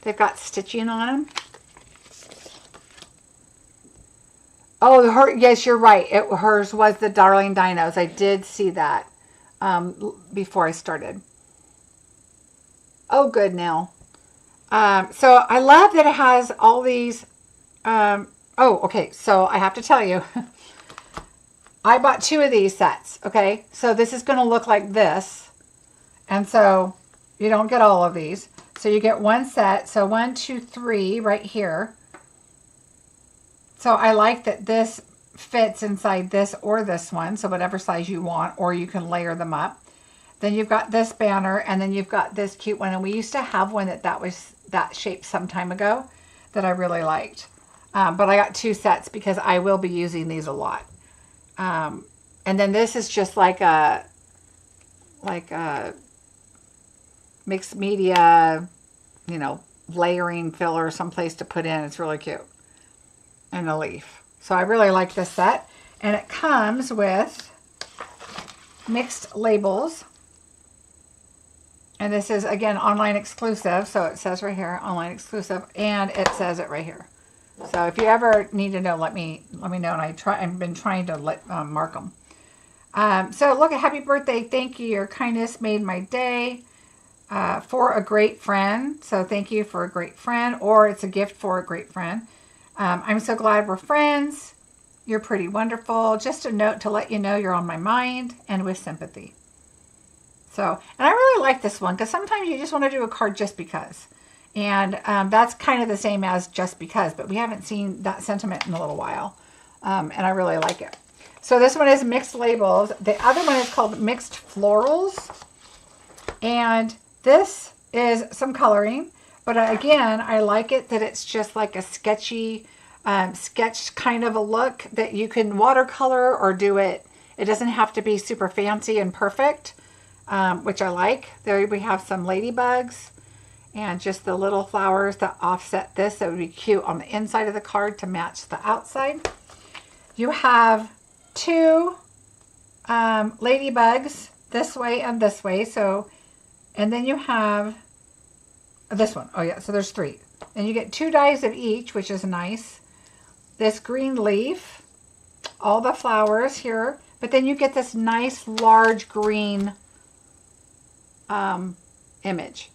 They've got stitching on them. Oh, yes, you're right. Hers was the Darling Dinos. I did see that before I started. Oh, good, Nell. So I love that it has all these. Oh, okay. So I have to tell you, I bought 2 of these sets. Okay. So this is going to look like this. And so you don't get all of these. So you get one set. So 1, 2, 3 right here. So I like that this fits inside this or this one. So whatever size you want, or you can layer them up. Then you've got this banner, and then you've got this cute one. And we used to have one that was that shape some time ago that I really liked. But I got 2 sets because I will be using these a lot. And then this is just like a mixed media, you know, layering filler, someplace to put in. It's really cute. And a leaf. So I really like this set. And it comes with Mixed Labels. And this is, again, online exclusive. So it says right here, online exclusive. And it says it right here. So if you ever need to know, let me know. And I've been trying to mark them. So look at happy birthday. Thank you. Your kindness made my day. For a great friend. So thank you for a great friend. Or it's a gift for a great friend. I'm so glad we're friends. You're pretty wonderful. Just a note to let you know you're on my mind and with sympathy. So, and I really like this one because sometimes you just want to do a card just because. And that's kind of the same as just because, but we haven't seen that sentiment in a little while. And I really like it. So this one is mixed labels. The other one is called mixed florals. And this is some coloring. But again, I like it that it's just like a sketchy, sketch kind of a look that you can watercolor or do it. It doesn't have to be super fancy and perfect, which I like. There we have some ladybugs and just the little flowers that offset this. That would be cute on the inside of the card to match the outside. You have two ladybugs this way and this way. So, and then you have this one. Oh yeah, so there's three. And you get 2 dies of each, which is nice. This green leaf, all the flowers here, but then you get this nice large green image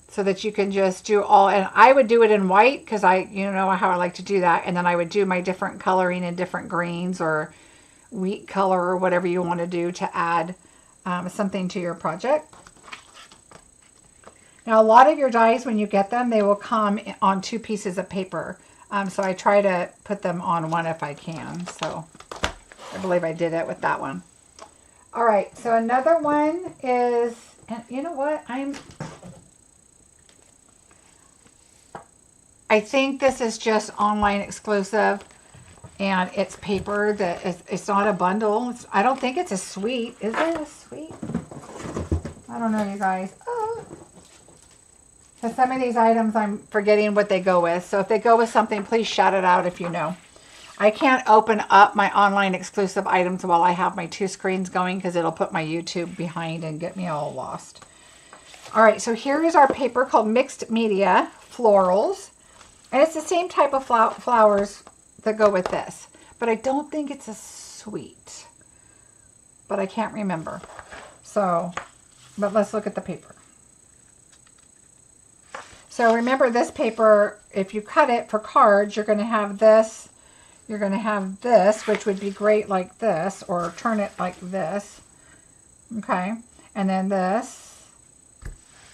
so that you can just do all, and I would do it in white because you know how I like to do that, and then I would do my different coloring in different greens or wheat color or whatever you want to do to add something to your project. Now, a lot of your dies, when you get them, they will come on 2 pieces of paper. So I try to put them on one if I can. So I believe I did it with that one. All right, so another one is, and you know what? I think this is just online exclusive, and it's paper that it's not a bundle. I don't think it's a suite. Is it a suite? I don't know, you guys. So some of these items I'm forgetting what they go with. So if they go with something, please shout it out if you know. I can't open up my online exclusive items while I have my 2 screens going because it'll put my YouTube behind and get me all lost. All right, so here is our paper called Mixed Media Florals. And it's the same type of flowers that go with this. But I don't think it's a suite. But I can't remember. So, but let's look at the paper. So remember, this paper, if you cut it for cards, you're going to have this, you're going to have this, which would be great like this, or turn it like this. Okay. And then this,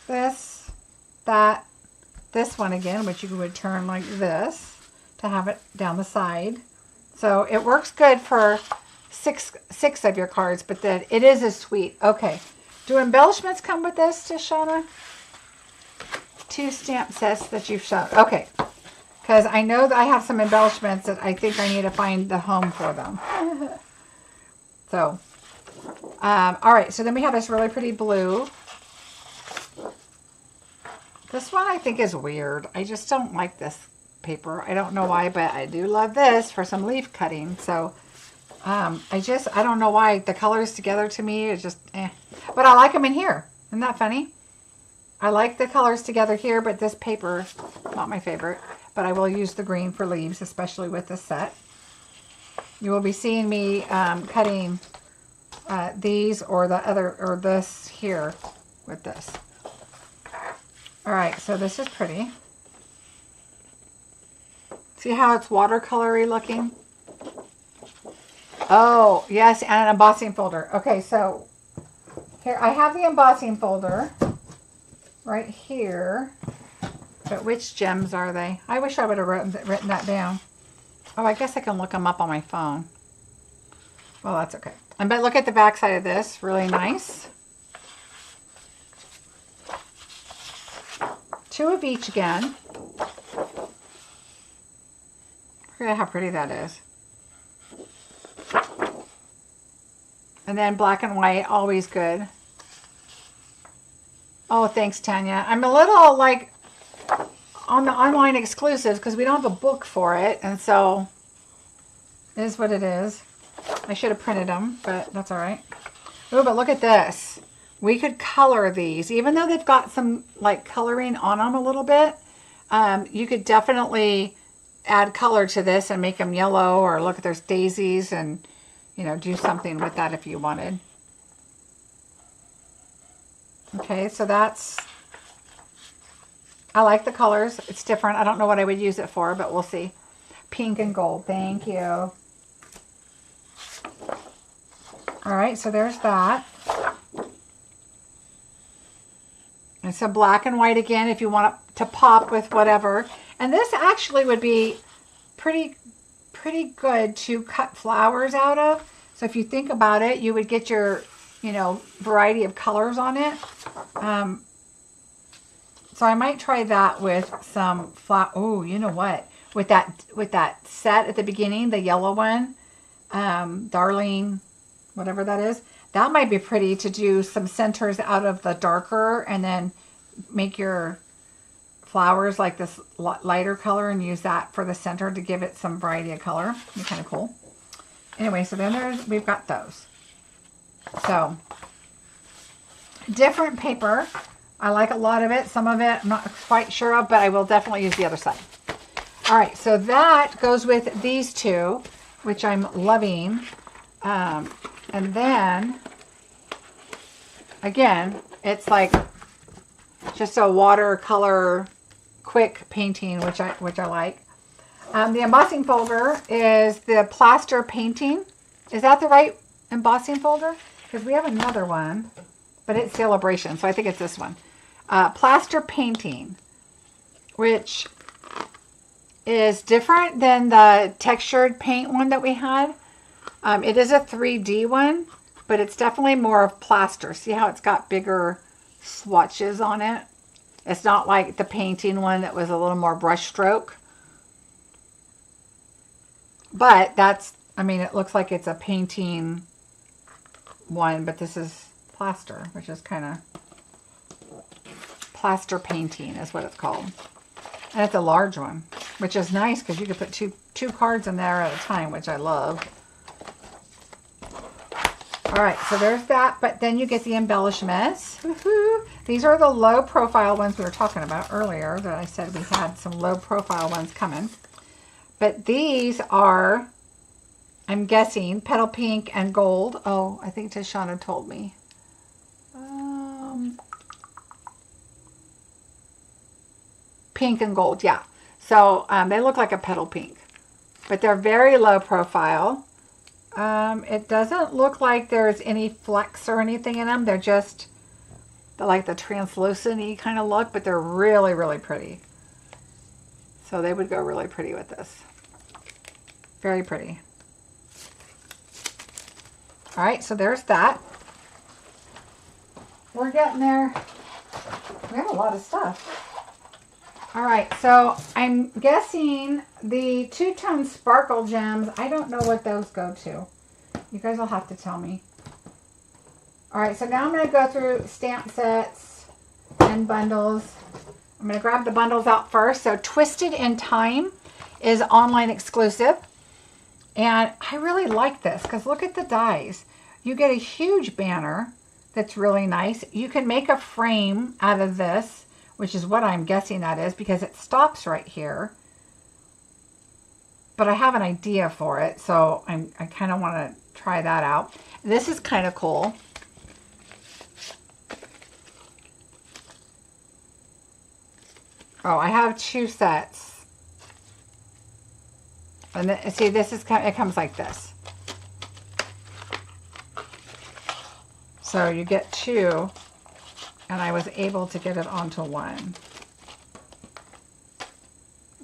that, this one again, which you would turn like this to have it down the side. So it works good for six of your cards, but then it is a suite. Okay. Do embellishments come with this, Tashana? 2 stamp sets that you've shown. Okay. Because I know that I have some embellishments that I think I need to find the home for them. So, all right. So then we have this really pretty blue. This one I think is weird. I just don't like this paper. I don't know why, but I do love this for some leaf cutting. So, I don't know why the colors together to me is just, eh. But I like them in here. Isn't that funny? I like the colors together here, but this paper, not my favorite. But I will use the green for leaves, especially with this set. You will be seeing me cutting these or the other, or this here with this. All right, so this is pretty. See how it's watercolory looking? Oh, yes, and an embossing folder. Okay, so here I have the embossing folder right here. But which gems are they? I wish I would have written that down. Oh, I guess I can look them up on my phone. Well, that's okay. But look at the back side of this. Really nice. 2 of each again. Look at how pretty that is. And then black and white, always good. Oh, thanks, Tanya. I'm a little like on the online exclusives because we don't have a book for it, and so it is what it is. I should have printed them, but that's all right. Oh, but look at this. We could color these, even though they've got some like coloring on them a little bit. You could definitely add color to this and make them yellow, or look, there's daisies, and you know, do something with that if you wanted. Okay, so that's, I like the colors. It's different. I don't know what I would use it for, but we'll see. Pink and gold. Thank you. All right, so there's that. It's a black and white again if you want it to pop with whatever. And this actually would be pretty good to cut flowers out of. So if you think about it, you would get your, you know, variety of colors on it. So I might try that with some flower. Oh, you know what? With that set at the beginning, the yellow one, Darling, whatever that is, that might be pretty to do some centers out of the darker and then make your flowers like this lighter color and use that for the center to give it some variety of color. Be kind of cool. Anyway, so then we've got those. So different paper. I like a lot of it. Some of it I'm not quite sure of, but I will definitely use the other side. All right, so that goes with these two, which I'm loving. And then, again, it's like just a watercolor quick painting, which I like. The embossing folder is the plaster painting. Is that the right embossing folder? Because we have another one, but it's Sale-a-bration, so I think it's this one. Plaster painting, which is different than the textured paint one that we had. It is a 3D one, but it's definitely more of plaster. See how it's got bigger swatches on it? It's not like the painting one that was a little more brush stroke. But that's, I mean, it looks like it's a painting one, but this is plaster, which is kind of plaster painting is what it's called. And it's a large one, which is nice because you can put two cards in there at a time, which I love. All right, so there's that, but then you get the embellishments. These are the low profile ones we were talking about earlier that I said we had some low profile ones coming. But these are, I'm guessing, petal pink and gold. Oh, I think Tashana told me. Pink and gold, yeah. So they look like a petal pink, but they're very low profile. It doesn't look like there's any flecks or anything in them. They're just like the translucent-y kind of look, but they're really, really pretty. So they would go really pretty with this. Very pretty. All right, so there's that. We're getting there. We have a lot of stuff. All right, so I'm guessing the two-tone sparkle gems, I don't know what those go to. You guys will have to tell me. All right, so now I'm going to go through stamp sets and bundles. I'm going to grab the bundles out first. So Twisted in Time is online exclusive. And I really like this because look at the dies. You get a huge banner that's really nice. You can make a frame out of this, which is what I'm guessing that is because it stops right here. But I have an idea for it, so I kind of want to try that out. This is kind of cool. Oh, I have two sets. And then, see, this is it comes like this. So you get two, and I was able to get it onto one.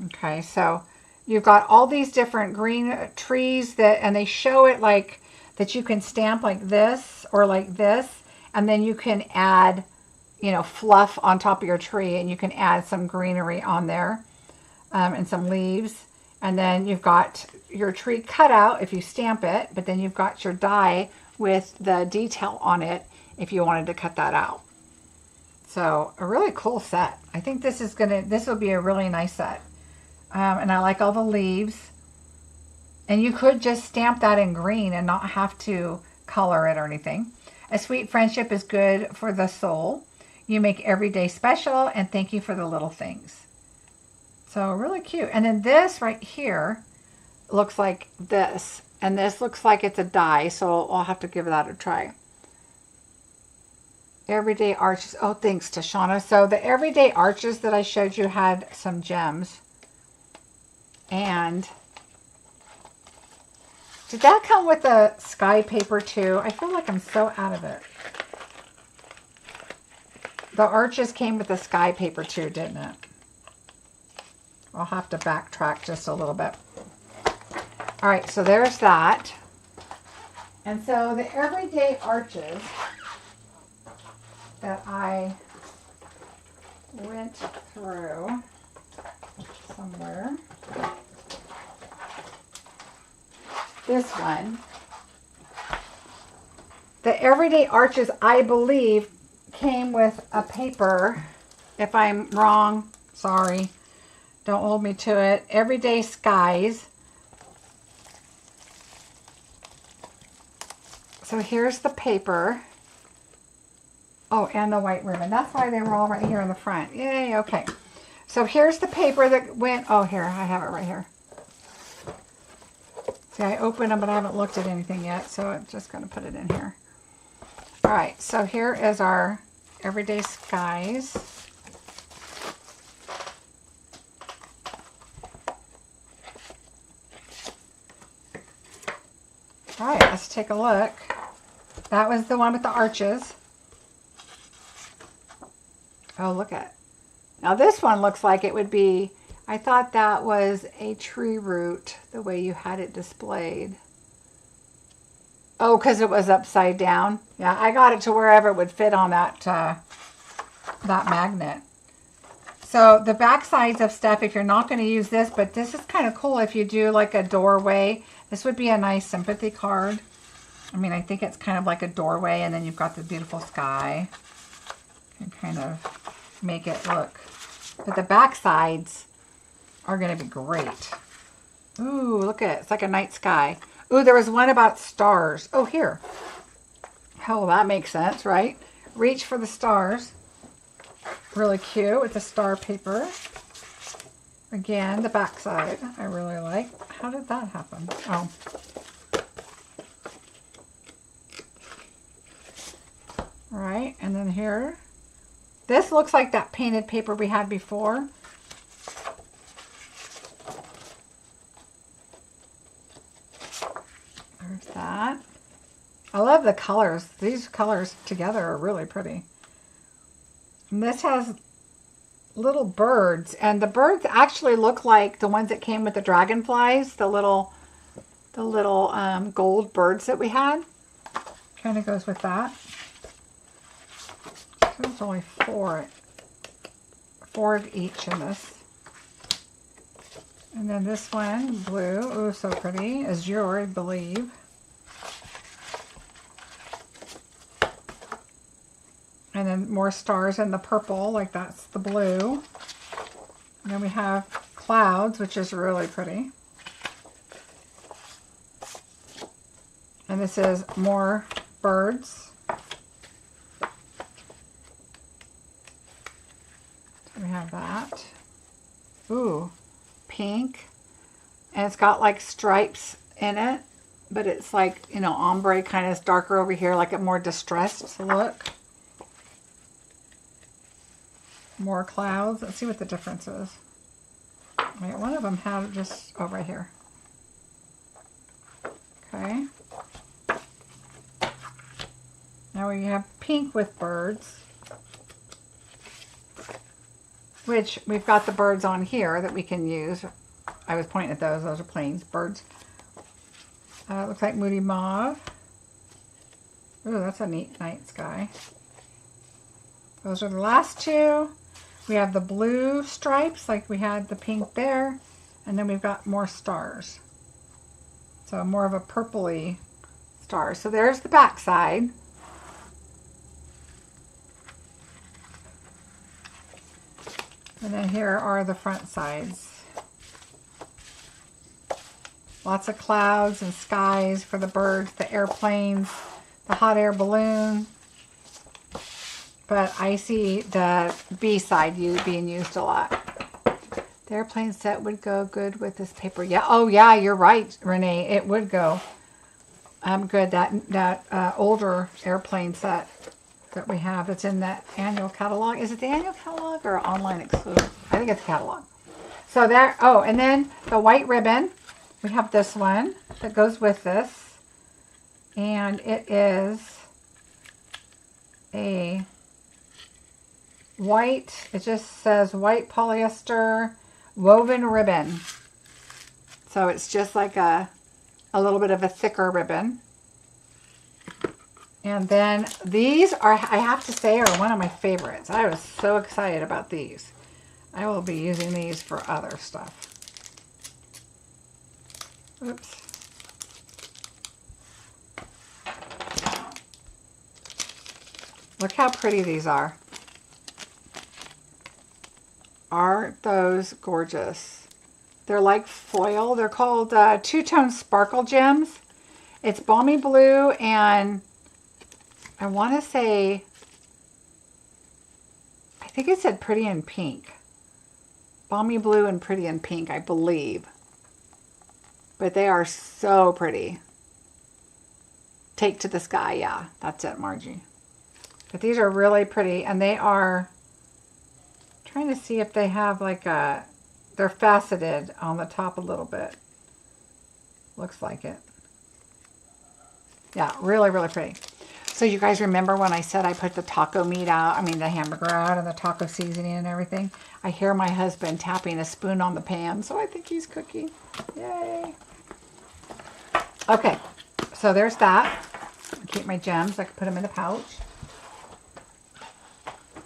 Okay, so you've got all these different green trees and they show it like that you can stamp like this or like this, and then you can add, you know, fluff on top of your tree, and you can add some greenery on there and some leaves. And then you've got your tree cut out if you stamp it, but then you've got your die with the detail on it if you wanted to cut that out. So a really cool set. I think this will be a really nice set. And I like all the leaves. And you could just stamp that in green and not have to color it or anything. A Sweet Friendship is good for the soul. You make every day special, and thank you for the little things. So really cute. And then this right here looks like this. And this looks like it's a die, so I'll have to give that a try. Everyday Arches. Oh, thanks, Tashana. So the Everyday Arches that I showed you had some gems. And Did that come with the sky paper too? I feel like I'm so out of it. The arches came with the sky paper too, didn't it? I'll have to backtrack just a little bit. All right, so there's that. And so the everyday arches that I went through somewhere. This one. The everyday arches, I believe, came with a paper. If I'm wrong, sorry. Don't hold me to it. Everyday Skies. So here's the paper. Oh, and the white ribbon. That's why they were all right here in the front. Yay, okay. So here's the paper that went, oh, here, I have it right here. See, I opened them, but I haven't looked at anything yet, so I'm just going to put it in here. All right, so here is our Everyday Skies. All right, let's take a look. That was the one with the arches. Oh, look at it. Now this one looks like it would be, I thought that was a tree root, the way you had it displayed. Oh, because it was upside down. Yeah, I got it to wherever it would fit on that, that magnet. So the back sides of stuff, if you're not going to use this, but this is kind of cool if you do like a doorway. This would be a nice sympathy card. I mean, I think it's kind of like a doorway, and then you've got the beautiful sky. You can kind of make it look. But the back sides are going to be great. Ooh, look at it. It's like a night sky. Ooh, there was one about stars. Oh, here. Oh, that makes sense, right? Reach for the stars. Really cute with the star paper. Again, the back side I really like. How did that happen? Oh. All right, and then here. This looks like that painted paper we had before. There's that. I love the colors. These colors together are really pretty. And this has little birds, and the birds actually look like the ones that came with the dragonflies, the little gold birds that we had. Kind of goes with that. So there's only four of each in this. And then this one, blue, oh, so pretty, azure, I believe. And then more stars in the purple, like that's the blue. And then we have clouds, which is really pretty. And this is more birds. So we have that. Ooh, pink. And it's got like stripes in it, but it's like, you know, ombre kind of darker over here, like a more distressed look. More clouds. Let's see what the difference is. Wait, one of them had just, oh, right here. Okay. Now we have pink with birds, which we've got the birds on here that we can use. I was pointing at those. Those are planes, birds. Looks like Moody Mauve. Ooh, that's a neat night sky. Those are the last two. We have the blue stripes, like we had the pink there, and then we've got more stars. So more of a purpley star. So there's the back side. And then here are the front sides. Lots of clouds and skies for the birds, the airplanes, the hot air balloon. But I see the B side being used a lot. The airplane set would go good with this paper. Yeah. Oh, yeah, you're right, Renee. It would go good. That older airplane set that we have. It's in the annual catalog. Is it the annual catalog or online exclusive? I think it's catalog. So there. Oh, and then the white ribbon. we have this one that goes with this. And it is a white, it just says white polyester woven ribbon. So it's just like a little bit of a thicker ribbon. And then these are, I have to say, are one of my favorites. I was so excited about these. I will be using these for other stuff. Oops. Look how pretty these are. Aren't those gorgeous? They're like foil. They're called two-tone sparkle gems. It's balmy blue and I want to say, I think it said pretty in pink. Balmy blue and pretty in pink, I believe. But they are so pretty. Take to the sky, yeah, that's it, Margie. But these are really pretty, and they are, trying to see if they have like a, they're faceted on the top a little bit. Looks like it. Yeah, really, really pretty. So you guys remember when I said I put the taco meat out, I mean the hamburger out and the taco seasoning and everything? I hear my husband tapping a spoon on the pan, so I think he's cooking. Yay. Okay, so there's that. I'll keep my gems. I can put them in the pouch.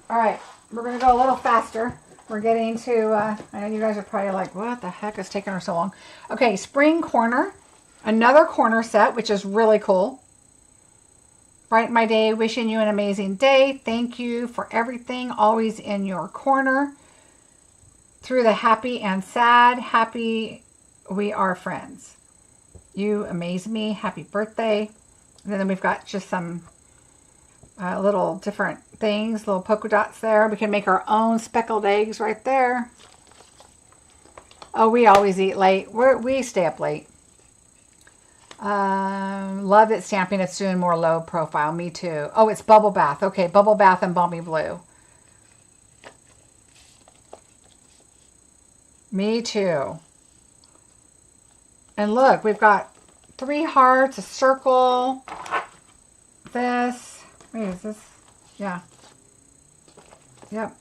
All right, we're going to go a little faster. We're getting to, I know you guys are probably like, what the heck is taking her so long? Okay, spring corner. Another corner set, which is really cool. Brighten my day, wishing you an amazing day. Thank you for everything, always in your corner. Through the happy and sad, happy we are friends. You amaze me. Happy birthday. And then we've got just some little different things, little polka dots there. We can make our own speckled eggs right there. Oh, we always eat late. We stay up late. Love that Stampin' it's doing more low profile. Me too. Oh, it's bubble bath. Okay, bubble bath and balmy blue. Me too. And look, we've got 3 hearts, a circle, this. Wait, is this? Yeah. Yep.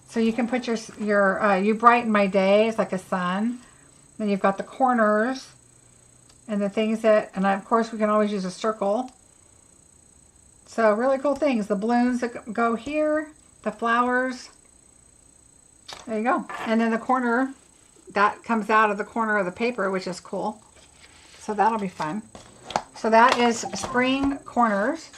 So you can put your you brighten my day. It's like a sun. Then you've got the corners. And the things that, and of course we can always use a circle. So really cool things. The balloons that go here, the flowers. There you go. And then the corner, that comes out of the corner of the paper, which is cool. So that'll be fun. So that is spring corners.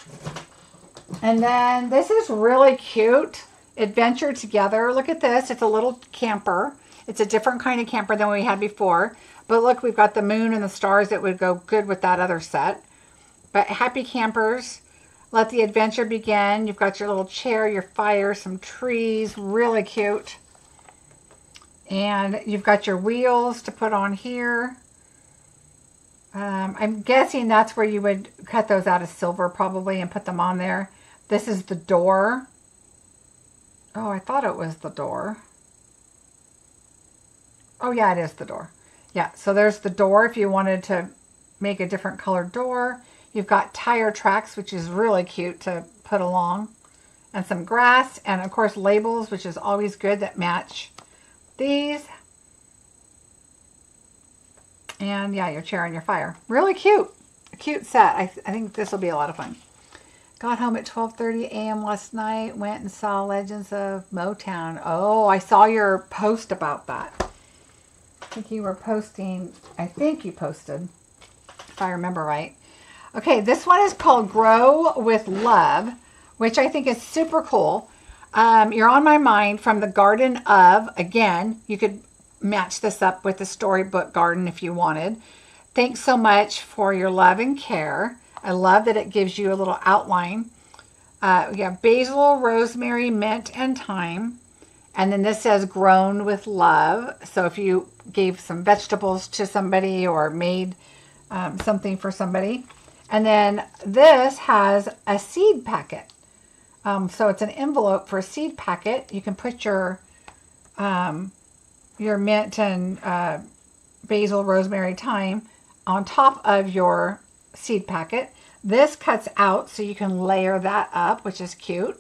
And then this is really cute. Adventure Together. Look at this. It's a little camper. It's a different kind of camper than we had before. But look, we've got the moon and the stars that would go good with that other set. But happy campers, let the adventure begin. You've got your little chair, your fire, some trees, really cute. And you've got your wheels to put on here. I'm guessing that's where you would cut those out of silver probably and put them on there. This is the door. Oh, I thought it was the door. Oh yeah, it is the door. Yeah, so there's the door if you wanted to make a different colored door. You've got tire tracks, which is really cute to put along. And some grass, and of course labels, which is always good that match these. And yeah, your chair and your fire. Really cute. A cute set. I think this will be a lot of fun. Got home at 12:30 a.m. last night. Went and saw Legends of Motown. Oh, I saw your post about that. I think you were posting, I think you posted, if I remember right. Okay, this one is called Grow with Love, which I think is super cool. You're on my mind from the Garden of, again, you could match this up with the Storybook Garden if you wanted. Thanks so much for your love and care. I love that it gives you a little outline. We have basil, rosemary, mint, and thyme. And then this says grown with love. So if you gave some vegetables to somebody or made something for somebody. And then this has a seed packet. So it's an envelope for a seed packet. You can put your mint and basil, rosemary, thyme on top of your seed packet. This cuts out so you can layer that up, which is cute.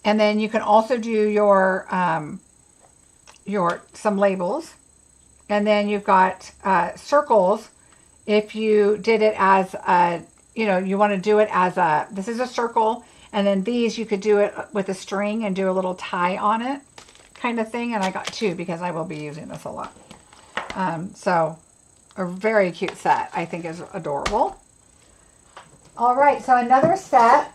And then you can also do your some labels. And then you've got circles. If you did it as a, you want to do it as a, this is a circle. And then these, you could do it with a string and do a little tie on it kind of thing. And I got 2 because I will be using this a lot. So a very cute set, I think, is adorable. All right, so another set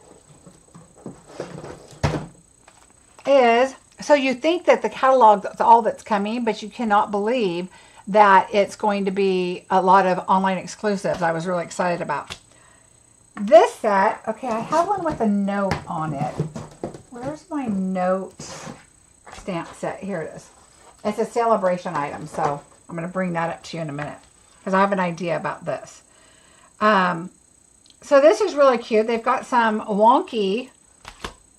is, so you think that the catalog is all that's coming, but you cannot believe that it's going to be a lot of online exclusives. I was really excited about this set. Okay, I have one with a note on it. Where's my note stamp set? Here it is. It's a Sale-a-bration item, so I'm going to bring that up to you in a minute because I have an idea about this. So this is really cute. They've got some wonky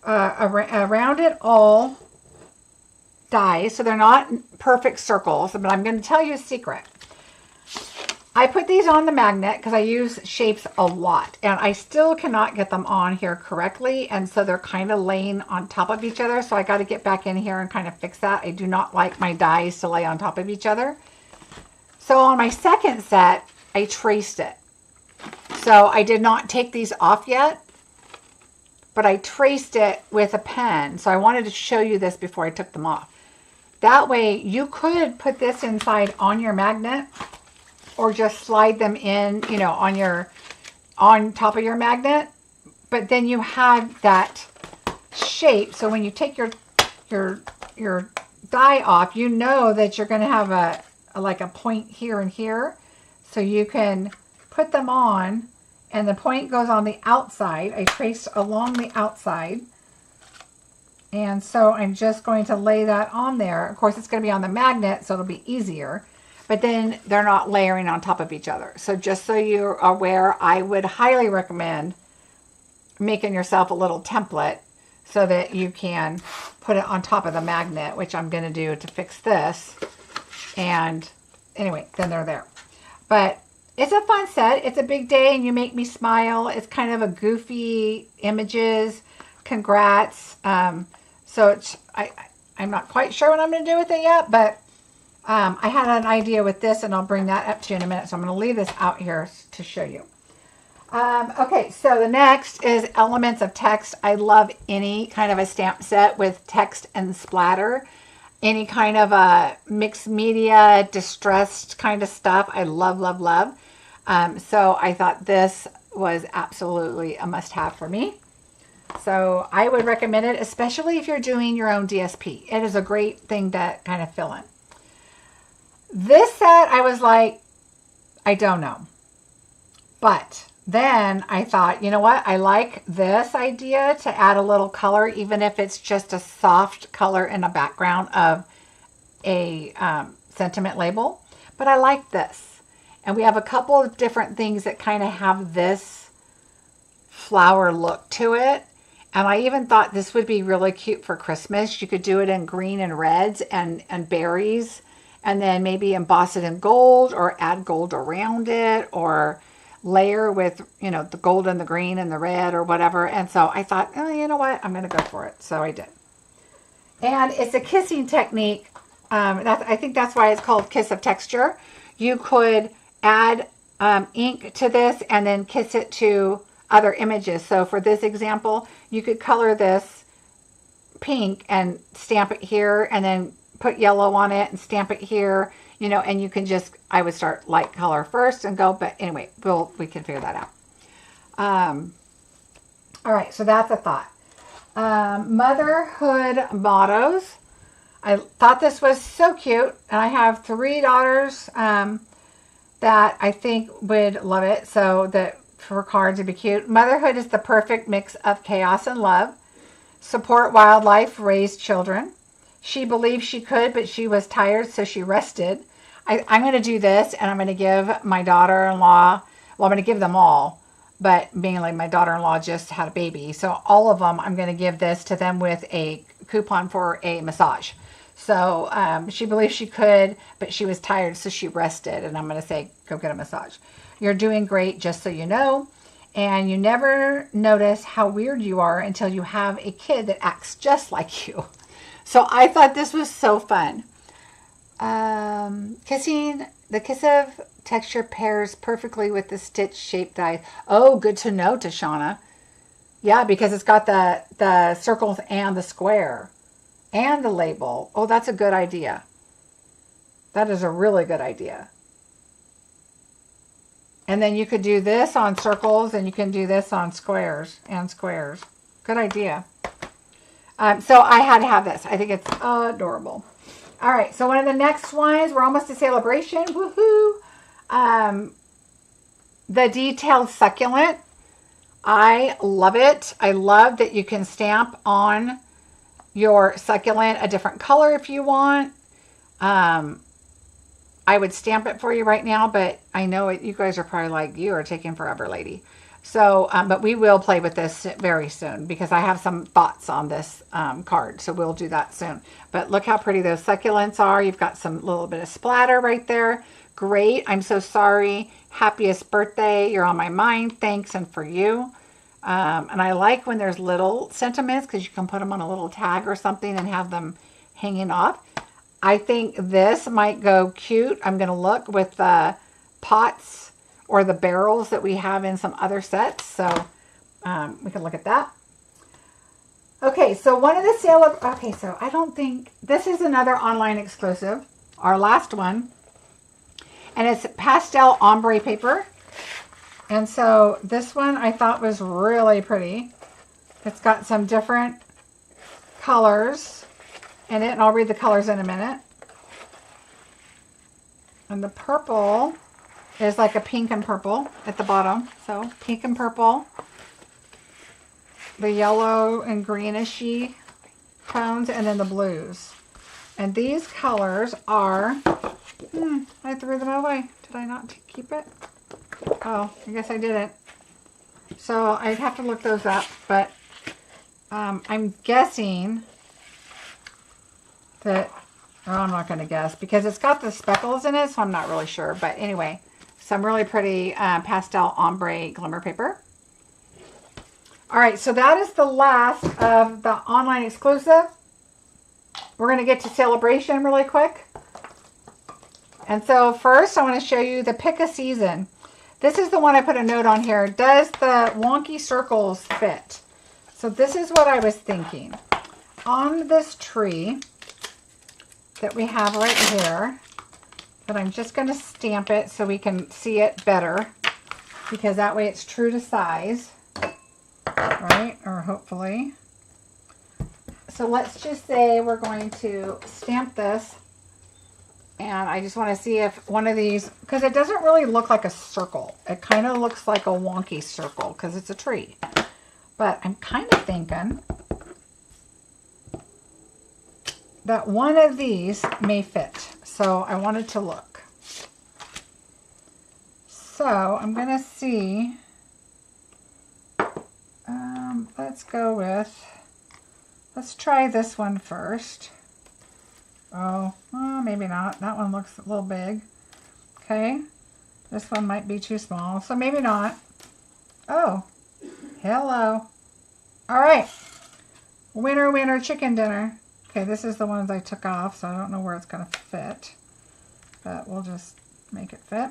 around it all dies, so they're not perfect circles, but I'm going to tell you a secret. I put these on the magnet because I use shapes a lot, and I still cannot get them on here correctly, and so they're kind of laying on top of each other, so I got to get back in here and kind of fix that. I do not like my dies to lay on top of each other. So on my second set, I traced it. So I did not take these off yet, but I traced it with a pen. So I wanted to show you this before I took them off. That way you could put this inside on your magnet or just slide them in, on top of your magnet. But then you have that shape. So when you take your die off, you know that you're going to have like a point here and here. So you can put them on, and the point goes on the outside. I traced along the outside. And so I'm just going to lay that on there. Of course, it's going to be on the magnet, so it'll be easier. But then they're not layering on top of each other. So just so you're aware, I would highly recommend making yourself a little template so that you can put it on top of the magnet, which I'm going to do to fix this. And anyway, then they're there. But it's a fun set. It's a big day and you make me smile. It's kind of a goofy images. Congrats. So it's, I'm not quite sure what I'm going to do with it yet, but I had an idea with this, and I'll bring that up to you in a minute. So I'm going to leave this out here to show you. Okay, so the next is Elements of Text. I love any kind of a stamp set with text and splatter. Any kind of a mixed media, distressed kind of stuff. I love, love, love. So I thought this was absolutely a must-have for me. So I would recommend it, especially if you're doing your own DSP. It is a great thing to kind of fill in. This set, I was like, I don't know. But then I thought, you know what? I like this idea to add a little color, even if it's just a soft color in the background of a sentiment label. But I like this. And we have a couple of different things that kind of have this flower look to it. And I even thought this would be really cute for Christmas. You could do it in green and reds and berries, and then maybe emboss it in gold or add gold around it, or layer with, the gold and the green and the red or whatever. And so I thought, oh, you know what? I'm going to go for it. So I did. And it's a kissing technique. I think that's why it's called Kiss of Texture. You could add ink to this and then kiss it to other images. So for this example, you could color this pink and stamp it here, and then put yellow on it and stamp it here, and you can just, I would start light color first and go, but anyway, we can figure that out. All right, so that's a thought. Motherhood mottos. I thought this was so cute, and I have 3 daughters that I think would love it. So that for cards would be cute. Motherhood is the perfect mix of chaos and love. Support wildlife, raise children. She believed she could, but she was tired, so she rested. I'm going to do this, and I'm going to give my daughter-in-law, well, I'm going to give them all, but mainly my daughter-in-law just had a baby. So all of them, I'm going to give this to them with a coupon for a massage. So she believes she could, but she was tired, so she rested. And I'm going to say, go get a massage. You're doing great, just so you know. And you never notice how weird you are until you have a kid that acts just like you. So I thought this was so fun. Kissing, the kiss of texture pairs perfectly with the stitch shape die. Oh, good to know, Tashana. Yeah, because it's got the circles and the square and the label. Oh, that's a good idea. That is a really good idea. And then you could do this on circles, and you can do this on squares and squares. Good idea. So I had to have this. I think it's adorable. All right, so one of the next ones, we're almost to Sale-a-bration. Woohoo! The detailed succulent. I love it. I love that you can stamp on your succulent a different color if you want. I would stamp it for you right now, but I know you guys are probably like, you are taking forever, lady. So, but we will play with this very soon because I have some thoughts on this card. So we'll do that soon. But look how pretty those succulents are. You've got some little bit of splatter right there. Great. I'm so sorry. Happiest birthday. You're on my mind. Thanks, and for you. And I like when there's little sentiments because you can put them on a little tag or something and have them hanging off. I think this might go cute. I'm going to look with the pots or the barrels that we have in some other sets. So we can look at that. Okay, so one of the okay, so I don't think, this is another online exclusive, our last one. And it's pastel ombre paper. And so this one I thought was really pretty. It's got some different colors in it, and I'll read the colors in a minute. And the purple is like a pink and purple at the bottom. So pink and purple. The yellow and greenish-y tones, and then the blues. And these colors are, I threw them away. Did I not keep it? Oh, I guess I didn't. So I'd have to look those up, but I'm guessing that, oh, I'm not going to guess because it's got the speckles in it, so I'm not really sure. But anyway, some really pretty pastel ombre glimmer paper. All right, so that is the last of the online exclusive. We're going to get to Sale-a-bration really quick. And so first, I want to show you the pick a season. This is the one I put a note on here. Does the wonky circles fit? So this is what I was thinking. On this tree that we have right here, but I'm just going to stamp it so we can see it better, because that way it's true to size, right? Or hopefully. So let's just say we're going to stamp this, and I just want to see if one of these, because it doesn't really look like a circle. It kind of looks like a wonky circle because it's a tree. But I'm kind of thinking that one of these may fit. So I wanted to look. So I'm going to see, let's go with, let's try this one first. Oh, well, maybe not. That one looks a little big. Okay. This one might be too small, so maybe not. Oh, hello. All right. Winner, winner, chicken dinner. Okay, this is the ones I took off, so I don't know where it's going to fit. But we'll just make it fit.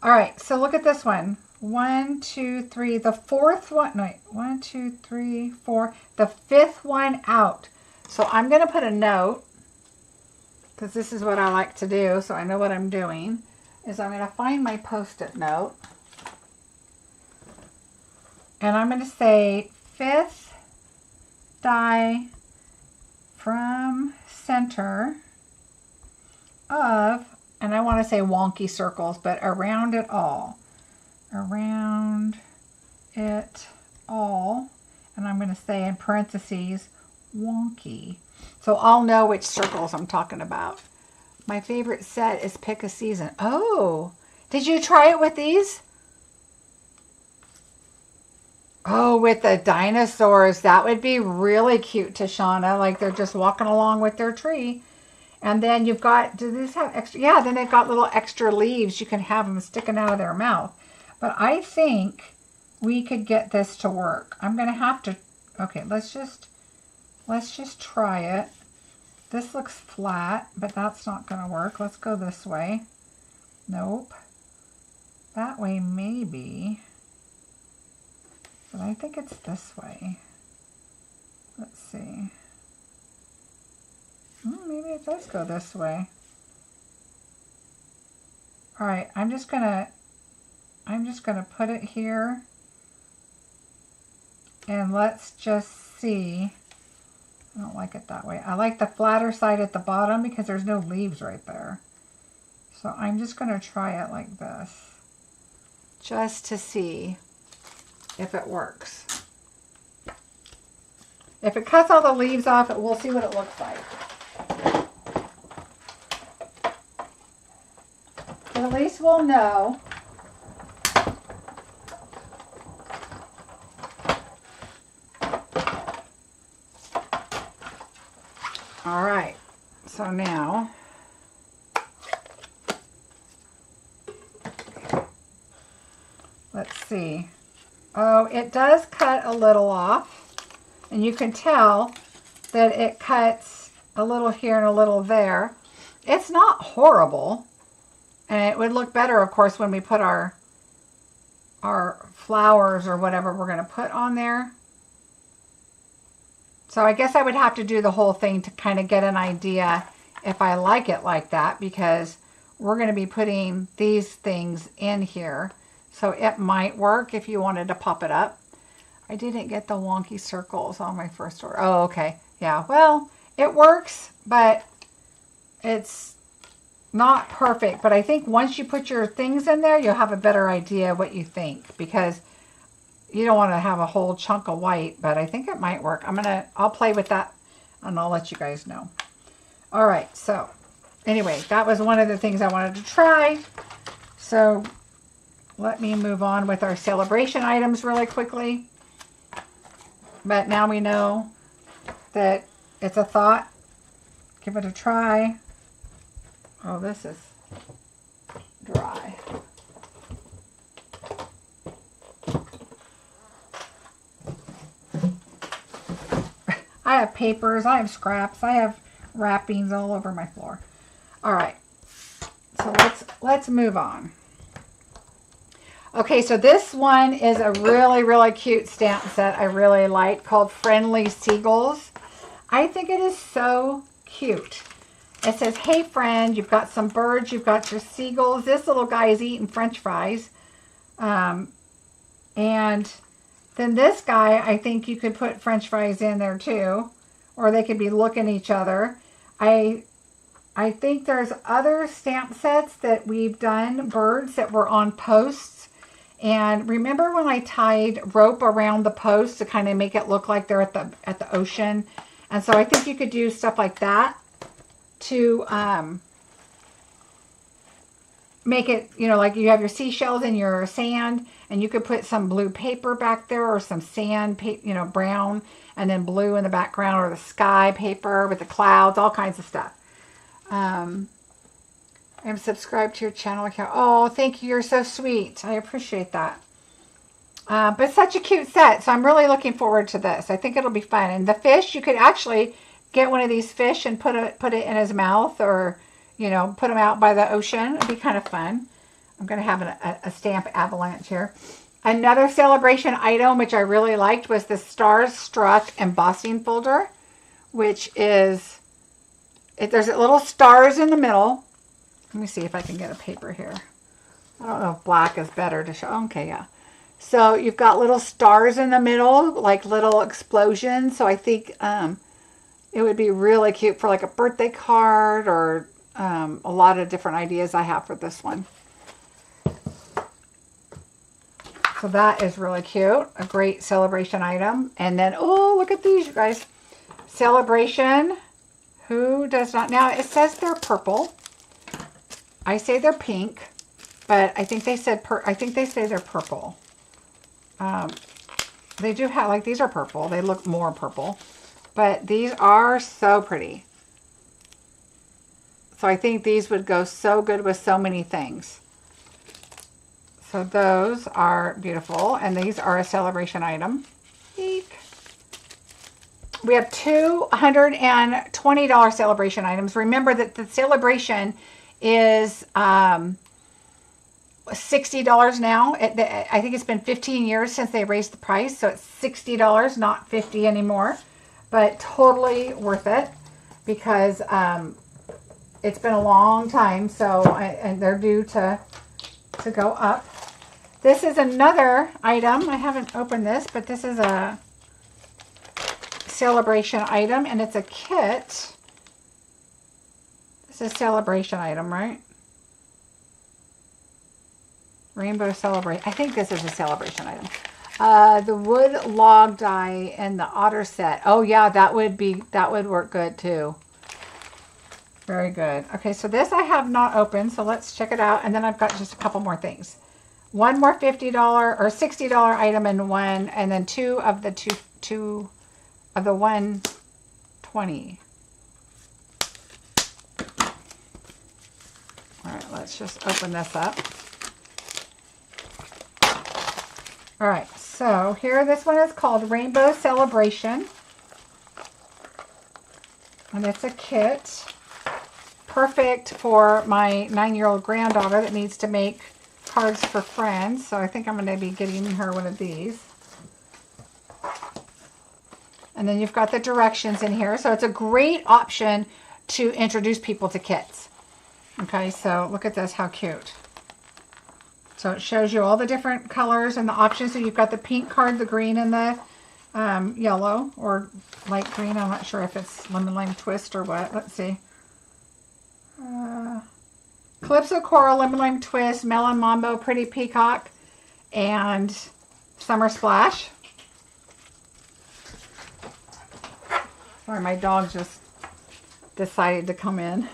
All right, so look at this one. 1, 2, 3. The fourth one, no, wait. 1, 2, 3, 4. The fifth one out. So I'm going to put a note, because this is what I like to do, so I know what I'm doing, is I'm going to find my Post-it note. And I'm going to say fifth die from center of, and I want to say wonky circles, but around it all. Around it all. And I'm going to say in parentheses, wonky. So I'll know which circles I'm talking about. My favorite set is Pick a Season. Oh, did you try it with these? Oh, with the dinosaurs, that would be really cute to Shauna. Like they're just walking along with their tree. And then you've got, do these have extra? Yeah, then they've got little extra leaves. You can have them sticking out of their mouth. But I think we could get this to work. I'm going to have to, okay, let's just try it. This looks flat, but that's not going to work. Let's go this way. Nope. That way maybe. But I think it's this way. Let's see. Maybe it does go this way. All right, I'm just gonna put it here, and let's just see. I don't like it that way. I like the flatter side at the bottom because there's no leaves right there. So I'm just gonna try it like this, just to see if it works. If it cuts all the leaves off, we'll see what it looks like. But at least we'll know. All right, so now let's see. Oh, it does cut a little off, and you can tell that it cuts a little here and a little there. It's not horrible, and it would look better, of course, when we put our flowers or whatever we're going to put on there. So I guess I would have to do the whole thing to kind of get an idea if I like it like that, because we're going to be putting these things in here. So it might work if you wanted to pop it up. I didn't get the wonky circles on my first order. Oh, okay. Yeah, well, it works, but it's not perfect. But I think once you put your things in there, you'll have a better idea what you think, because you don't want to have a whole chunk of white, but I think it might work. I'll play with that and I'll let you guys know. All right, so anyway, that was one of the things I wanted to try. So let me move on with our celebration items really quickly. But now we know that it's a thought. Give it a try. Oh, this is dry. I have papers, I have scraps, I have wrappings all over my floor. All right, so let's move on. Okay, so this one is a really, really cute stamp set I really like, called Friendly Seagulls. I think it is so cute. It says, hey friend, you've got some birds, you've got your seagulls. This little guy is eating French fries. And then this guy, I think you could put French fries in there too, or they could be looking at each other. I think there's other stamp sets that we've done, birds that were on posts. And remember when I tied rope around the post to kind of make it look like they're at the ocean? And so I think you could do stuff like that to make it, you know, like you have your seashells and your sand, and you could put some blue paper back there, or some sand, you know, brown, and then blue in the background, or the sky paper with the clouds, all kinds of stuff. I'm subscribed to your channel account. Oh, thank you. You're so sweet. I appreciate that. But such a cute set. So I'm really looking forward to this. I think it'll be fun. And the fish, you could actually get one of these fish and put it in his mouth, or, you know, put him out by the ocean. It'd be kind of fun. I'm going to have a stamp avalanche here. Another celebration item, which I really liked, was the Stars Struck embossing folder, which is, there's little stars in the middle. Let me see if I can get a paper here. I don't know if black is better to show. Okay, yeah. So you've got little stars in the middle, like little explosions. So I think it would be really cute for like a birthday card, or a lot of different ideas I have for this one. So that is really cute. A great celebration item. And then, oh, look at these, you guys. Celebration. Who does not? Now, it says they're purple. I say they're pink, but I think they said I think they say they're purple. They do have, like, these are purple. They look more purple. But these are so pretty. So I think these would go so good with so many things. So those are beautiful. And these are a celebration item. Eek. We have $220 celebration items. Remember that the celebration is $60 now. I think it's been 15 years since they raised the price, so it's $60, not $50 anymore. But totally worth it because it's been a long time. So and they're due to go up. This is another item. I haven't opened this, but this is a celebration item, and it's a kit. This is a celebration item, right? Rainbow Celebrate. I think this is a celebration item. The wood log die and the otter set. Oh yeah, that would work good too. Very good. Okay, so this I have not opened, so let's check it out. And then I've got just a couple more things. One more $50 or $60 item and one, and then two of the 120. All right, let's just open this up. All right, so here this one is called Rainbow Celebration. And it's a kit. Perfect for my 9-year-old granddaughter that needs to make cards for friends. So I think I'm going to be getting her one of these. And then you've got the directions in here. So it's a great option to introduce people to kits. Okay, so look at this, how cute. So it shows you all the different colors and the options. So you've got the pink card, the green, and the yellow or light green. I'm not sure if it's lemon lime twist or what. Let's see. Calypso Coral, lemon lime twist, melon mambo, pretty peacock, and summer splash. Sorry, my dog just decided to come in.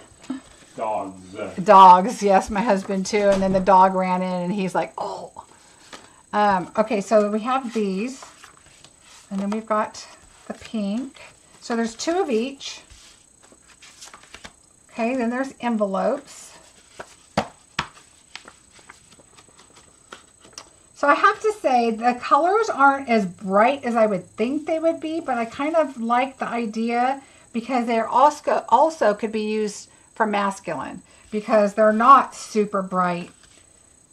Dogs. Dogs, yes, my husband too. And then the dog ran in and he's like, oh. Okay, so we have these. And then we've got the pink. So there's two of each. Okay, then there's envelopes. So I have to say the colors aren't as bright as I would think they would be, but I kind of like the idea because they're also could be used for masculine because they're not super bright,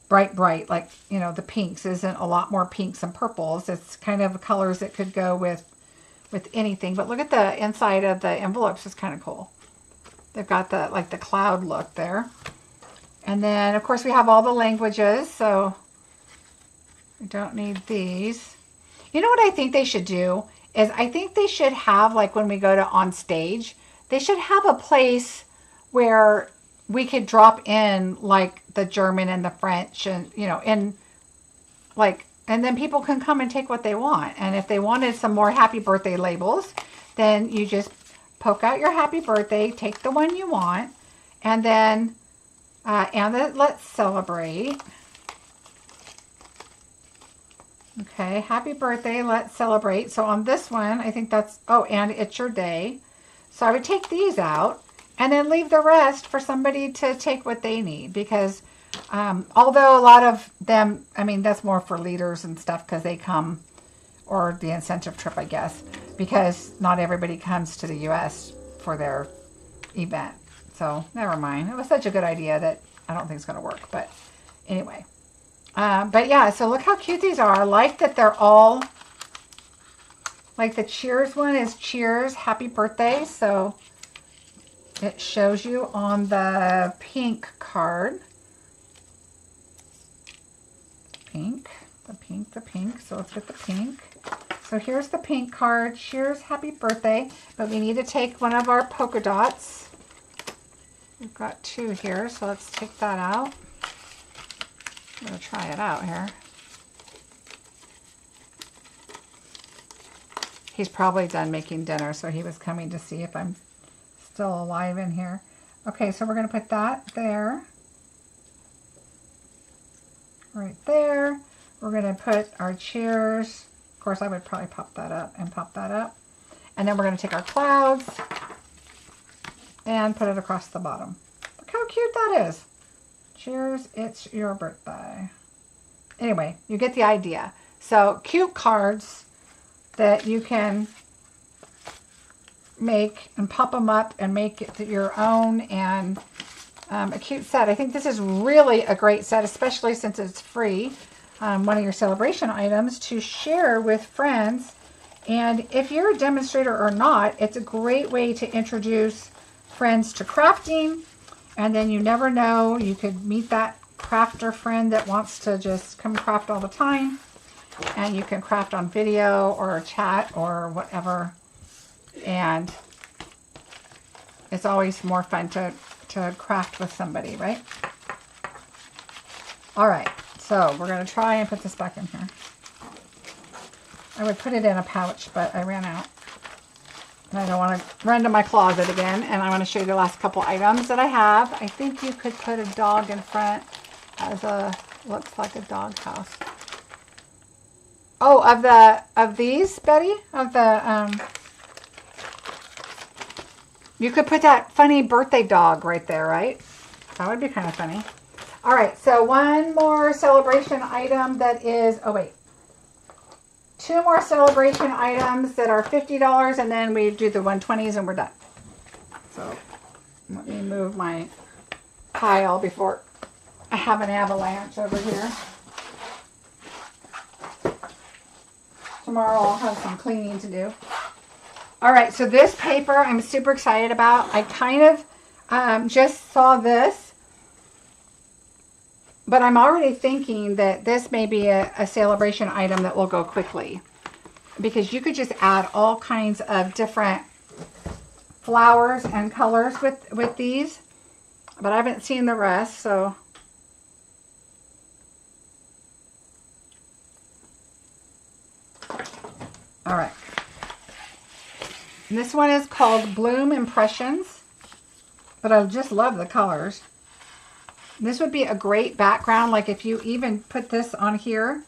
like, you know, the pinks isn't a lot more pinks and purples. It's kind of colors that could go with anything. But look at the inside of the envelopes. It's kind of cool. They've got the, like, the cloud look there. And then, of course, we have all the languages, so we don't need these. You know what I think they should do is I think they should have, like, when we go to on stage, they should have a place where we could drop in, like, the German and the French and, you know, and, like, and then people can come and take what they want. And if they wanted some more happy birthday labels, then you just poke out your happy birthday, take the one you want, and then, and the let's celebrate. Okay, happy birthday, let's celebrate. So on this one, I think that's, oh, and it's your day. So I would take these out and then leave the rest for somebody to take what they need. Because although a lot of them, I mean, that's more for leaders and stuff because they come, or the incentive trip, I guess, because not everybody comes to the U.S. for their event. So never mind. It was such a good idea that I don't think it's going to work. But anyway. But yeah, so look how cute these are. I like that they're all, like the Cheers one is Cheers, happy birthday. So it shows you on the pink card. Pink, the pink, the pink. So let's get the pink. So here's the pink card. Cheers, happy birthday. But we need to take one of our polka dots. We've got two here, so let's take that out. I'm going to try it out here. He's probably done making dinner, so he was coming to see if I'm still alive in here. Okay, so we're going to put that there. Right there. We're going to put our Cheers course, I would probably pop that up and pop that up. And then we're going to take our clouds and put it across the bottom. Look how cute that is. Cheers, it's your birthday. Anyway, you get the idea. So cute cards that you can make and pop them up and make it your own, and a cute set. I think this is really a great set, especially since it's free. One of your celebration items to share with friends. And if you're a demonstrator or not, it's a great way to introduce friends to crafting. And then you never know, you could meet that crafter friend that wants to just come craft all the time. And you can craft on video or chat or whatever. And it's always more fun to craft with somebody, right? All right, so we're going to try and put this back in here. I would put it in a pouch, but I ran out. And I don't want to run to my closet again. And I want to show you the last couple items that I have. I think you could put a dog in front as a, looks like a dog house. Oh, of these, Betty? Of the, you could put that funny birthday dog right there, right? That would be kind of funny. All right, so one more celebration item that is, oh wait. Two more celebration items that are $50, and then we do the 120s and we're done. So let me move my pile before I have an avalanche over here. Tomorrow I'll have some cleaning to do. All right, so this paper I'm super excited about. I kind of just saw this, but I'm already thinking that this may be a celebration item that will go quickly, because you could just add all kinds of different flowers and colors with these, but I haven't seen the rest, so. All right. And this one is called Bloom Impressions, but I just love the colors. This would be a great background, like if you even put this on here,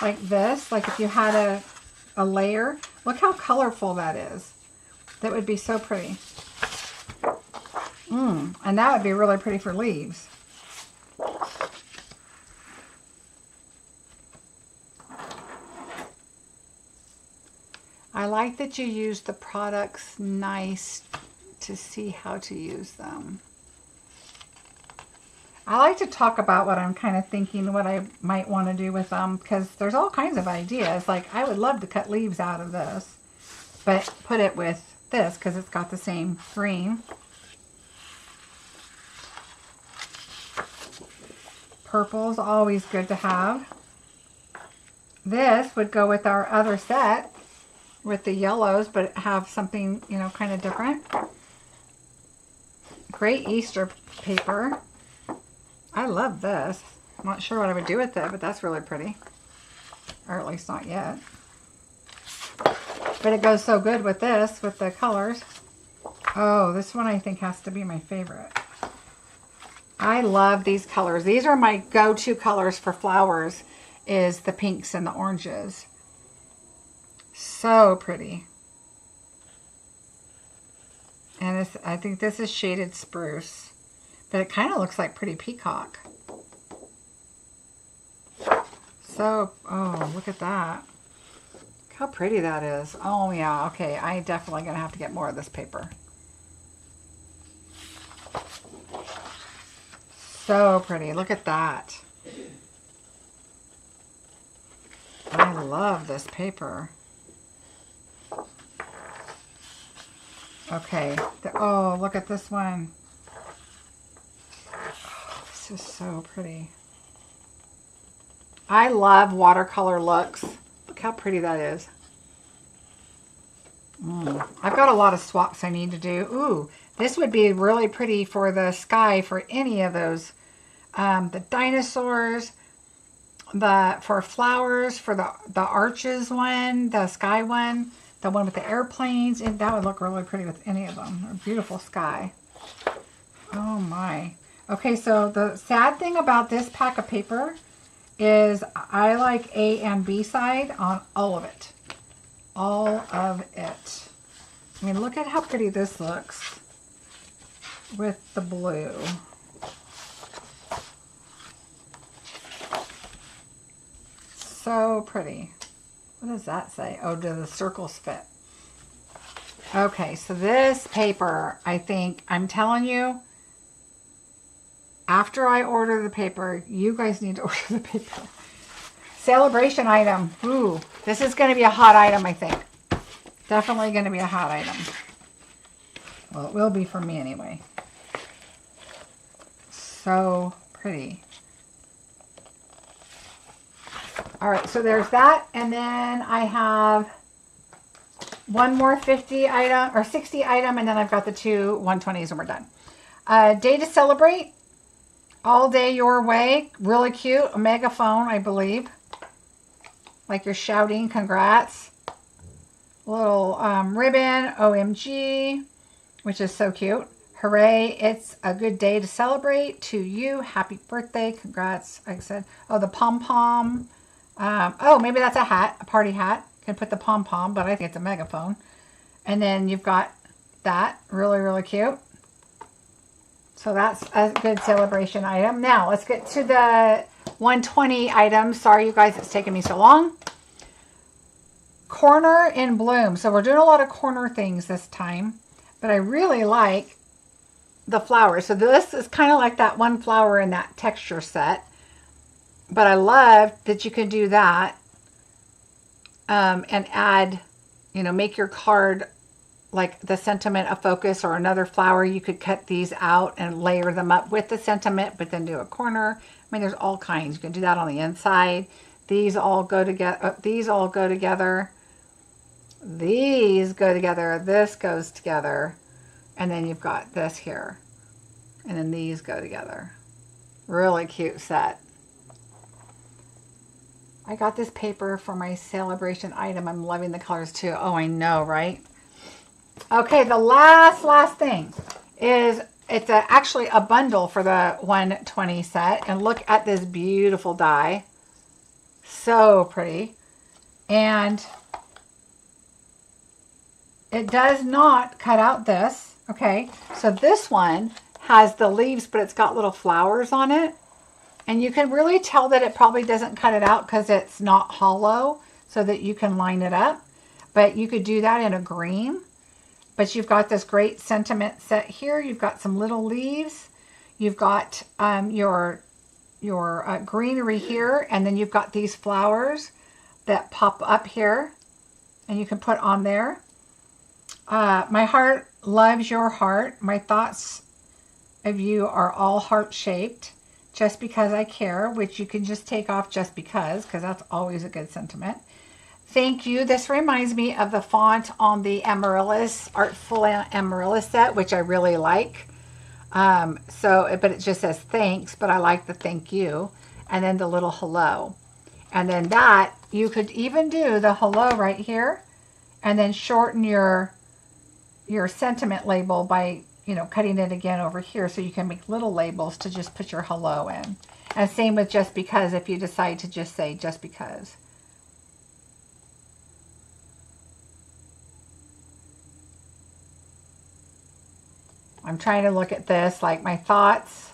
like this, like if you had a layer. Look how colorful that is. That would be so pretty. And that would be really pretty for leaves. I like that you use the products nice to see how to use them. I like to talk about what I'm kind of thinking, what I might want to do with them, because there's all kinds of ideas. Like, I would love to cut leaves out of this, but put it with this because it's got the same green. Purple's always good to have. This would go with our other set with the yellows, but have something, you know, kind of different. Great Easter paper. I love this. I'm not sure what I would do with it, but that's really pretty. Or at least not yet. But it goes so good with this, with the colors. Oh, this one I think has to be my favorite. I love these colors. These are my go-to colors for flowers, is the pinks and the oranges. So pretty. And this, I think this is shaded spruce. But it kind of looks like pretty peacock. So, oh, look at that. Look how pretty that is. Oh, yeah. Okay, I'm definitely going to have to get more of this paper. So pretty. Look at that. I love this paper. Okay. Oh, look at this one. Oh, this is so pretty. I love watercolor looks. Look how pretty that is. I've got a lot of swaps I need to do. Ooh, this would be really pretty for the sky for any of those. The dinosaurs, for flowers, for the arches one, the sky one, the one with the airplanes. And that would look really pretty with any of them. A beautiful sky. Oh my. Okay, so the sad thing about this pack of paper is I like A and B side on all of it. All of it. I mean, look at how pretty this looks with the blue. So pretty. What does that say? Oh, do the circles fit? Okay, so this paper, I think, I'm telling you, after I order the paper, you guys need to order the paper. Sale-a-bration item. Ooh, this is going to be a hot item, I think. Definitely going to be a hot item. Well, it will be for me anyway. So pretty. All right, so there's that. And then I have one more 50 item or 60 item, and then I've got the two 120s and we're done. Day to celebrate. All day your way. Really cute. A megaphone, I believe. Like you're shouting, congrats. Little ribbon, OMG, which is so cute. Hooray, it's a good day to celebrate. To you, happy birthday, congrats. Like I said, oh, the pom-pom. Oh, maybe that's a hat, a party hat. Can put the pom-pom, but I think it's a megaphone. And then you've got that, really, really cute. So that's a good celebration item. Now, let's get to the 120 items. Sorry, you guys, it's taking me so long. Corner in bloom. So we're doing a lot of corner things this time, but I really like the flowers. So this is kind of like that one flower in that texture set, but I love that you can do that and add, you know, make your card like the sentiment a focus or another flower. You could cut these out and layer them up with the sentiment, but then do a corner. I mean, there's all kinds. You can do that on the inside. These all go together. These all go together. These go together. This goes together. And then you've got this here. And then these go together. Really cute set. I got this paper for my Sale-a-bration item. I'm loving the colors too. Oh, I know, right? Okay, the last thing is it's actually a bundle for the 120 set. And look at this beautiful die. So pretty. And it does not cut out this. Okay, so this one has the leaves, but it's got little flowers on it. And you can really tell that it probably doesn't cut it out because it's not hollow, so that you can line it up. But you could do that in a green. But you've got this great sentiment set here. You've got some little leaves. You've got your greenery here, and then you've got these flowers that pop up here, and you can put on there. My heart loves your heart. My thoughts of you are all heart-shaped. Just because I care, which you can just take off just because that's always a good sentiment. Thank you. This reminds me of the font on the Amaryllis, Artful Amaryllis set, which I really like. But it just says thanks, but I like the thank you. And then the little hello. And then that, you could even do the hello right here, and then shorten your sentiment label by, you know, cutting it again over here, so you can make little labels to just put your hello in. And same with just because, if you decide to just say just because. I'm trying to look at this like my thoughts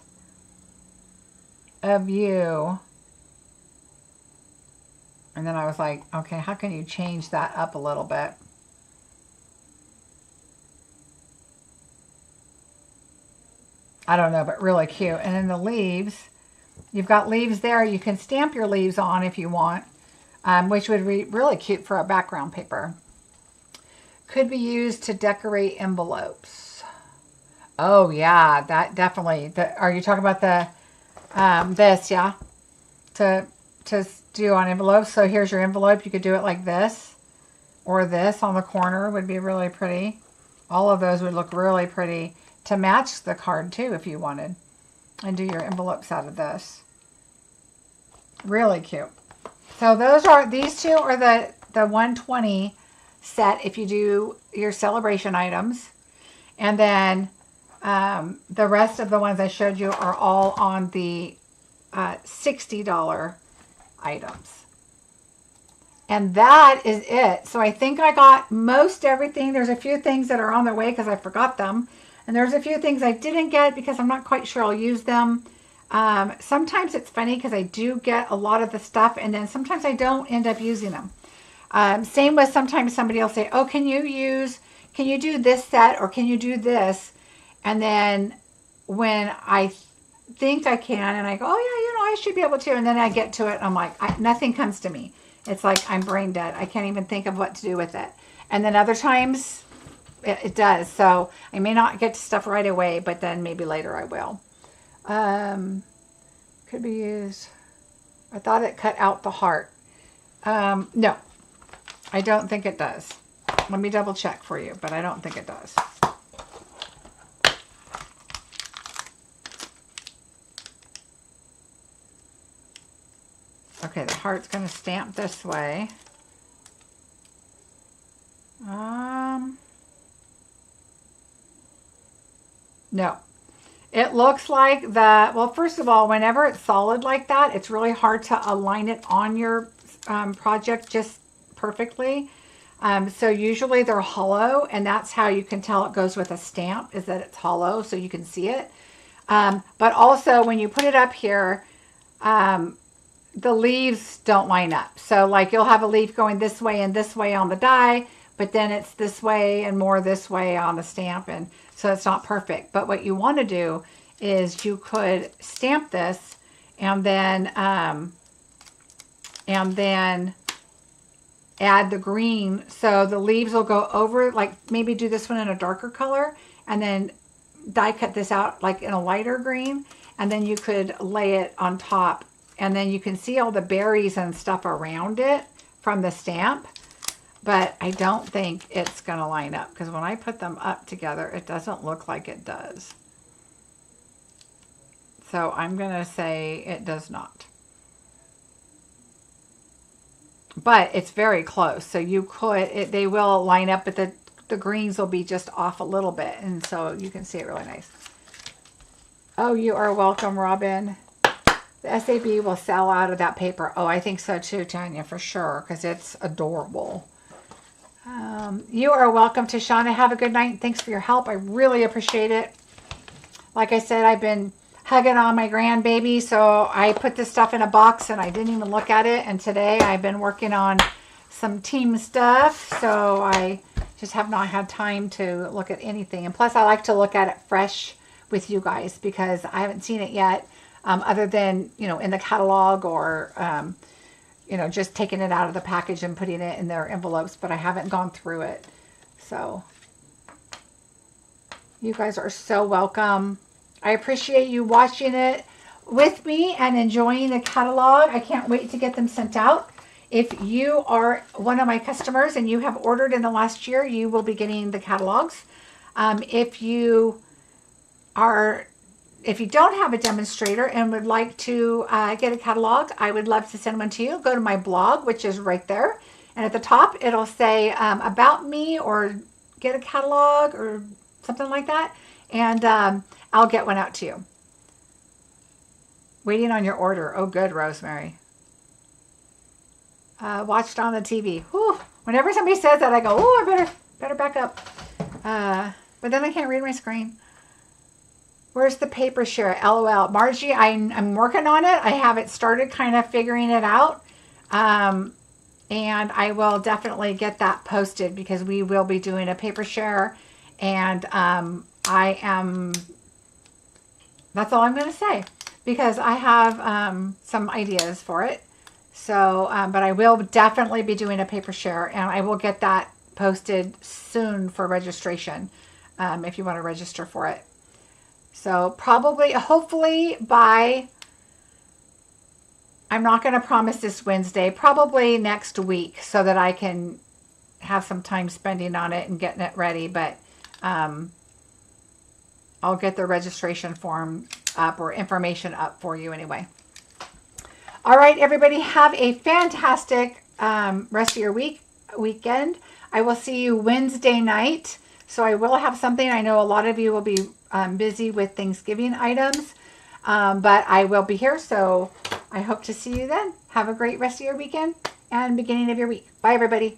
of you. And then I was like, okay, how can you change that up a little bit? I don't know, but really cute. And then the leaves, you've got leaves there. You can stamp your leaves on if you want, which would be really cute for a background paper. Could be used to decorate envelopes. Oh yeah, that definitely. Are you talking about the this? Yeah, to do on envelopes. So here's your envelope. You could do it like this, or this on the corner would be really pretty. All of those would look really pretty to match the card too, if you wanted, and do your envelopes out of this. Really cute. So these two are the 120 set if you do your celebration items, and then the rest of the ones I showed you are all on the $60 items. And that is it. So I think I got most everything. There's a few things that are on their way because I forgot them. And there's a few things I didn't get because I'm not quite sure I'll use them. Sometimes it's funny because I do get a lot of the stuff and then sometimes I don't end up using them. Same with sometimes somebody will say, oh, can you do this set or can you do this? And then when I think I can and I go, oh yeah, I should be able to. And then I get to it and I'm like, nothing comes to me. It's like I'm brain dead. I can't even think of what to do with it. And then other times it does. So I may not get to stuff right away, but then maybe later I will. Could be used. I thought it cut out the heart. No, I don't think it does. Let me double check for you, but I don't think it does. Okay, the heart's going to stamp this way. No. It looks like the, well, first of all, whenever it's solid like that, it's really hard to align it on your project just perfectly. So usually they're hollow, and that's how you can tell it goes with a stamp, is that it's hollow, so you can see it. But also, when you put it up here, the leaves don't line up. So like you'll have a leaf going this way and this way on the die, but then it's this way and more this way on the stamp, and so it's not perfect. But what you want to do is you could stamp this and then add the green, so the leaves will go over, like maybe do this one in a darker color and then die cut this out like in a lighter green, and then you could lay it on top. And then you can see all the berries and stuff around it from the stamp. But I don't think it's going to line up because when I put them up together, it doesn't look like it does. So I'm going to say it does not. But it's very close. So you could, they will line up, but the greens will be just off a little bit. And so you can see it really nice. Oh, you are welcome, Robin. The SAB will sell out of that paper. Oh, I think so too, Tanya, for sure, because it's adorable. You are welcome, Tashana. Have a good night. Thanks for your help. I really appreciate it. Like I said, I've been hugging on my grandbaby, so I put this stuff in a box and I didn't even look at it. And today I've been working on some team stuff, so I just have not had time to look at anything. And plus, I like to look at it fresh with you guys because I haven't seen it yet. Other than, in the catalog or, just taking it out of the package and putting it in their envelopes, but I haven't gone through it. So you guys are so welcome. I appreciate you watching it with me and enjoying the catalog. I can't wait to get them sent out. If you are one of my customers and you have ordered in the last year, you will be getting the catalogs. If you don't have a demonstrator and would like to get a catalog, I would love to send one to you. Go to my blog, which is right there. And at the top, it'll say about me or get a catalog or something like that. And I'll get one out to you. Waiting on your order. Oh, good, Rosemary. Watched on the TV. Whew. Whenever somebody says that, I go, oh, I better back up. But then I can't read my screen. Where's the paper share? LOL. Margie, I'm working on it. I have it started kind of figuring it out. And I will definitely get that posted because we will be doing a paper share. And that's all I'm going to say because I have some ideas for it. So, but I will definitely be doing a paper share and I will get that posted soon for registration if you want to register for it. So probably, hopefully by, I'm not going to promise this Wednesday, probably next week so that I can have some time spending on it and getting it ready. But I'll get the registration form up or information up for you anyway. All right, everybody, have a fantastic rest of your weekend. I will see you Wednesday night. So I will have something. I know a lot of you will be busy with Thanksgiving items, but I will be here. So I hope to see you then. Have a great rest of your weekend and beginning of your week. Bye, everybody.